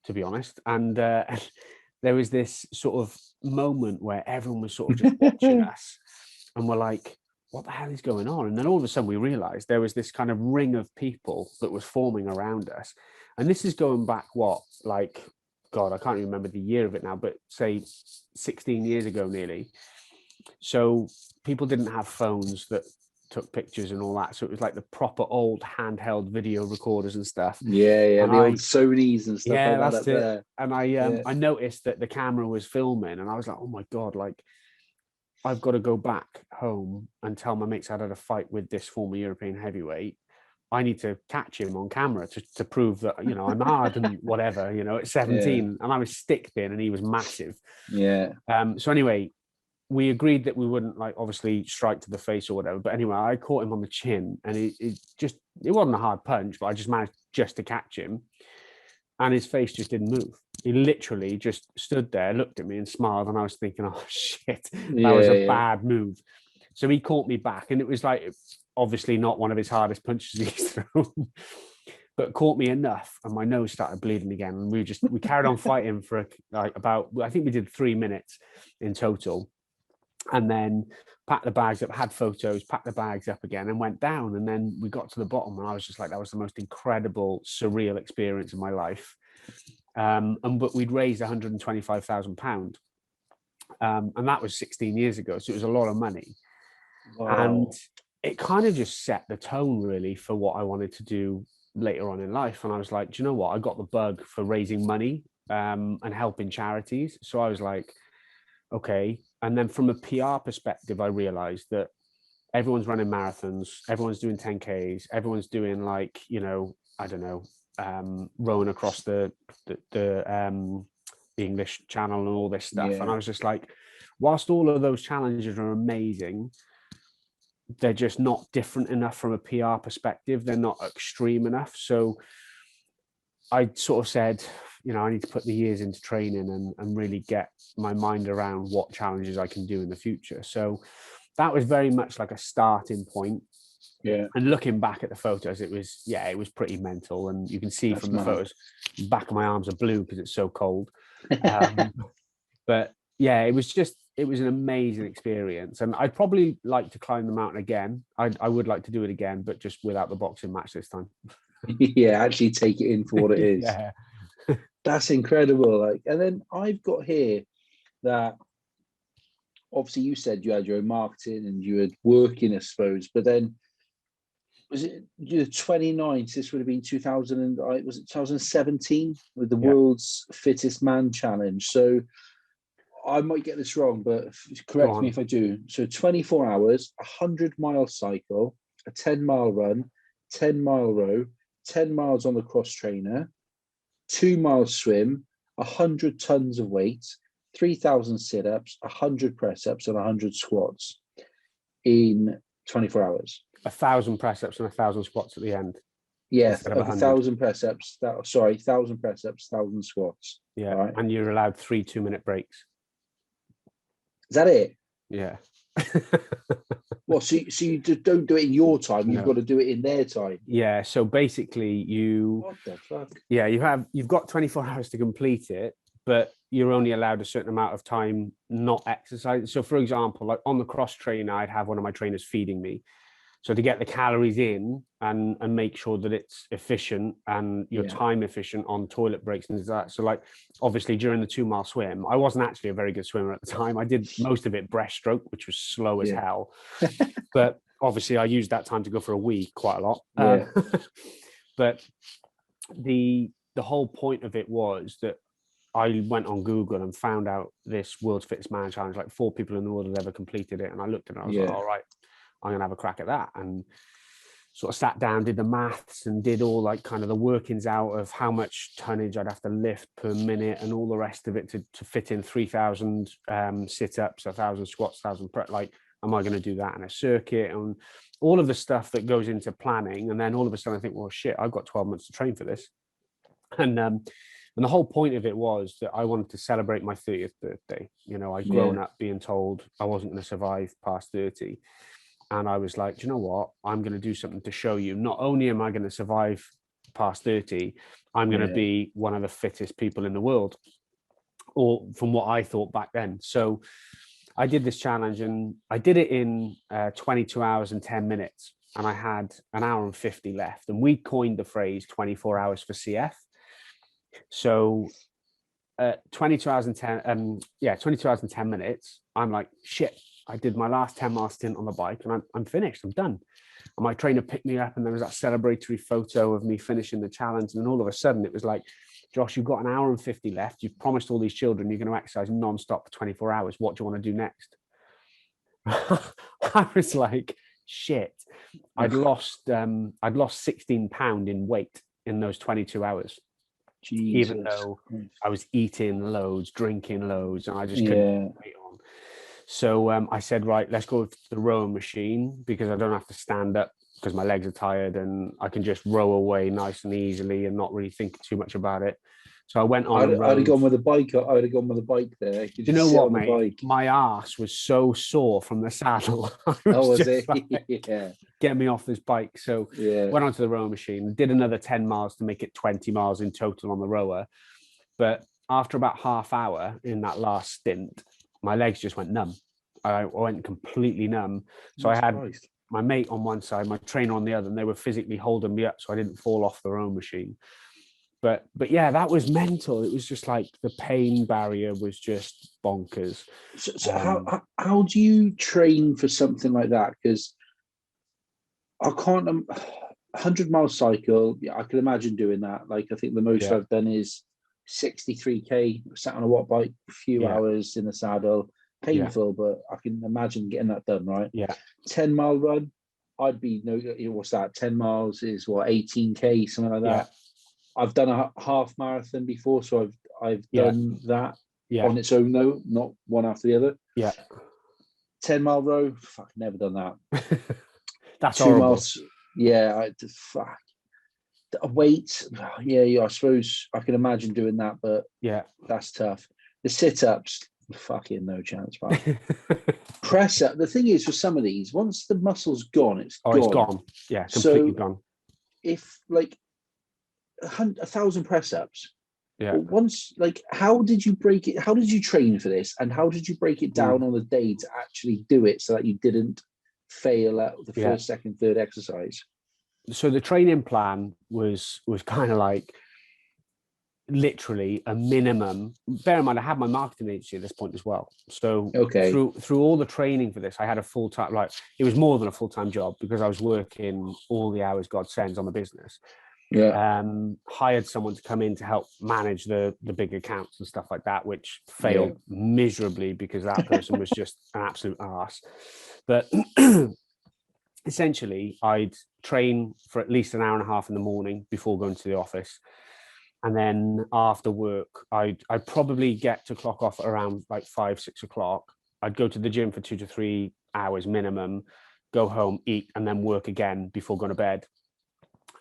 to be honest. And there was this sort of moment where everyone was sort of just watching us and we're like, what the hell is going on? And then all of a sudden we realized there was this kind of ring of people that was forming around us. And this is going back, like, God, I can't even remember the year of it now, but say 16 years ago nearly. So people didn't have phones that took pictures and all that. So it was like the proper old handheld video recorders and stuff. Yeah, and the old Sonys and stuff like that. That's it. There. And I noticed that the camera was filming and I was like, oh my God, like I've got to go back home and tell my mates I had a fight with this former European heavyweight. I need to catch him on camera to prove that, you know, I'm hard and whatever, you know, at 17 and I was stick thin and he was massive. Yeah. So anyway, we agreed that we wouldn't like obviously strike to the face or whatever. But anyway, I caught him on the chin and it wasn't a hard punch, but I just managed just to catch him and his face just didn't move. He literally just stood there, looked at me and smiled. And I was thinking, oh shit, that was a bad move. So he caught me back and it was like, obviously not one of his hardest punches he's thrown. but caught me enough, and my nose started bleeding again. And we carried on fighting for about, I think we did 3 minutes in total, and then packed the bags up, had photos, packed the bags up again, and went down. And then we got to the bottom, and I was just like, that was the most incredible, surreal experience of my life. But we'd raised £125,000, and that was 16 years ago, so it was a lot of money. Wow. And it kind of just set the tone really for what I wanted to do later on in life. And I was like, do you know what? I got the bug for raising money and helping charities. So I was like, okay. And then from a PR perspective, I realized that everyone's running marathons, everyone's doing 10Ks, everyone's doing like, you know, I don't know, rowing across the English Channel and all this stuff. And I was just like, whilst all of those challenges are amazing, they're just not different enough from a PR perspective. They're not extreme enough. So I sort of said, you know, I need to put the years into training and really get my mind around what challenges I can do in the future. So that was very much like a starting point. Yeah. And looking back at the photos, it was pretty mental. And you can see from the photos, the back of my arms are blue because it's so cold. But yeah, it was an amazing experience. And I'd probably like to climb the mountain again. I would like to do it again, but just without the boxing match this time. Yeah, actually take it in for what it is. Yeah. That's incredible. Like, and then I've got here that obviously you said you had your own marketing and you were working, I suppose, but then was it the 29th? This would have been 2017 with the World's Fittest Man Challenge. So I might get this wrong, but correct me if I do. So 24 hours, 100-mile cycle, a 10-mile run, 10-mile row, 10 miles on the cross trainer, 2-mile swim, 100 tons of weight, 3,000 sit-ups, 100 press-ups, and 100 squats in 24 hours. 1,000 press-ups and 1,000 squats at the end. Yeah, 1,000 press-ups. 1,000 press-ups, 1,000 squats. Yeah, right. And you're allowed 3 2-minute breaks. Is that it? Yeah. Well, so you don't do it in your time. You've got to do it in their time. Yeah. So basically, what the fuck? Yeah, you've got 24 hours to complete it, but you're only allowed a certain amount of time not exercise. So, for example, like on the cross trainer, I'd have one of my trainers feeding me. So to get the calories in and make sure that it's efficient and your time efficient on toilet breaks and that. So like, obviously during the 2-mile swim, I wasn't actually a very good swimmer at the time. I did most of it breaststroke, which was slow as hell. But obviously I used that time to go for a wee quite a lot. But the whole point of it was that I went on Google and found out this World's Fittest Man Challenge, like 4 people in the world had ever completed it. And I looked at it and I was like, all right, I'm going to have a crack at that. And sort of sat down, did the maths and did all like kind of the workings out of how much tonnage I'd have to lift per minute and all the rest of it to fit in 3,000 sit-ups, 1,000 squats, 1,000 prep. Like, am I going to do that in a circuit? And all of the stuff that goes into planning. And then all of a sudden I think, well, shit, I've got 12 months to train for this. And the whole point of it was that I wanted to celebrate my 30th birthday. You know, I'd grown up being told I wasn't going to survive past 30. And I was like, do you know what? I'm going to do something to show you. Not only am I going to survive past 30, I'm going to be one of the fittest people in the world, or from what I thought back then. So I did this challenge and I did it in 22 hours and 10 minutes. And I had an hour and 50 left. And we coined the phrase 24 hours for CF. So 22 hours and 10, 22 hours and 10 minutes. I'm like, shit. I did my last 10-mile stint on the bike and I'm finished. I'm done. And my trainer picked me up and there was that celebratory photo of me finishing the challenge. And then all of a sudden it was like, Josh, you've got an hour and 50 left. You've promised all these children you're going to exercise non-stop for 24 hours. What do you want to do next? I was like, shit. I'd lost 16 pounds in weight in those 22 hours. Jesus. Even though I was eating loads, drinking loads, and I just couldn't wait on. So I said, right, let's go to the rowing machine because I don't have to stand up because my legs are tired and I can just row away nice and easily and not really think too much about it. So I went on. I'd have gone with a bike. I'd have gone with a bike there. You know what, mate? My ass was so sore from the saddle. Was it? Like, yeah. Get me off this bike. So went onto the rower machine, did another 10 miles to make it 20 miles in total on the rower. But after about half hour in that last stint, my legs just went numb. I went completely numb. So I had my mate on one side, my trainer on the other, and they were physically holding me up so I didn't fall off the rowing machine. But yeah, that was mental. It was just like the pain barrier was just bonkers. So how do you train for something like that? Because I can't 100-mile cycle. Yeah, I can imagine doing that. Like, I think the most I've done is 63k, sat on a watt bike, a few hours in the saddle. Painful, but I can imagine getting that done, right? Yeah. 10-mile run, I'd be what's that? 10 miles is what, 18k, something like that. Yeah. I've done a half marathon before, so I've done that on its own though, not one after the other. Yeah. 10-mile row, fuck, never done that. That's 2 horrible. miles, fuck. Weight, I suppose I can imagine doing that, but that's tough. The sit-ups, fucking no chance, man. Press up. The thing is, for some of these, once the muscle's gone, it's gone. Yeah, completely gone. If like 1,000 press ups, once, like, how did you break it? How did you train for this, and how did you break it down on the day to actually do it so that you didn't fail at the first, second, third exercise? So the training plan was kind of like literally a minimum. Bear in mind, I had my marketing agency at this point as well. So through all the training for this, I had a full-time, like, it was more than a full-time job because I was working all the hours God sends on the business. Hired someone to come in to help manage the big accounts and stuff like that, which failed miserably because that person was just an absolute arse. But essentially, I'd train for at least an hour and a half in the morning before going to the office. And then after work, I'd probably get to clock off around like 5, 6 o'clock. I'd go to the gym for 2 to 3 hours minimum, go home, eat, and then work again before going to bed.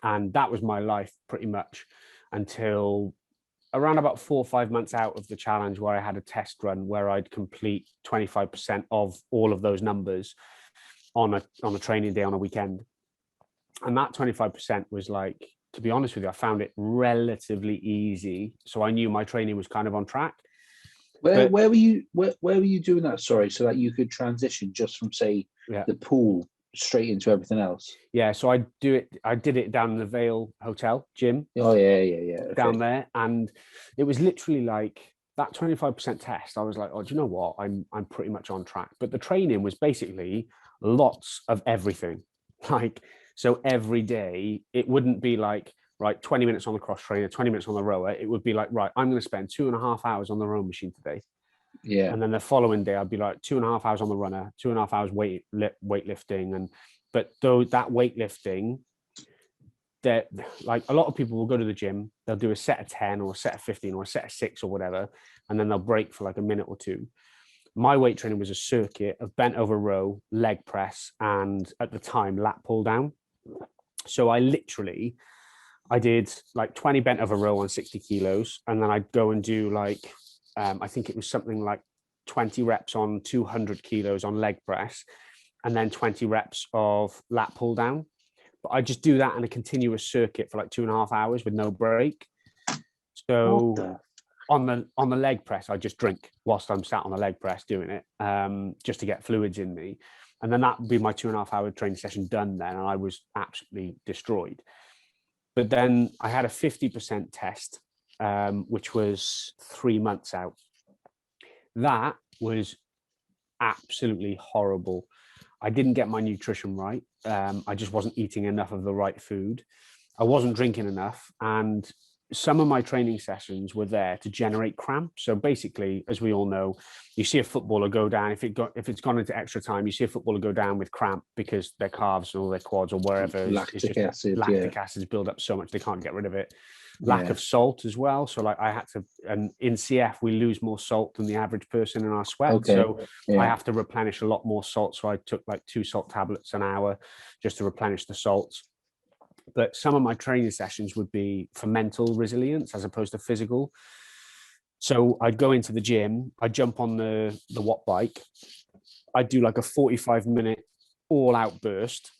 And that was my life pretty much until around about 4 or 5 months out of the challenge, where I had a test run where I'd complete 25% of all of those numbers on a training day on a weekend. And that 25% was like, to be honest with you, I found it relatively easy. So I knew my training was kind of on track. Where were you doing that? Sorry, so that you could transition just from, say, the pool straight into everything else? Yeah, so I did it down in the Vale Hotel gym. Oh yeah. Okay. Down there, and it was literally like that 25% test. I was like, oh, do you know what? I'm pretty much on track. But the training was basically lots of everything. Like, so every day it wouldn't be like, right, 20 minutes on the cross trainer, 20 minutes on the rower. It would be like, right, I'm going to spend 2.5 hours on the rowing machine today. Yeah. And then the following day I'd be like 2.5 hours on the runner, 2.5 hours weightlifting. But though that weightlifting, that, like, a lot of people will go to the gym, they'll do a set of 10 or a set of 15 or a set of 6 or whatever, and then they'll break for like a minute or two. My weight training was a circuit of bent over row, leg press, and at the time, lat pull down. So I did like 20 bent over row on 60 kilos. And then I'd go and do like, I think it was something like 20 reps on 200 kilos on leg press, and then 20 reps of lat pull down. But I just do that in a continuous circuit for like 2.5 hours with no break. So on the leg press, I just drink whilst I'm sat on the leg press doing it, just to get fluids in me. And then that would be my 2.5 hour training session done then. And I was absolutely destroyed. But then I had a 50% test, which was 3 months out. That was absolutely horrible. I didn't get my nutrition right. I just wasn't eating enough of the right food. I wasn't drinking enough. And some of my training sessions were there to generate cramp. So basically, as we all know, you see a footballer go down, if it's gone into extra time, you see a footballer go down with cramp because their calves or their quads or wherever lactic acids build up so much they can't get rid of it. Lack of salt as well. So like I had to, and in CF we lose more salt than the average person in our sweat. So I have to replenish a lot more salt. So I took like 2 salt tablets an hour just to replenish the salts. But some of my training sessions would be for mental resilience as opposed to physical. So I'd go into the gym, I'd jump on the watt bike, I'd do like a 45-minute all-out burst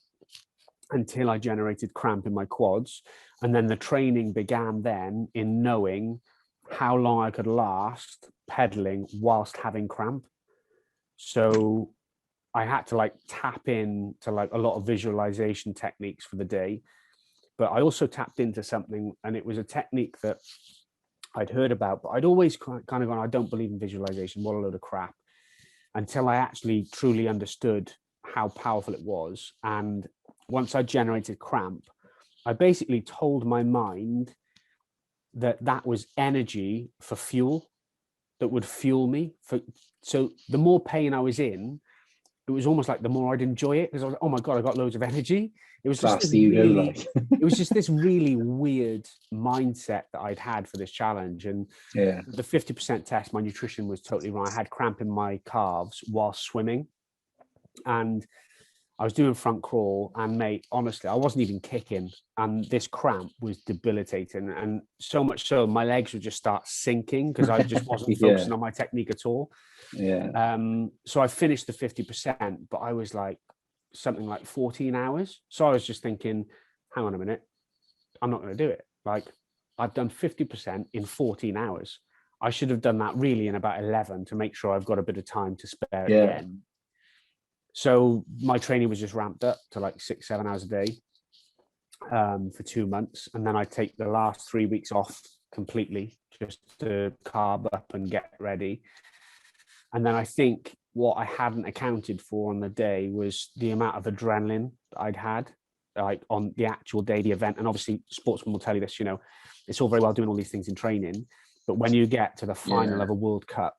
until I generated cramp in my quads. And then the training began then in knowing how long I could last pedaling whilst having cramp. So I had to like tap in to like a lot of visualization techniques for the day. But I also tapped into something, and it was a technique that I'd heard about, but I'd always kind of gone, I don't believe in visualization, what a load of crap, until I actually truly understood how powerful it was. And once I generated cramp, I basically told my mind that that was energy for fuel that would fuel me. So the more pain I was in, it was almost like the more I'd enjoy it, because I was like, oh my God, I got loads of energy. It was just this really, it was just this really weird mindset that I'd had for this challenge. And the 50% test, my nutrition was totally wrong. I had cramp in my calves while swimming, and I was doing front crawl, and mate, honestly, I wasn't even kicking, and this cramp was debilitating. And so much so my legs would just start sinking because I just wasn't focusing on my technique at all. So I finished the 50%, but I was like something like 14 hours. So I was just thinking, hang on a minute, I'm not going to do it. Like, I've done 50% in 14 hours. I should have done that really in about 11 to make sure I've got a bit of time to spare at the end. So my training was just ramped up to like 6-7 hours a day for 2 months. And then I take the last 3 weeks off completely just to carb up and get ready. And then I think what I hadn't accounted for on the day was the amount of adrenaline that I'd had, like on the actual day, the event. And obviously sportsmen will tell you this, you know, it's all very well doing all these things in training, but when you get to the final of a World Cup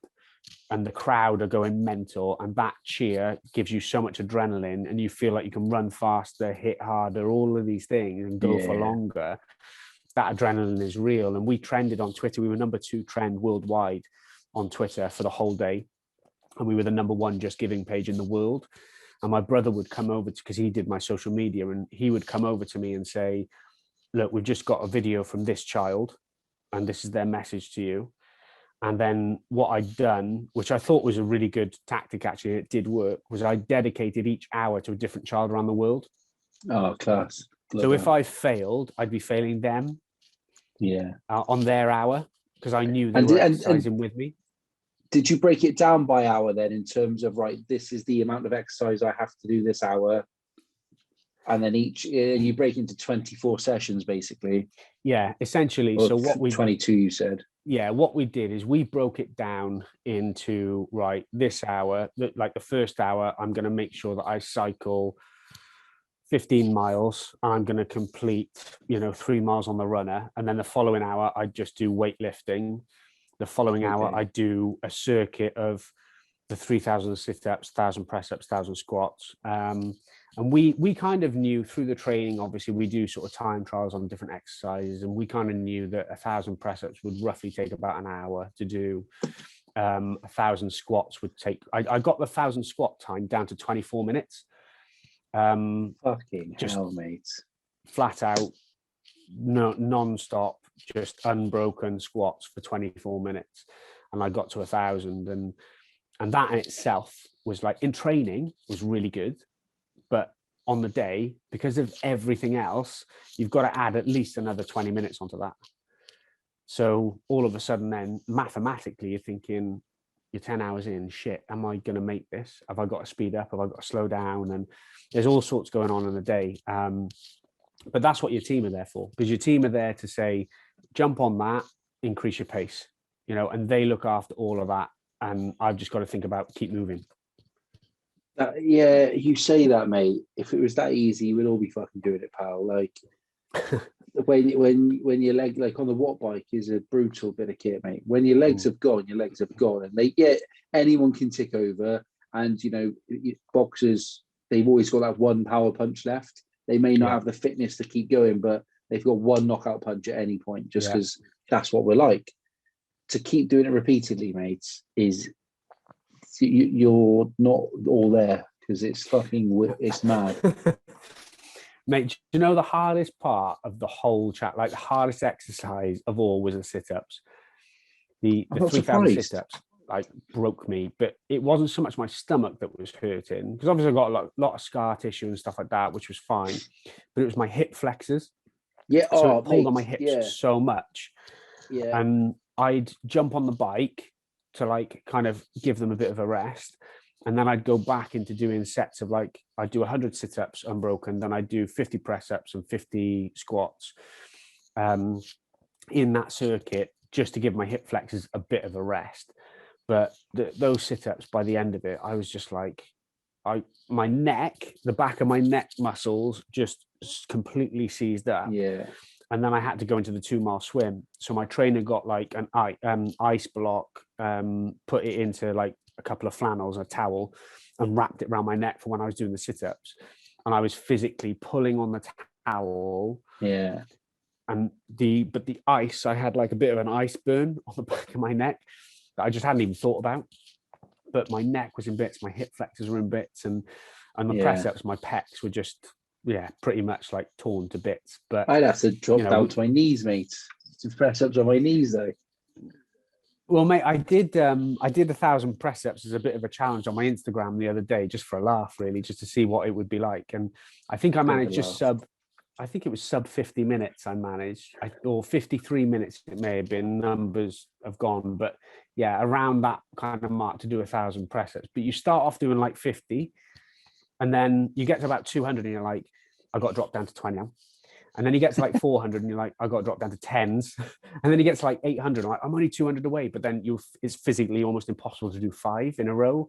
and the crowd are going mental, and that cheer gives you so much adrenaline, and you feel like you can run faster, hit harder, all of these things, and go for longer, that adrenaline is real. And we trended on Twitter. We were number 2 trend worldwide on Twitter for the whole day. And we were the number 1 Just Giving page in the world. And my brother would come over because he did my social media, and he would come over to me and say, look, we've just got a video from this child, and this is their message to you. And then what I'd done, which I thought was a really good tactic, actually, it did work, was I dedicated each hour to a different child around the world. Oh, class. So if I failed, I'd be failing them on their hour, because I knew they were exercising with me. Did you break it down by hour then, in terms of, right, this is the amount of exercise I have to do this hour? And then you break into 24 sessions, basically. Yeah, essentially. Or so what we 22, you said. Yeah, what we did is we broke it down into, right, this hour, like the first hour, I'm going to make sure that I cycle 15 miles. I'm going to complete, 3 miles on the runner. And then the following hour, I just do weightlifting. The following hour, I do a circuit of the 3,000 sit-ups, 1,000 press-ups, 1,000 squats. And we kind of knew through the training, obviously, we do sort of time trials on different exercises, and we kind of knew that 1,000 press-ups would roughly take about an hour to do. 1,000 squats would take, I got the 1,000 squat time down to 24 minutes. Fucking hell, mate. Flat out, non-stop, just unbroken squats for 24 minutes. And I got to 1,000. And that in itself was like, in training, was really good. But on the day, because of everything else, you've got to add at least another 20 minutes onto that. So all of a sudden then, mathematically, you're thinking, you're 10 hours in, shit, am I going to make this? Have I got to speed up? Have I got to slow down? And there's all sorts going on in the day. But that's what your team are there for, because your team are there to say, jump on that, increase your pace, and they look after all of that. And I've just got to think about keep moving. Yeah, you say that, mate. If it was that easy, we'd all be fucking doing it, pal. Like when your leg, like on the watt bike, is a brutal bit of kit, mate. When your legs have gone, your legs have gone, and anyone can tick over. And boxers, they've always got that one power punch left. They may not have the fitness to keep going, but they've got one knockout punch at any point, just because that's what we're like. To keep doing it repeatedly, mates, is you're not all there, because it's mad. Mate, do you know the hardest part of the whole chat, like the hardest exercise of all was the sit-ups. The I'm not 3,000 surprised. sit-ups like broke me, but it wasn't so much my stomach that was hurting, because obviously I got a lot of scar tissue and stuff like that, which was fine, but it was my hip flexors. Yeah. So Oh, it pulled on my mate, hips yeah. so much. Yeah. And I'd jump on the bike to like kind of give them a bit of a rest. And then I'd go back into doing sets of like, I'd do 100 sit-ups unbroken, then I'd do 50 press-ups and 50 squats in that circuit, just to give my hip flexors a bit of a rest. But those sit-ups, by the end of it, I was just like, my neck, the back of my neck muscles just completely seized up. Yeah. And then I had to go into the 2-mile swim. So my trainer got like an ice block, put it into like a couple of flannels, a towel, and wrapped it around my neck for when I was doing the sit-ups. And I was physically pulling on the towel. Yeah. And the ice, I had like a bit of an ice burn on the back of my neck that I just hadn't even thought about. But my neck was in bits, my hip flexors were in bits, and the press-ups, my pecs were just, pretty much like torn to bits. But I'd have to drop down to my knees, mate, to press ups on my knees though. Well, mate, I did 1,000 press-ups as a bit of a challenge on my Instagram the other day, just for a laugh, really, just to see what it would be like. And I think I managed just I think it was sub 50 minutes I managed, or 53 minutes it may have been, numbers have gone, but yeah, around that kind of mark to do 1,000 press-ups. But you start off doing like 50, and then you get to about 200 and you're like, I got to drop down to 20 now. And then you get to like 400 and you're like, I got to drop down to 10s. And then you get to like 800, I'm like, I'm only 200 away, but then it's physically almost impossible to do 5 in a row.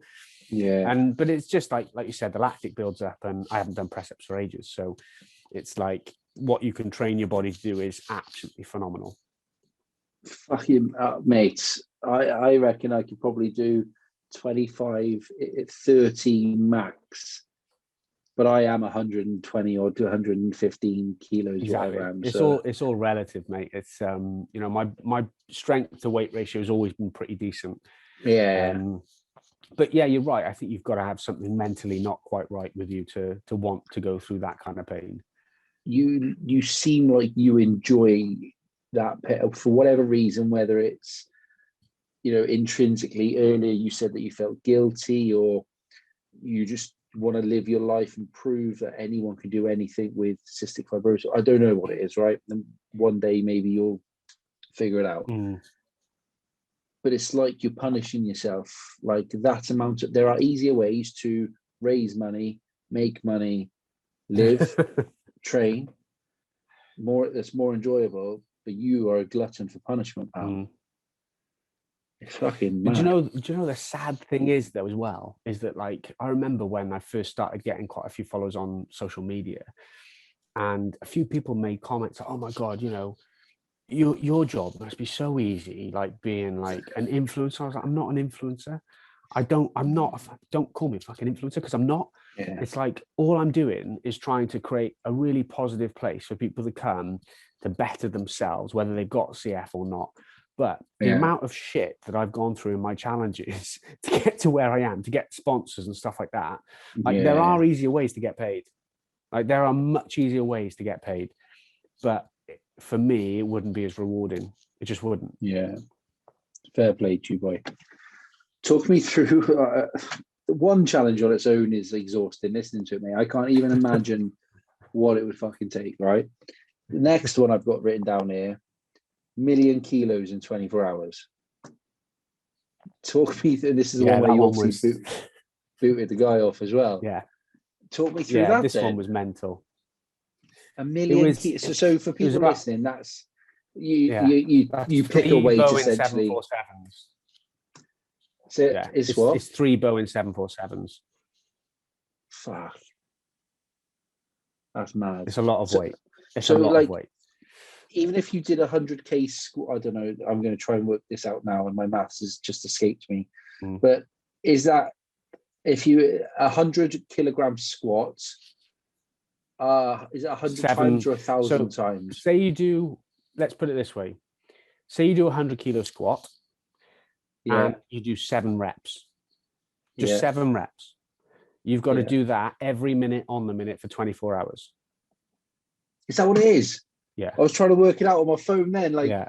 Yeah. But it's just like you said, the lactic builds up, and I haven't done press-ups for ages. So it's like what you can train your body to do is absolutely phenomenal. Fucking mates, I reckon I could probably do 25, 30 max, but I am 120 or 115 kilos. Exactly. Whatever. It's all relative, mate. It's my strength to weight ratio has always been pretty decent. Yeah. But yeah, you're right. I think you've got to have something mentally not quite right with you to want to go through that kind of pain. You seem like you enjoy that for whatever reason, whether it's, intrinsically. Earlier you said that you felt guilty, or you just want to live your life and prove that anyone can do anything with cystic fibrosis. I don't know what it is, right? And one day maybe you'll figure it out. But it's like you're punishing yourself. Like that amount of, there are easier ways to raise money, make money, live, train, that's more enjoyable, but you are a glutton for punishment, pal. It's fucking mad. Do you know the sad thing is though as well, is that like I remember when I first started getting quite a few followers on social media, and a few people made comments, oh my God, your job must be so easy, like being like an influencer. I was like, I'm not an influencer. Don't call me a fucking influencer, because I'm not. Yeah. It's like all I'm doing is trying to create a really positive place for people to come to better themselves, whether they've got CF or not. But the amount of shit that I've gone through in my challenges to get to where I am, to get sponsors and stuff like that, like there are easier ways to get paid. Like there are much easier ways to get paid. But for me, it wouldn't be as rewarding. It just wouldn't. Yeah. Fair play to you, boy. Talk me through one challenge on its own is exhausting listening to it, mate. I can't even imagine what it would fucking take, right? The next one I've got written down here, 1,000,000 kilos in 24 hours. Talk me through, this is the one where you obviously booted the guy off as well. Yeah. Talk me through that. This one was mental. 1,000,000 kilos. So for people listening, that's you pick a weight essentially. 747s. So it's what? It's 3 Boeing 747s. Fuck. That's mad. It's a lot of weight. It's a lot of weight. Even if you did 100k squat, I don't know, I'm going to try and work this out now, and my maths has just escaped me. But is that, if you 100 kilogram squats, is it 100 times or 1,000 times? Say you do, let's put it this way. Say you do 100 kilo squat, and you do 7 reps. Just 7 reps. You've got to do that every minute on the minute for 24 hours. Is that what it is? Yeah. I was trying to work it out on my phone then. Like, yeah.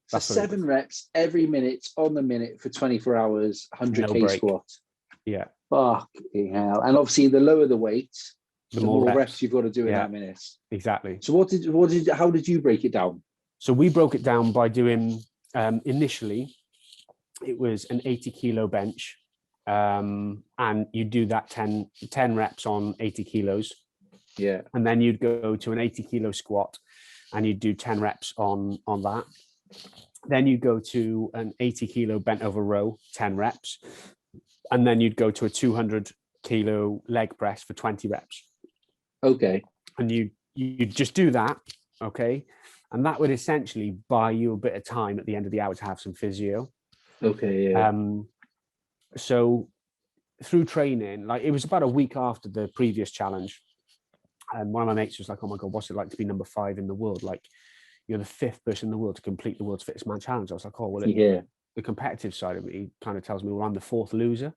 so 7 reps every minute on the minute for 24 hours, 100K squat. Yeah. Fucking hell. And obviously, the lower the weight, the more reps you've got to do in that minute. Exactly. So how did you break it down? So we broke it down by doing, initially, it was an 80 kilo bench. And you do that 10 reps on 80 kilos. Yeah. And then you'd go to an 80 kilo squat and you'd do 10 reps on that. Then you'd go to an 80 kilo bent over row, 10 reps. And then you'd go to a 200 kilo leg press for 20 reps. Okay. And you just do that. Okay. And that would essentially buy you a bit of time at the end of the hour to have some physio. Okay. Yeah. So through training, like it was about a week after the previous challenge. And one of my mates was like, "Oh my God, what's it like to be number 5 in the world? Like, you're the 5th person in the world to complete the world's fittest man challenge." I was like, "Oh, well, the competitive side of me kind of tells me, well, I'm the 4th loser."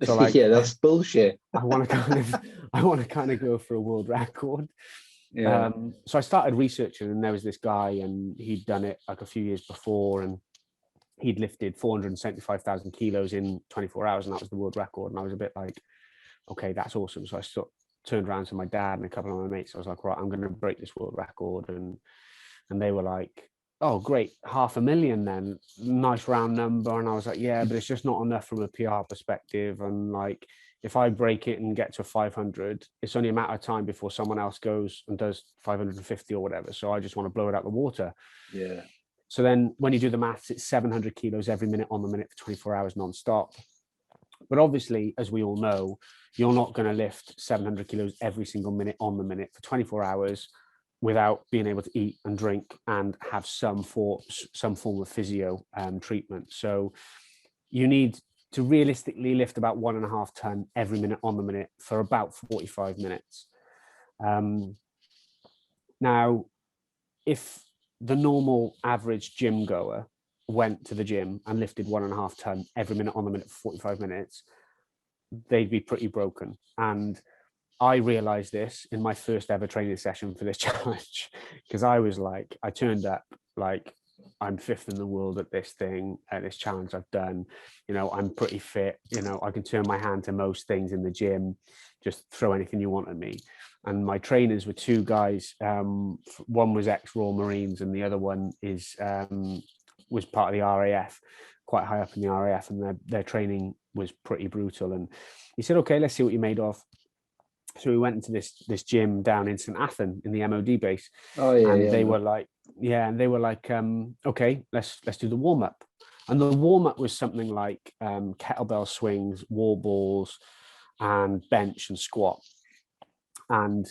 So like, yeah, that's bullshit. I want to kind of go for a world record. Yeah. So I started researching, and there was this guy, and he'd done it like a few years before, and he'd lifted 475,000 kilos in 24 hours, and that was the world record. And I was a bit like, okay, that's awesome. So I turned around to my dad and a couple of my mates. I was like, right, I'm going to break this world record. And they were like, oh, great, 500,000 then. Nice round number. And I was like, yeah, but it's just not enough from a PR perspective. And like, if I break it and get to 500, it's only a matter of time before someone else goes and does 550 or whatever. So I just want to blow it out the water. Yeah. So then when you do the maths, it's 700 kilos every minute on the minute for 24 hours non-stop. But obviously, as we all know, you're not going to lift 700 kilos every single minute on the minute for 24 hours without being able to eat and drink and have some form of physio treatment. So you need to realistically lift about 1.5 ton every minute on the minute for about 45 minutes. Now, if the normal average gym goer went to the gym and lifted 1.5 ton every minute on the minute for 45 minutes, they'd be pretty broken. And I realized this in my first ever training session for this challenge, because I was like, I turned up like, I'm 5th in the world at this thing, at this challenge I've done. You know, I'm pretty fit. You know, I can turn my hand to most things in the gym, just throw anything you want at me. And my trainers were 2 guys. One was ex-Royal Marines, and the other one was part of the RAF, quite high up in the RAF, and their training was pretty brutal. And he said, okay, let's see what you're made of. So we went into this gym down in St. Athan in the MOD base. Oh yeah. And they were like, okay, let's do the warm-up. And the warm-up was something like kettlebell swings, wall balls, and bench and squat. And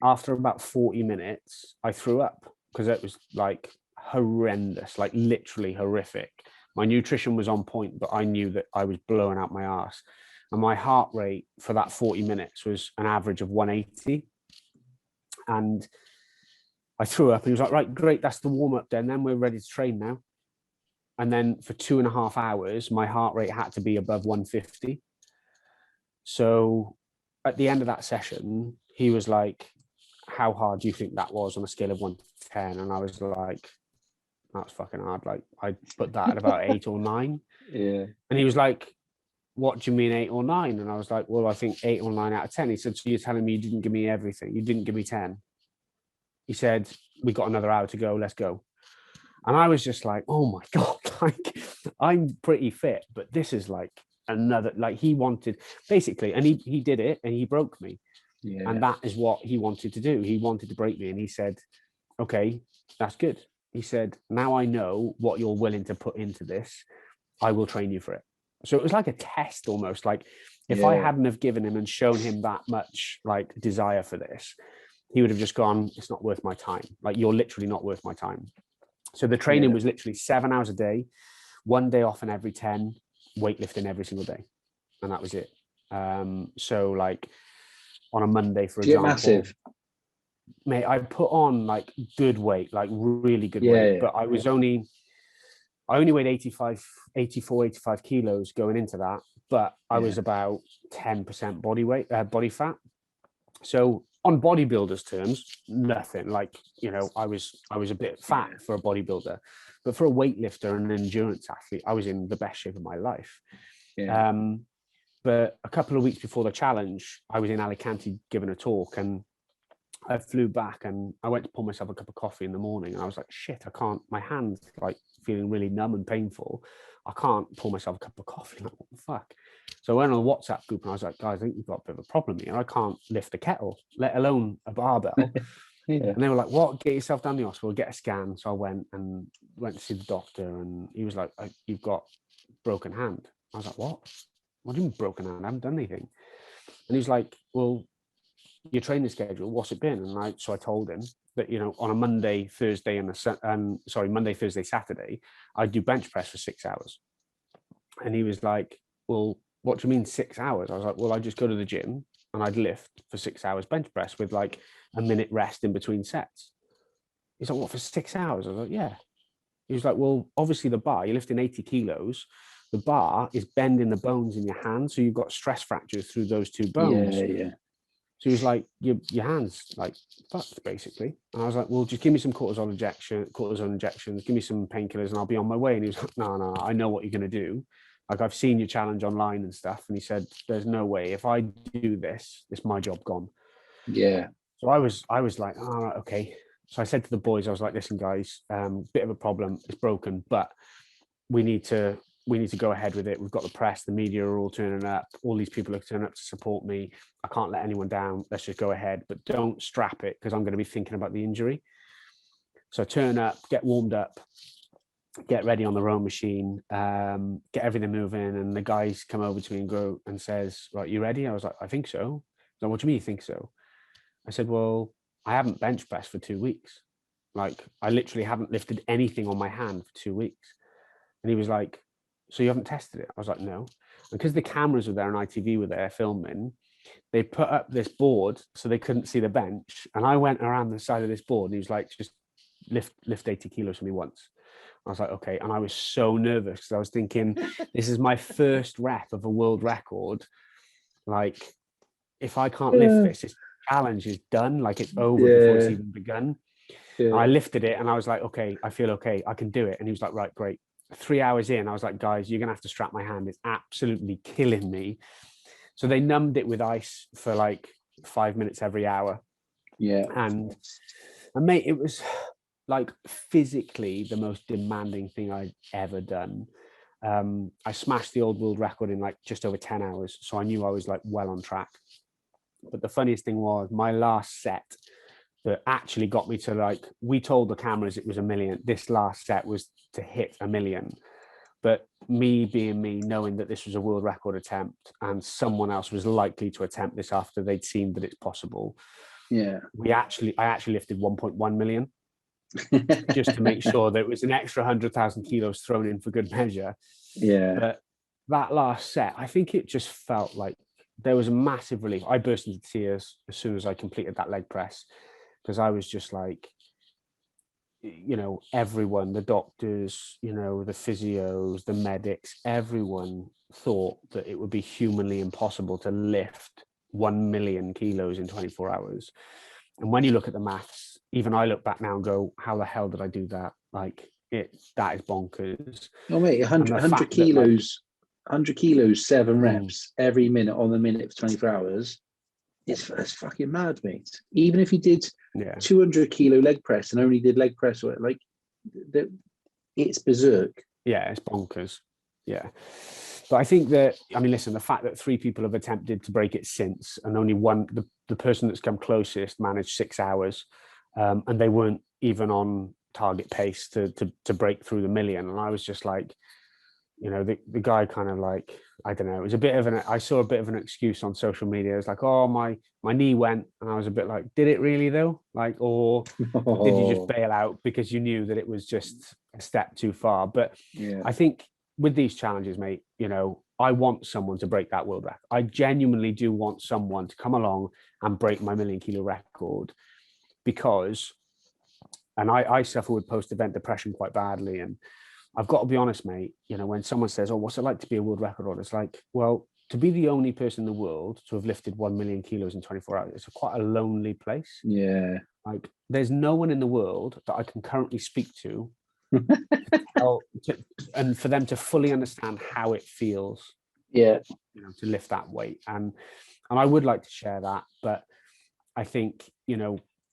after about 40 minutes, I threw up because it was like horrendous, like literally horrific. My nutrition was on point, but I knew that I was blowing out my ass. And my heart rate for that 40 minutes was an average of 180. And I threw up, and he was like, right, great, that's the warm-up then we're ready to train now. And then for 2.5 hours, my heart rate had to be above 150. So at the end of that session, he was like, how hard do you think that was on a scale of 1 to 10? And I was like, that's fucking hard. Like, I put that at about 8 or 9. Yeah. And he was like, what do you mean 8 or 9? And I was like, well, I think 8 or 9 out of 10. He said, so you're telling me you didn't give me everything? You didn't give me 10? He said, we got another hour to go. Let's go. And I was just like, oh my God, like, I'm pretty fit, but this is like another, like, he wanted basically, and he did it, and he broke me. Yeah. And that is what he wanted to do. He wanted to break me. And he said, okay, that's good. He said, now I know what you're willing to put into this. I will train you for it. So it was like a test almost. Like, if I hadn't have given him and shown him that much like desire for this, he would have just gone, it's not worth my time. Like, you're literally not worth my time. So the training was literally 7 hours a day, 1 day off in every 10, weightlifting every single day. And that was it. So like on a Monday, for example, massive. Mate, I put on like good weight, like really good weight, but I only weighed 85 kilos going into that, but I was about 10% body fat. So on bodybuilders terms, nothing. Like, you know, I was a bit fat for a bodybuilder, but for a weightlifter and an endurance athlete, I was in the best shape of my life. Yeah. But a couple of weeks before the challenge, I was in Alicante giving a talk, and I flew back and I went to pour myself a cup of coffee in the morning, and I was like, shit, I can't, my hand's like feeling really numb and painful. I can't pour myself a cup of coffee. Like, what the fuck? So I went on a WhatsApp group and I was like, guys, I think we've got a bit of a problem here. I can't lift a kettle, let alone a barbell. And they were like, what? Get yourself down the hospital, get a scan. So I went to see the doctor, and he was like, you've got broken hand. I was like, what? What do you mean broken hand? I haven't done anything. And he's like, well, your training schedule, what's it been? And so I told him that, you know, on a Monday, Thursday, Monday, Thursday, Saturday, I do bench press for 6 hours. And he was like, well, what do you mean 6 hours? I was like, well, I just go to the gym and I'd lift for 6 hours bench press with like a minute rest in between sets. He's like, what, for 6 hours? I was like, yeah. He was like, well, obviously the bar, you're lifting 80 kilos. The bar is bending the bones in your hand. So you've got stress fractures through those two bones. Yeah. So he was like, your hand's like fucked, basically. And I was like, well, just give me some cortisone injections, give me some painkillers, and I'll be on my way. And he was like, no, I know what you're going to do. Like, I've seen your challenge online and stuff. And he said, there's no way. If I do this, it's my job gone. Yeah. So I was like, all right, okay. So I said to the boys, I was like, listen, guys, bit of a problem. It's broken, but we need to go ahead with it. We've got the press, the media are all turning up. All these people are turning up to support me. I can't let anyone down. Let's just go ahead, but don't strap it, because I'm going to be thinking about the injury. So turn up, get warmed up, get ready on the row machine, get everything moving. And the guys come over to me and says, right, you ready? I was like, I think so. So what do you mean you think so? I said, well, I haven't bench pressed for 2 weeks. Like, I literally haven't lifted anything on my hand for 2 weeks. And he was like, so you haven't tested it? I was like, no. And because the cameras were there and ITV were there filming, they put up this board so they couldn't see the bench. And I went around the side of this board, and he was like, just lift 80 kilos for me once. I was like, okay. And I was so nervous because I was thinking, this is my first rep of a world record. Like, if I can't lift this challenge is done. Like, it's over before it's even begun. I lifted it and I was like, okay, I feel okay. I can do it. And he was like, right, great. 3 hours in, I was like, guys, you're going to have to strap my hand. It's absolutely killing me. So they numbed it with ice for like 5 minutes every hour. Yeah. And mate, it was like physically the most demanding thing I'd ever done. I smashed the old world record in like just over 10 hours. So I knew I was like well on track. But the funniest thing was my last set that actually got me to, like, we told the cameras it was 1 million. This last set was to hit 1 million. But me being me, knowing that this was a world record attempt and someone else was likely to attempt this after they'd seen that it's possible. Yeah. I actually lifted 1.1 million just to make sure that it was an extra 100,000 kilos thrown in for good measure. Yeah. But that last set, I think it just felt like there was a massive relief. I burst into tears as soon as I completed that leg press, because I was just like, you know, everyone, the doctors, you know, the physios, the medics, everyone thought that it would be humanly impossible to lift 1 million kilos in 24 hours. And when you look at the maths, even I look back now and go, how the hell did I do that? Like, that is bonkers. Oh, mate, 100 kilos, like, 100 kilos, 7 reps every minute on the minute for 24 hours. It's fucking mad, mate. Even if you did 200 kilo leg press and only did leg press, like, it's berserk. Yeah, it's bonkers. Yeah. But I think that, I mean, listen, the fact that 3 people have attempted to break it since, and only one, the person that's come closest managed 6 hours, and they weren't even on target pace to break through the 1 million. And I was just like, you know, the guy kind of like, I don't know, it was a bit of I saw a bit of an excuse on social media. It was like, oh, my knee went. And I was a bit like, did it really though? Like, or did you just bail out because you knew that it was just a step too far? But I think with these challenges, mate, you know, I want someone to break that world record. I genuinely do want someone to come along and break my 1 million kilo record, because, and I suffer with post-event depression quite badly. And I've got to be honest, mate, you know, when someone says, oh, what's it like to be a world record holder? It's like, well, to be the only person in the world to have lifted 1 million kilos in 24 hours, it's quite a lonely place. Yeah. Like, there's no one in the world that I can currently speak to, and for them to fully understand how it feels, Yeah. To lift that weight. And I would like to share that, but I think,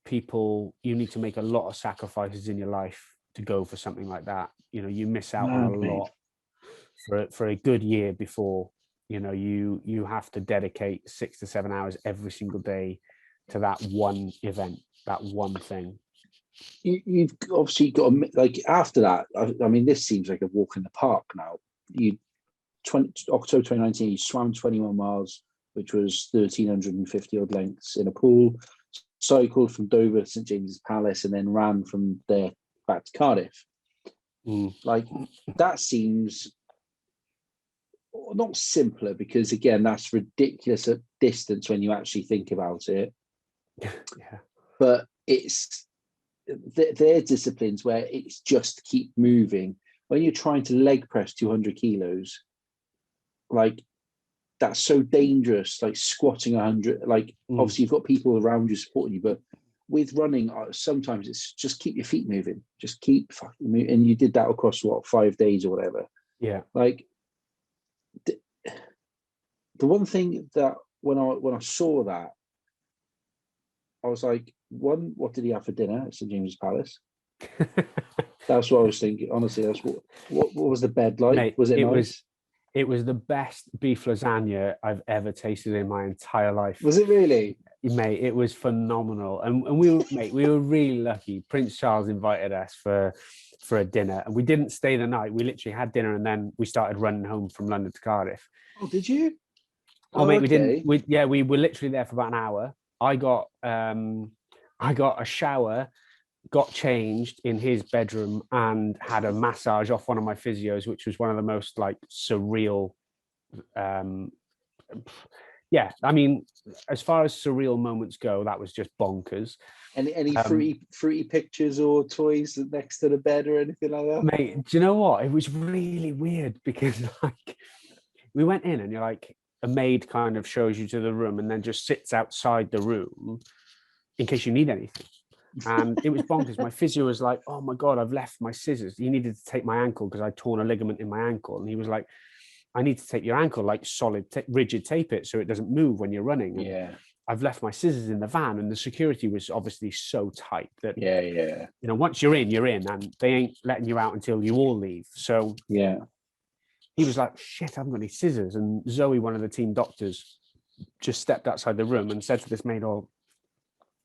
people, you need to make a lot of sacrifices in your life to go for something like that. You miss out on a lot for a good year before, you have to dedicate 6 to 7 hours every single day to that one event, that one thing. You've obviously got to, like, after that, I mean, this seems like a walk in the park now. October 2019, you swam 21 miles, which was 1,350 odd lengths in a pool, cycled from Dover to St James's Palace, and then ran from there back to Cardiff. Like, that seems not simpler, because again, that's ridiculous at distance when you actually think about it. Yeah. But it's their disciplines where it's just keep moving. When you're trying to leg press 200 kilos, like, that's so dangerous. Like squatting 100, like obviously you've got people around you supporting you, but with running, sometimes it's just keep your feet moving, just keep fucking moving. And you did that across 5 days or whatever. Yeah. Like, the one thing that when I saw that, I was like, one, what did he have for dinner at St James's Palace? That's what I was thinking. Honestly, that's what was the bed like? Mate, was it nice? It was the best beef lasagna I've ever tasted in my entire life. Was it really? Mate, it was phenomenal. And we were really lucky. Prince Charles invited us for a dinner, and we didn't stay the night. We literally had dinner, and then we started running home from London to Cardiff. Oh, did you? Oh, mate, okay. We were literally there for about an hour. I got a shower, got changed in his bedroom, and had a massage off one of my physios, which was one of the most like surreal. Yeah, I mean, as far as surreal moments go, that was just bonkers. Any fruity pictures or toys next to the bed or anything like that? Mate, do you know what? It was really weird, because like, we went in and you're like, a maid kind of shows you to the room and then just sits outside the room in case you need anything. And it was bonkers. My physio was like, oh my God, I've left my scissors. He needed to tape my ankle because I'd torn a ligament in my ankle. And he was like, I need to tape your ankle, like solid, rigid tape it so it doesn't move when you're running. And yeah. I've left my scissors in the van, and the security was obviously so tight that, yeah. Once you're in, and they ain't letting you out until you all leave. So yeah. He was like, shit, I haven't got any scissors. And Zoe, one of the team doctors, just stepped outside the room and said to this maid, oh,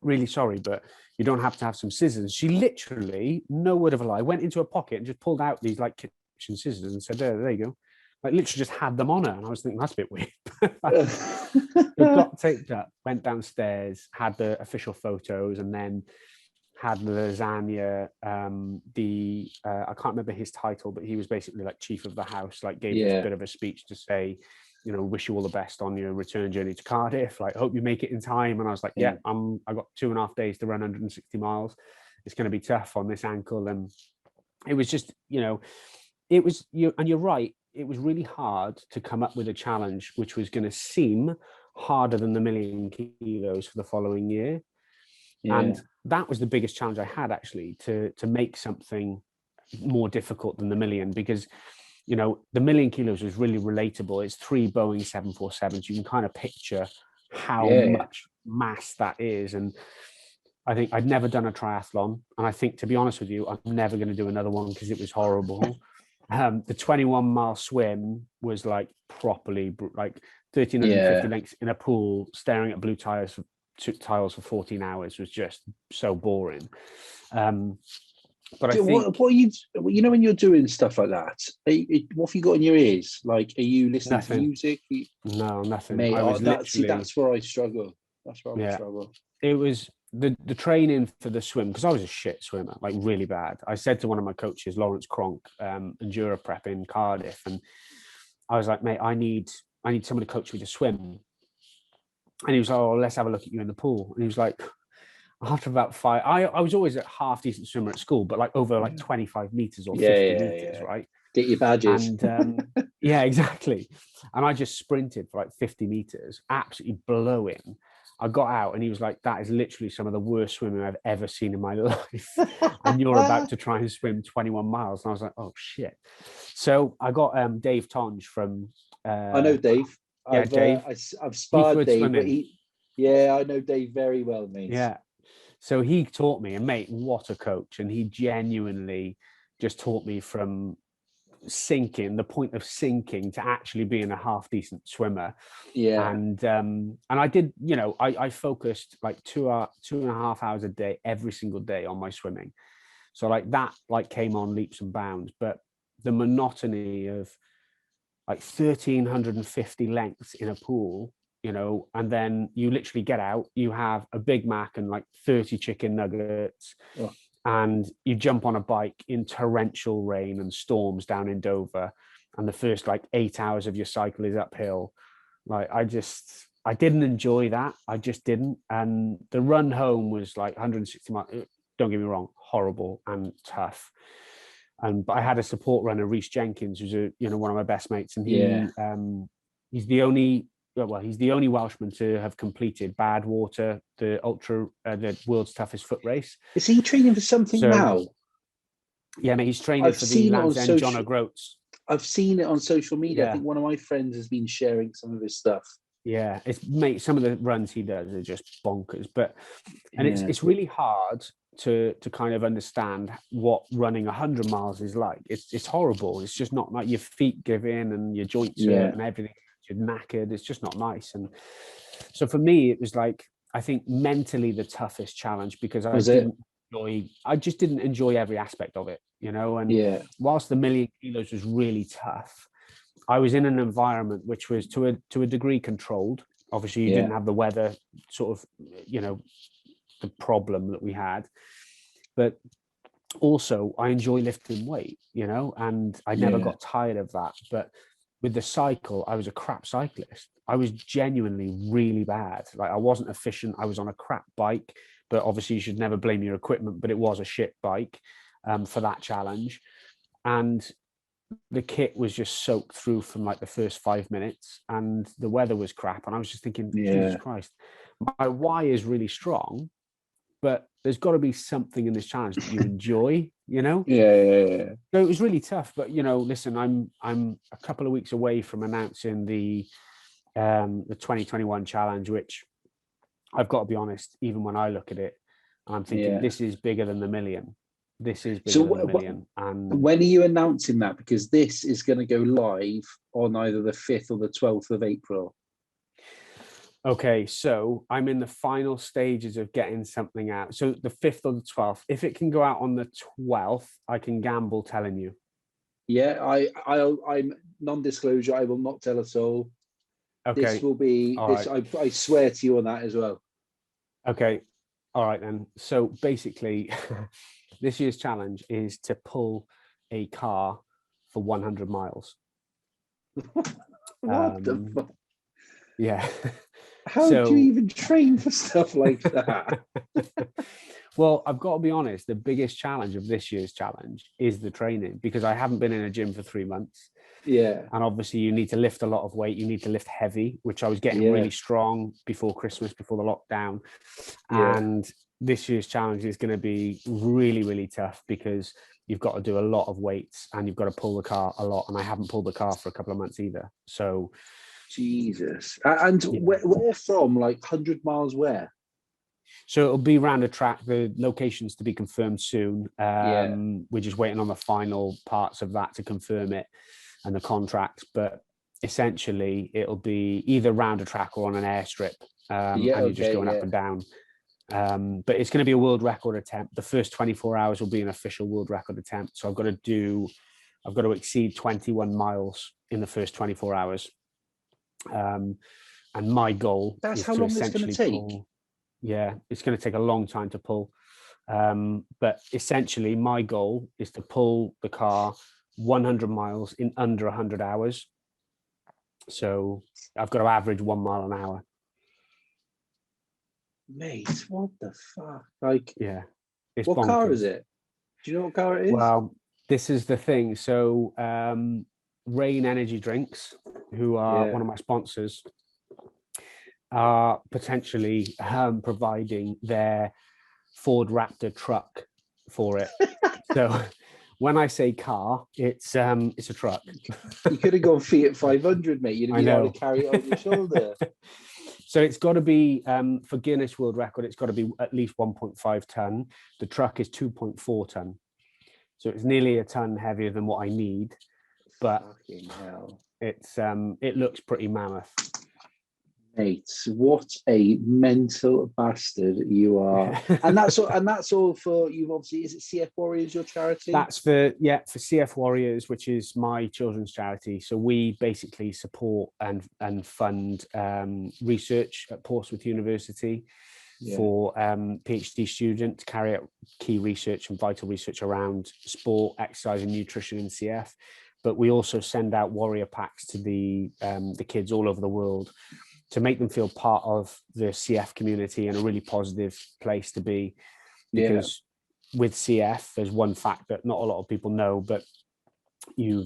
really sorry, but you don't have to have some scissors. She literally, no word of a lie, went into a pocket and just pulled out these like kitchen scissors and said, there you go. Like literally just had them on her. And I was thinking, that's a bit weird. We got taped up, went downstairs, had the official photos, and then had the lasagna. I can't remember his title, but he was basically like chief of the house, like gave this bit of a speech to say, wish you all the best on your return journey to Cardiff. Like, hope you make it in time. And I was like, I got 2.5 days to run 160 miles. It's going to be tough on this ankle. And it was just, it was and you're right. It was really hard to come up with a challenge which was going to seem harder than the 1,000,000 kilos for the following year. Yeah. And that was the biggest challenge I had, actually, to make something more difficult than the 1,000,000, because, the 1,000,000 kilos was really relatable. It's 3 Boeing 747s. You can kind of picture how much mass that is. And I think I'd never done a triathlon. And I think, to be honest with you, I'm never going to do another one because it was horrible. The 21-mile swim was like properly like 1,350 lengths in a pool, staring at blue tiles for 14 hours was just so boring. But I think what you when you're doing stuff like that, what have you got in your ears? Like, are you listening to music? No, nothing. Mate, that's where I struggle. That's where I struggle. It was the training for the swim, because I was a shit swimmer, like really bad. I said to one of my coaches, Lawrence Cronk, Endura Prep in Cardiff, and I was like, mate, I need someone to coach me to swim. And he was like, oh, let's have a look at you in the pool. And he was like, after about 5, I was always a half decent swimmer at school, but like over like 25 meters or 50 meters, right? Get your badges. And yeah, exactly. And I just sprinted for like 50 meters, absolutely blowing. I got out and he was like, that is literally some of the worst swimming I've ever seen in my life. And you're about to try and swim 21 miles. And I was like, oh shit. So I got Dave Tonge from I know Dave. Yeah, Dave. I've sparred Dave, but swimming. yeah, I know Dave very well, mate. Yeah. So he taught me, and mate, what a coach. And he genuinely just taught me from sinking, the point of sinking, to actually being a half decent swimmer. Yeah. And I did, you know, I focused like 2.5 hours a day, every single day, on my swimming. So like that like came on leaps and bounds. But the monotony of like 1,350 lengths in a pool, you know, and then you literally get out, you have a Big Mac and like 30 chicken nuggets, and you jump on a bike in torrential rain and storms down in Dover, and the first like 8 hours of your cycle is uphill. Like I didn't enjoy that. I just didn't. And the run home was like 160 miles. Don't get me wrong, horrible and tough. But I had a support runner, Reece Jenkins, who's one of my best mates, and he's the only Welshman to have completed Badwater, the world's toughest foot race. Is he training for something now? Yeah, mate, he's training for the Land's End John O'Groats. I've seen it on social media. Yeah. I think one of my friends has been sharing some of his stuff. Yeah, some of the runs he does are just bonkers. It's really hard to kind of understand what running 100 miles is like. It's horrible. It's just not like your feet give in and your joints hurt and everything. You're knackered. It's just not nice. And so for me, it was like, I think mentally the toughest challenge, because I just didn't enjoy every aspect of it, you know. And whilst the 1,000,000 kilos was really tough, I was in an environment which was to a degree controlled. Obviously, you didn't have the weather sort of, you know, the problem that we had, but also I enjoy lifting weight, you know, and I never got tired of that. But with the cycle, I was a crap cyclist. I was genuinely really bad. Like I wasn't efficient. I was on a crap bike, but obviously you should never blame your equipment, but it was a shit bike for that challenge. And the kit was just soaked through from like the first 5 minutes, and the weather was crap. And I was just thinking, Jesus Christ, my why is really strong, but there's got to be something in this challenge that you enjoy, you know? Yeah. So it was really tough, but you know, listen, I'm a couple of weeks away from announcing the 2021 challenge, which I've got to be honest, even when I look at it, I'm thinking this is bigger than the 1,000,000. This is bigger than the 1,000,000. And when are you announcing that? Because this is going to go live on either the 5th or the 12th of April. Okay, so I'm in the final stages of getting something out. So the 5th or the 12th. If it can go out on the 12th, I can gamble telling you. Yeah, I'm non-disclosure. I will not tell at all. Okay. This will be this. Right. I swear to you on that as well. Okay. All right then. So basically, this year's challenge is to pull a car for 100 miles. What the fuck? Yeah. How do you even train for stuff like that? Well, I've got to be honest, the biggest challenge of this year's challenge is the training, because I haven't been in a gym for 3 months. Yeah. And obviously you need to lift a lot of weight. You need to lift heavy, which I was getting really strong before Christmas, before the lockdown. Yeah. And this year's challenge is going to be really, really tough, because you've got to do a lot of weights and you've got to pull the car a lot. And I haven't pulled the car for a couple of months either. So Jesus. And where from? Like 100 miles where? So it'll be round a track. The location's to be confirmed soon. We're just waiting on the final parts of that to confirm it and the contract. But essentially, it'll be either round a track or on an airstrip. And you're just going up and down. But it's going to be a world record attempt. The first 24 hours will be an official world record attempt. So I've got to exceed 21 miles in the first 24 hours. And my goal is how to long essentially it's going to take. pull. Yeah, it's going to take a long time to pull. But essentially, my goal is to pull the car 100 miles in under 100 hours. So I've got to average 1 mile an hour. Mate, what the fuck? Like, yeah. It's what bonkers. car is it? Do you know what car it is? Well, this is the thing. So Rain Energy Drinks, who are one of my sponsors, are potentially providing their Ford Raptor truck for it. So when I say car, it's a truck. You could have gone Fiat 500, mate. You'd have been able to carry it on your shoulder. So it's got to be, for Guinness World Record, it's got to be at least 1.5 ton. The truck is 2.4 ton. So it's nearly a ton heavier than what I need, but fucking hell. It looks pretty mammoth. Mate, what a mental bastard you are. And that's all for you. Obviously, is it CF Warriors, your charity? That's for CF Warriors, which is my children's charity. So we basically support and fund research at Portsmouth University for PhD students to carry out key research and vital research around sport, exercise and nutrition in CF. But we also send out warrior packs to the kids all over the world to make them feel part of the CF community and a really positive place to be. Because with CF, there's one fact that not a lot of people know, but you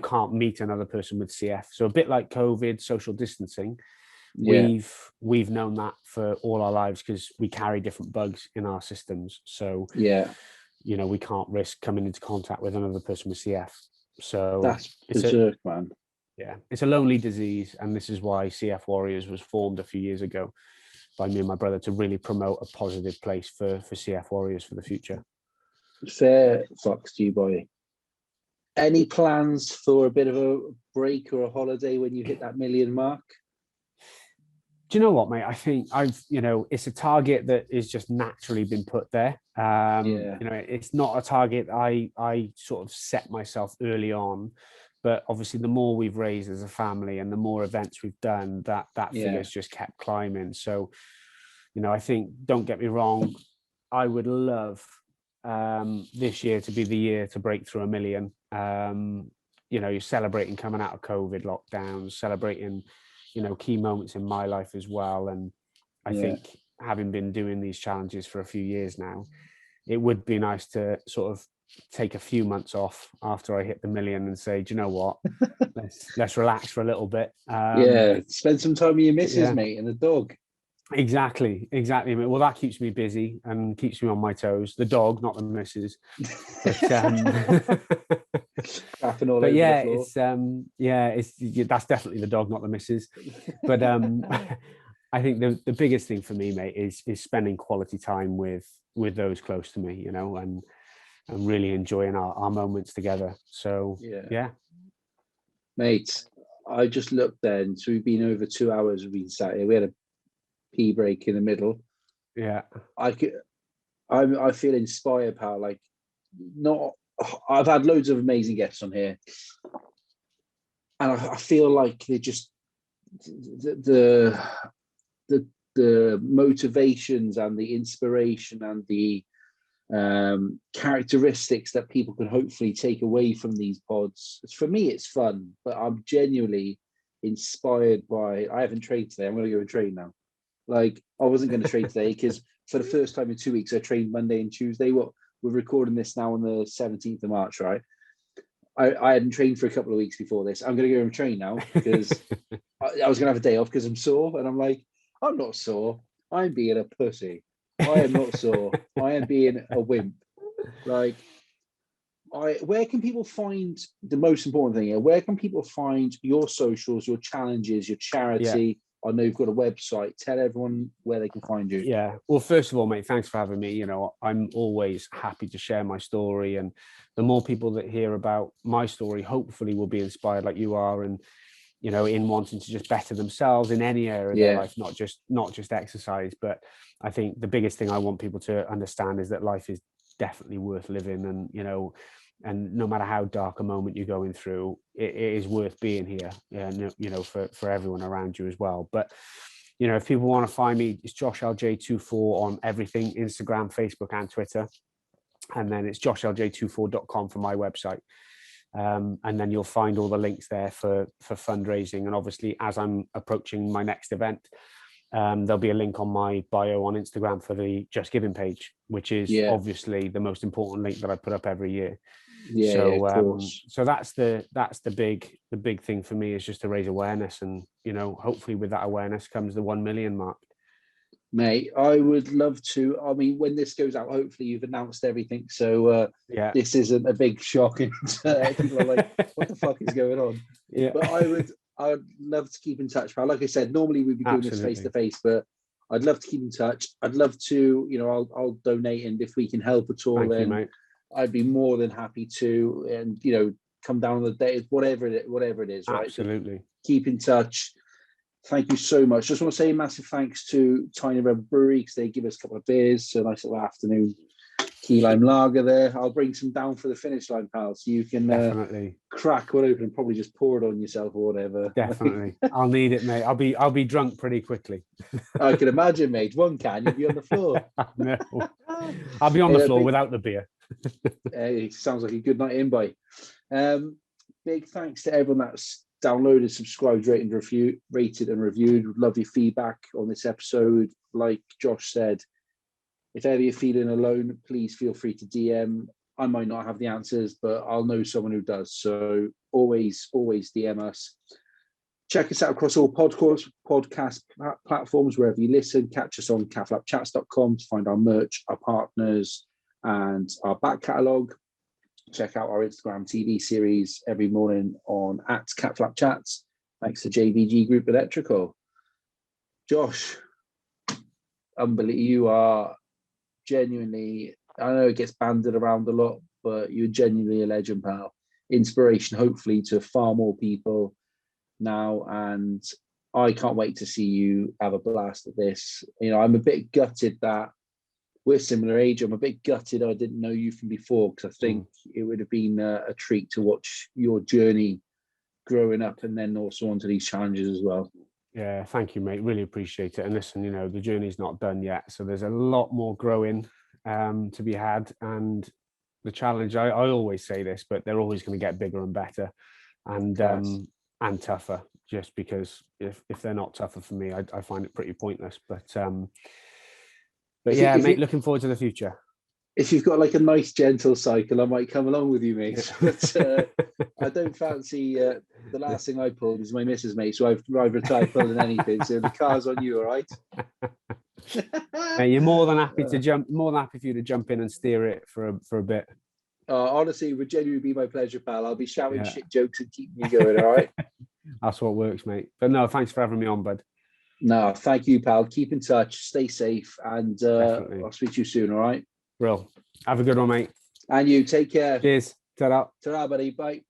can't meet another person with CF. So a bit like COVID, social distancing, we've known that for all our lives because we carry different bugs in our systems. So we can't risk coming into contact with another person with CF. So that's berserk, man. Yeah, it's a lonely disease, and this is why CF Warriors was formed a few years ago by me and my brother to really promote a positive place for CF Warriors for the future. Fair fucks to you, boy. Any plans for a bit of a break or a holiday when you hit that 1 million mark? Do you know what, mate? I think it's a target that is just naturally been put there. It's not a target I sort of set myself early on. But obviously, the more we've raised as a family and the more events we've done, that figure's just kept climbing. So, I think, don't get me wrong, I would love this year to be the year to break through 1 million. You're celebrating coming out of COVID lockdowns, celebrating, key moments in my life as well. And I think having been doing these challenges for a few years now, it would be nice to sort of take a few months off after I hit the 1 million and say, do you know what, let's relax for a little bit. Spend some time with your missus, mate, and the dog. Exactly. Well, that keeps me busy and keeps me on my toes. The dog, not the missus. But, Crapping all over the floor. That's definitely the dog, not the missus. But I think the biggest thing for me, mate, is spending quality time with those close to me, and really enjoying our moments together. So mate, I just looked then. So we've been over 2 hours. We've been sat here. We had a pee break in the middle. I feel inspired, pal. I've had loads of amazing guests on here, and I feel like they're just the motivations and the inspiration and the characteristics that people can hopefully take away from these pods. For me, it's fun, but I'm genuinely inspired by. I haven't trained today. I'm going to go and train now. I wasn't going to train today because for the first time in 2 weeks, I trained Monday and Tuesday. We're recording this now on the 17th of March, right? I hadn't trained for a couple of weeks before this. I'm going to go and train now because I was going to have a day off because I'm sore, and I'm like, I'm not sore. I'm being a pussy. I am not sore. I am being a wimp. Where can people find the most important thing here? Where can people find your socials, your challenges, your charity? I know you've got a website. Tell everyone where they can find you. Yeah. Well, first of all, mate, thanks for having me. I'm always happy to share my story, and the more people that hear about my story, hopefully will be inspired like you are, and in wanting to just better themselves in any area of their life, not just exercise. But I think the biggest thing I want people to understand is that life is definitely worth living, and no matter how dark a moment you're going through, it is worth being here, for everyone around you as well. But if people want to find me, it's Josh LJ24 on everything: Instagram, Facebook and Twitter, and then it's joshlj24.com for my website. And then you'll find all the links there for fundraising. And obviously, as I'm approaching my next event, there'll be a link on my bio on Instagram for the Just Giving page, which is obviously the most important link that I put up every year. So of course. so that's the big thing for me, is just to raise awareness, and hopefully with that awareness comes the 1 million mark. Mate, I would love to. I mean, when this goes out, hopefully you've announced everything, so this isn't a big shock, and people are like, "What the fuck is going on?" Yeah, but I would love to keep in touch, pal. Like I said, normally we'd be doing this face to face, but I'd love to keep in touch. I'd love to, I'll donate, and if we can help at all, then mate. I'd be more than happy to, and come down on the day, whatever it is, right? Absolutely. Keep in touch. Thank you so much. Just want to say a massive thanks to Tiny Red Brewery, because they give us a couple of beers. So nice little afternoon key lime lager there. I'll bring some down for the finish line, pal, so you can definitely crack one open and probably just pour it on yourself or whatever. Definitely. I'll need it, mate. I'll be drunk pretty quickly. I can imagine, mate. One can, you'll be on the floor. No, I'll be on the floor without the beer. It sounds like a good night in, boy. Big thanks to everyone that's downloaded, subscribed, rated and reviewed. Would love your feedback on this episode. Like Josh said, if ever you're feeling alone, please feel free to DM. I might not have the answers, but I'll know someone who does. So always DM us. Check us out across all podcast platforms, wherever you listen. Catch us on catflapchats.com to find our merch, our partners, and our back catalogue. Check out our Instagram TV series every morning on @catflapchats. Thanks to JBG Group Electrical. Josh, unbelievable. You are genuinely, I know it gets banded around a lot, but you're genuinely a legend, pal. Inspiration, hopefully, to far more people now. And I can't wait to see you have a blast at this. I'm a bit gutted that we're similar age. I'm a bit gutted I didn't know you from before, because I think it would have been a treat to watch your journey growing up, and then also onto these challenges as well. Yeah, thank you, mate. Really appreciate it. And listen, the journey's not done yet, so there's a lot more growing to be had. And the challenge, I always say this, but they're always going to get bigger and better, and tougher. Just because if they're not tougher for me, I find it pretty pointless. But yeah, mate, looking forward to the future. If you've got like a nice gentle cycle, I might come along with you, mate. But I don't fancy. The last thing I pulled is my missus, mate. So I've rather tried pulling anything. So the car's on you, all right? Mate, you're more than happy to jump. More than happy for you to jump in and steer it for a bit. Honestly, it would genuinely be my pleasure, pal. I'll be shouting shit jokes and keeping you going, all right? That's what works, mate. But no, thanks for having me on, bud. No, thank you, pal. Keep in touch, stay safe, and I'll speak to you soon, all right? Real. Have a good one, mate. And you, take care. Cheers. Ta-ra. Ta-ra, buddy. Bye.